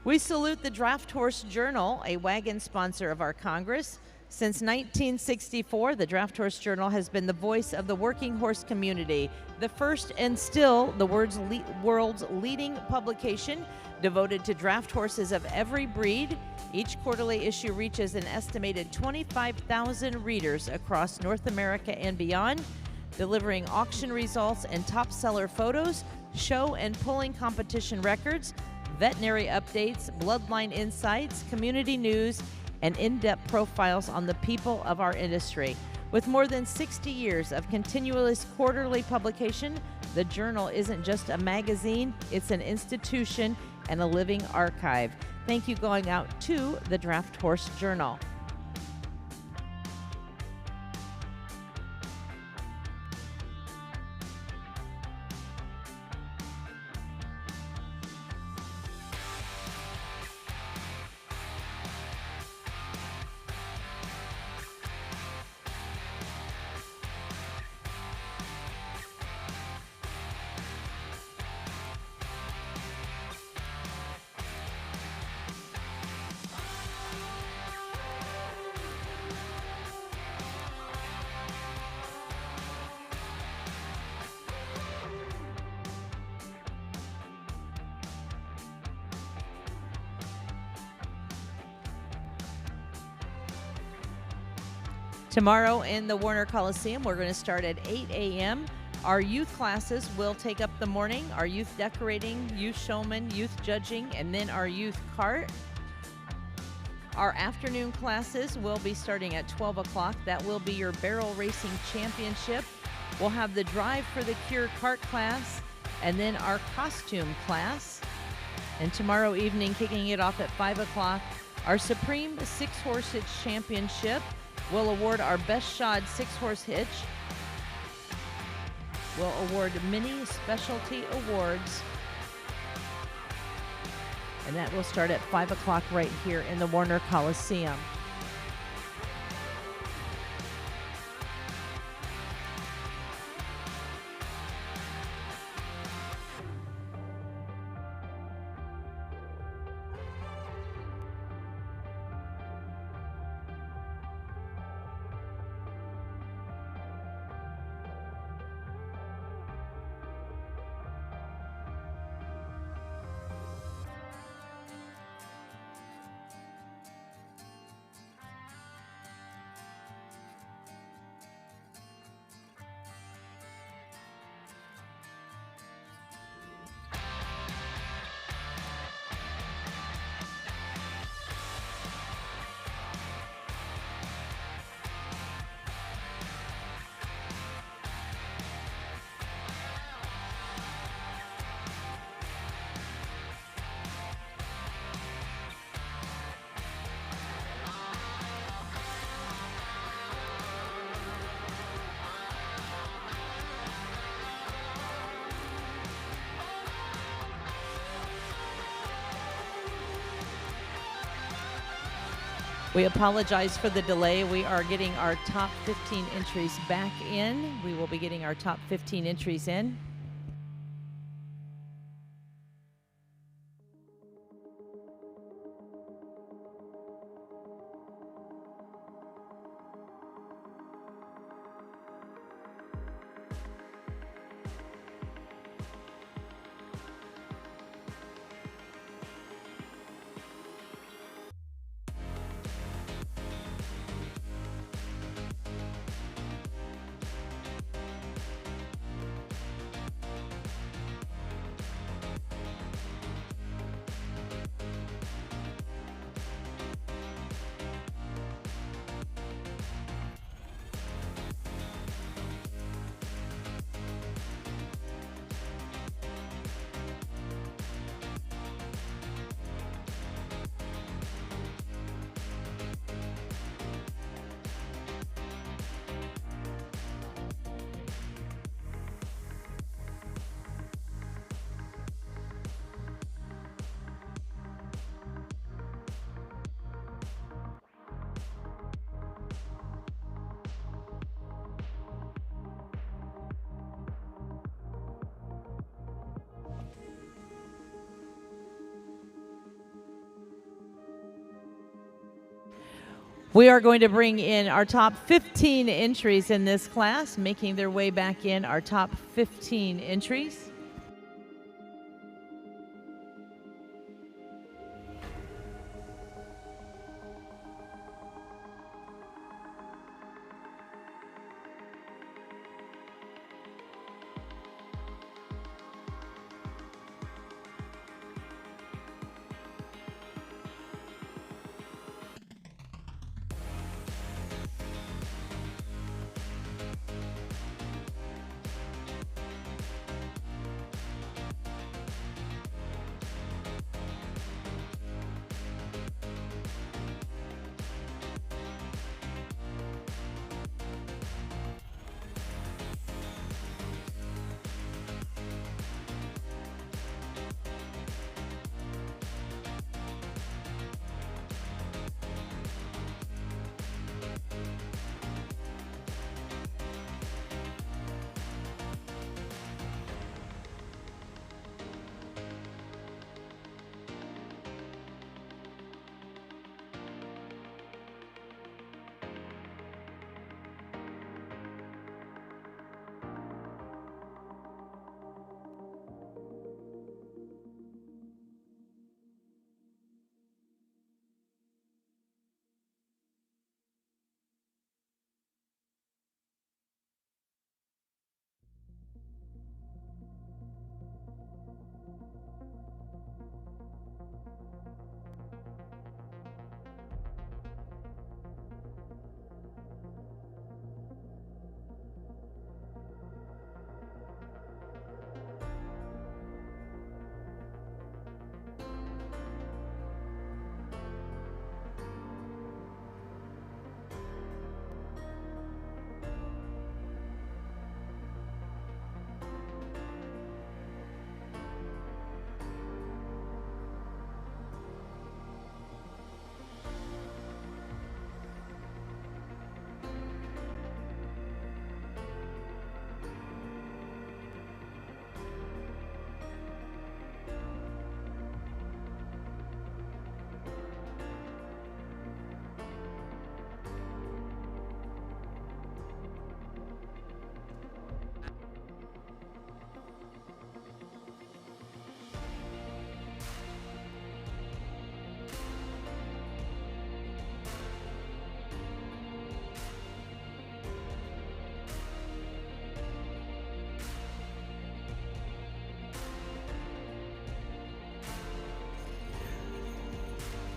We salute the Draft Horse Journal, a wagon sponsor of our Congress. Since 1964, the Draft Horse Journal has been the voice of the working horse community, the first and still the world's leading publication devoted to draft horses of every breed. Each quarterly issue reaches an estimated 25,000 readers across North America and beyond, delivering auction results and top seller photos, show and pulling competition records, veterinary updates, bloodline insights, community news, and in-depth profiles on the people of our industry. With more than 60 years of continuous quarterly publication, the Journal isn't just a magazine, it's an institution and a living archive. Thank you going out to the Draft Horse Journal. Tomorrow in the Warner Coliseum, we're going to start at 8 a.m. Our youth classes will take up the morning, our youth decorating, youth showman, youth judging, and then our youth cart. Our afternoon classes will be starting at 12 o'clock. That will be your barrel racing championship. We'll have the Drive for the Cure cart class, and then our costume class. And tomorrow evening, kicking it off at 5 o'clock, our Supreme 6-Horse Hitch Championship. We'll award our best shod 6-horse hitch. We'll award many specialty awards. And that will start at 5 o'clock right here in the Warner Coliseum. We apologize for the delay. We are getting our top 15 entries back in. We will be getting our top 15 entries in. We are going to bring in our top 15 entries in this class, making their way back in our top 15 entries.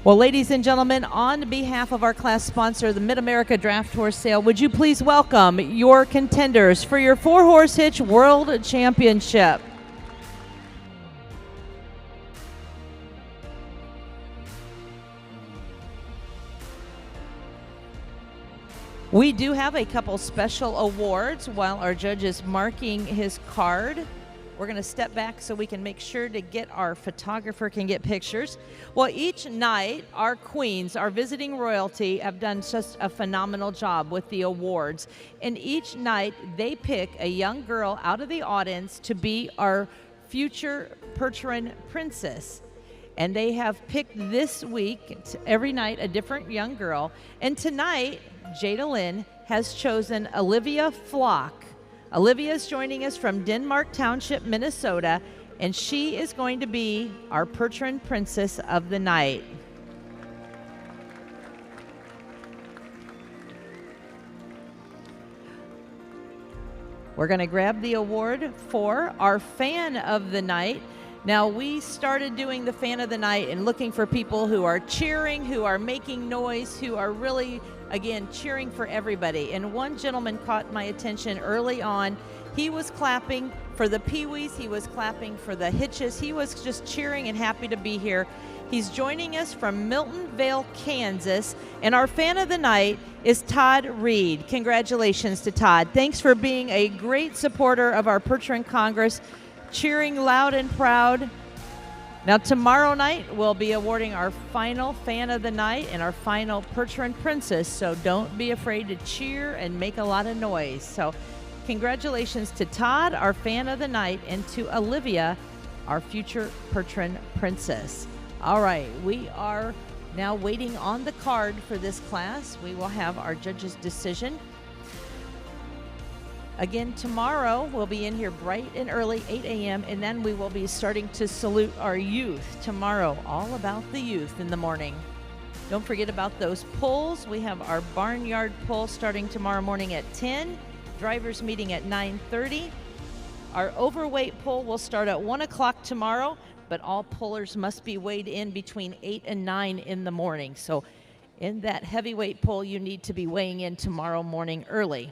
Well, ladies and gentlemen, on behalf of our class sponsor, the Mid-America Draft Horse Sale, would you please welcome your contenders for your 4-horse hitch World Championship. We do have a couple special awards while our judge is marking his card. We're going to step back so we can make sure to get our photographer can get pictures. Well, each night, our queens, our visiting royalty, have done just a phenomenal job with the awards. And each night, they pick a young girl out of the audience to be our future Percheron princess. And they have picked this week, every night, a different young girl. And tonight, Gelding has chosen Olivia Flock. Olivia is joining us from Denmark Township, Minnesota, and she is going to be our Percheron Princess of the night. We're going to grab the award for our Fan of the Night. Now, we started doing the Fan of the Night and looking for people who are cheering, who are making noise, who are really, again, cheering for everybody. And one gentleman caught my attention early on. He was clapping for the Pee-wees. He was clapping for the Hitches. He was just cheering and happy to be here. He's joining us from Milton Vale, Kansas. And our Fan of the Night is Todd Reed. Congratulations to Todd. Thanks for being a great supporter of our Percheron Congress, cheering loud and proud. Now, tomorrow night, we'll be awarding our final Fan of the Night and our final Percheron Princess, so don't be afraid to cheer and make a lot of noise. So congratulations to Todd, our Fan of the Night, and to Olivia, our future Percheron Princess. All right, we are now waiting on the card for this class. We will have our judge's decision. Again, tomorrow we'll be in here bright and early, 8 a.m., and then we will be starting to salute our youth tomorrow. All about the youth in the morning. Don't forget about those pulls. We have our barnyard pull starting tomorrow morning at 10, drivers meeting at 9:30. Our overweight pull will start at 1 o'clock tomorrow, but all pullers must be weighed in between 8 and 9 in the morning. So in that heavyweight pull, you need to be weighing in tomorrow morning early.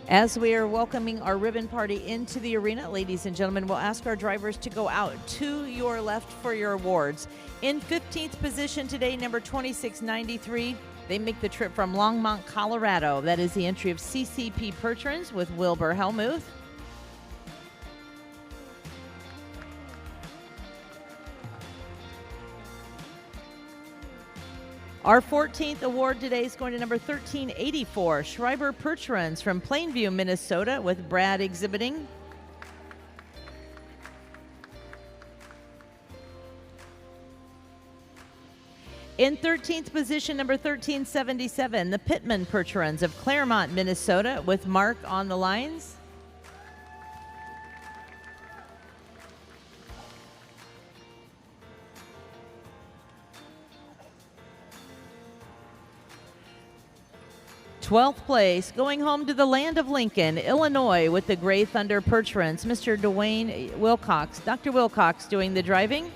As we are welcoming our ribbon party into the arena, ladies and gentlemen, we'll ask our drivers to go out to your left for your awards. In 15th position today, number 2693, they make the trip from Longmont, Colorado. That is the entry of CCP Percherons with Wilbur Helmuth. Our 14th award today is going to number 1384, Schreiber Percherons from Plainview, Minnesota, with Brad exhibiting. In 13th position, number 1377, the Pittman Percherons of Claremont, Minnesota, with Mark on the lines. 12th place, going home to the land of Lincoln, Illinois, with the Gray Thunder Percherons, Mr. Dwayne Wilcox. Dr. Wilcox doing the driving.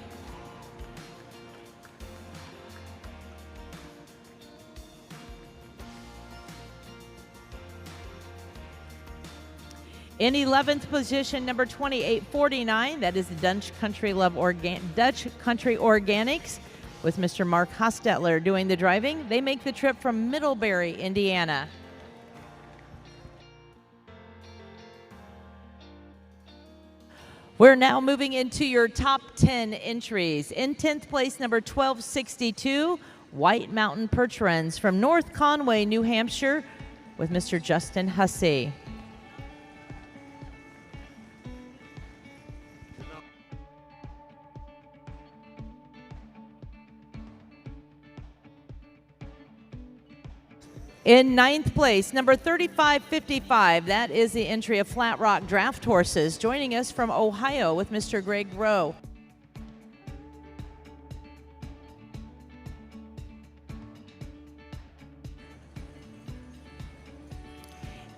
In 11th position, number 2849, that is the Dutch Country Organics, with Mr. Mark Hostetler doing the driving. They make the trip from Middlebury, Indiana. We're now moving into your top 10 entries. In 10th place, number 1262, White Mountain Percherons from North Conway, New Hampshire, with Mr. Justin Hussey. In 9th place, number 3555, that is the entry of Flat Rock Draft Horses, joining us from Ohio with Mr. Greg Rowe.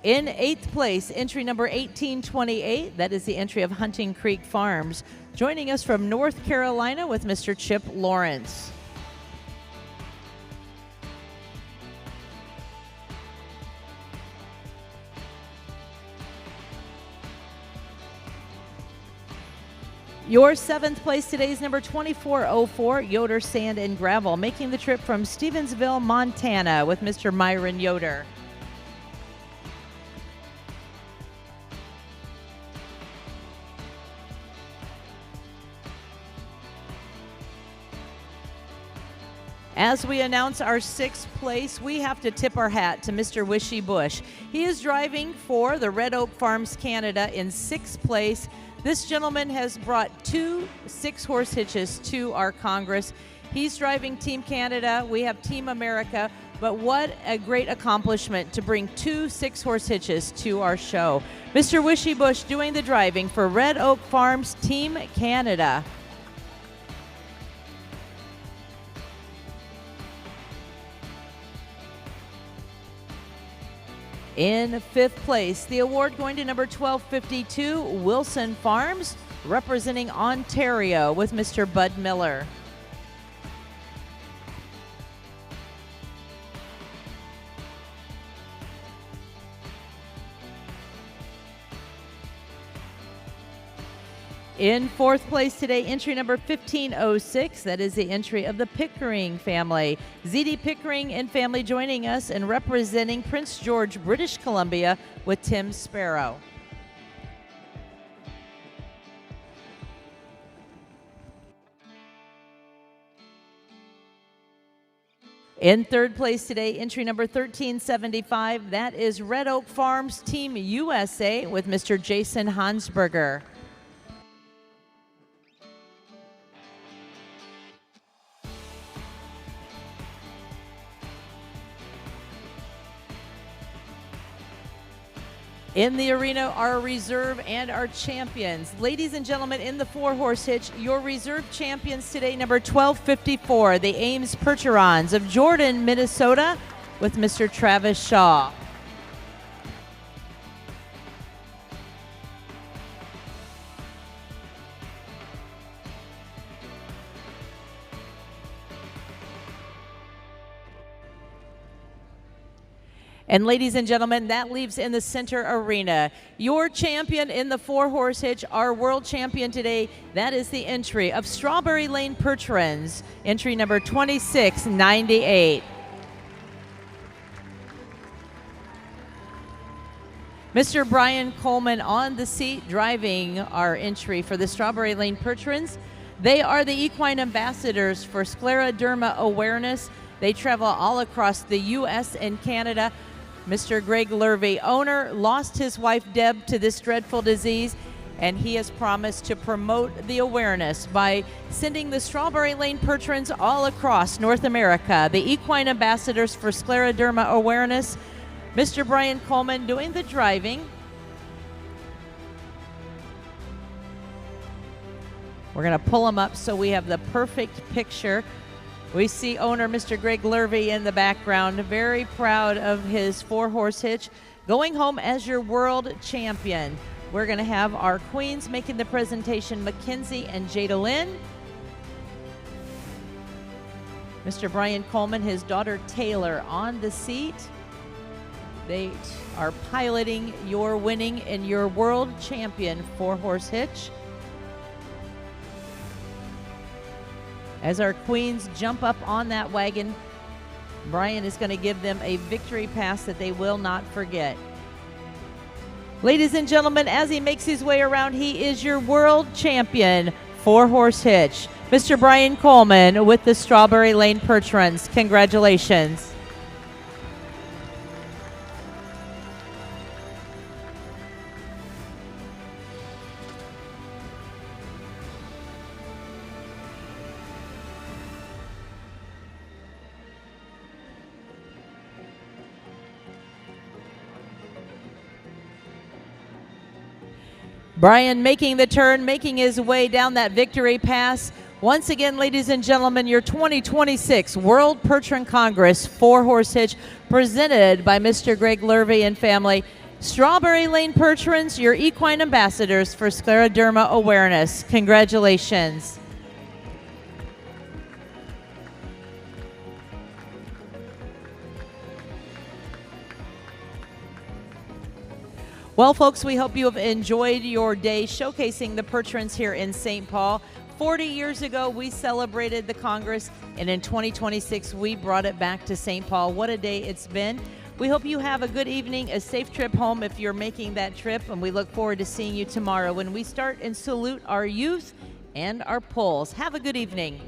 In 8th place, entry number 1828, that is the entry of Hunting Creek Farms, joining us from North Carolina with Mr. Chip Lawrence. Your 7th place today is number 2404, Yoder Sand and Gravel, making the trip from Stevensville, Montana, with Mr. Myron Yoder. As we announce our 6th place, we have to tip our hat to Mr. Wishy Bush. He is driving for the Red Oak Farms Canada in 6th place. This gentleman has brought 2 6-horse hitches to our Congress. He's driving Team Canada. We have Team America. But what a great accomplishment to bring 2 6-horse hitches to our show. Mr. Wishy Bush doing the driving for Red Oak Farms Team Canada. In 5th place, the award going to number 1252, Wilson Farms, representing Ontario with Mr. Bud Miller. In 4th place today, entry number 1506. That is the entry of the Pickering family. Z.D. Pickering and family joining us and representing Prince George, British Columbia, with Tim Sparrow. In 3rd place today, entry number 1375. That is Red Oak Farms Team USA with Mr. Jason Hansberger. In the arena, our reserve and our champions. Ladies and gentlemen, in the 4-horse hitch, your reserve champions today, number 1254, the Ames Percherons of Jordan, Minnesota, with Mr. Travis Shaw. And ladies and gentlemen, that leaves in the center arena your champion in the 4-horse hitch, our world champion today. That is the entry of Strawberry Lane Percherons, entry number 2698. Mr. Brian Coleman on the seat driving our entry for the Strawberry Lane Percherons. They are the equine ambassadors for scleroderma awareness. They travel all across the U.S. and Canada. Mr. Greg Lurvey, owner, lost his wife Deb to this dreadful disease, and he has promised to promote the awareness by sending the Strawberry Lane Percherons all across North America, the equine ambassadors for scleroderma awareness. Mr. Brian Coleman doing the driving. We're going to pull him up so we have the perfect picture. We see owner Mr. Greg Lurvy in the background, very proud of his 4-horse hitch, going home as your world champion. We're going to have our queens making the presentation, Mackenzie and Jada Lynn. Mr. Brian Coleman, his daughter Taylor on the seat. They are piloting your winning and your world champion 4-horse hitch. As our queens jump up on that wagon, Brian is going to give them a victory pass that they will not forget. Ladies and gentlemen, as he makes his way around, he is your world champion 4-horse hitch, Mr. Brian Coleman with the Strawberry Lane Percherons. Congratulations. Brian making the turn, making his way down that victory pass. Once again, ladies and gentlemen, your 2026 World Percheron Congress 4-horse hitch presented by Mr. Greg Lurvy and family. Strawberry Lane Percherons, your equine ambassadors for scleroderma awareness. Congratulations. Well, folks, we hope you have enjoyed your day showcasing the Percherons here in St. Paul. 40 years ago, we celebrated the Congress, and in 2026, we brought it back to St. Paul. What a day it's been. We hope you have a good evening, a safe trip home if you're making that trip, and we look forward to seeing you tomorrow when we start and salute our youth and our polls. Have a good evening.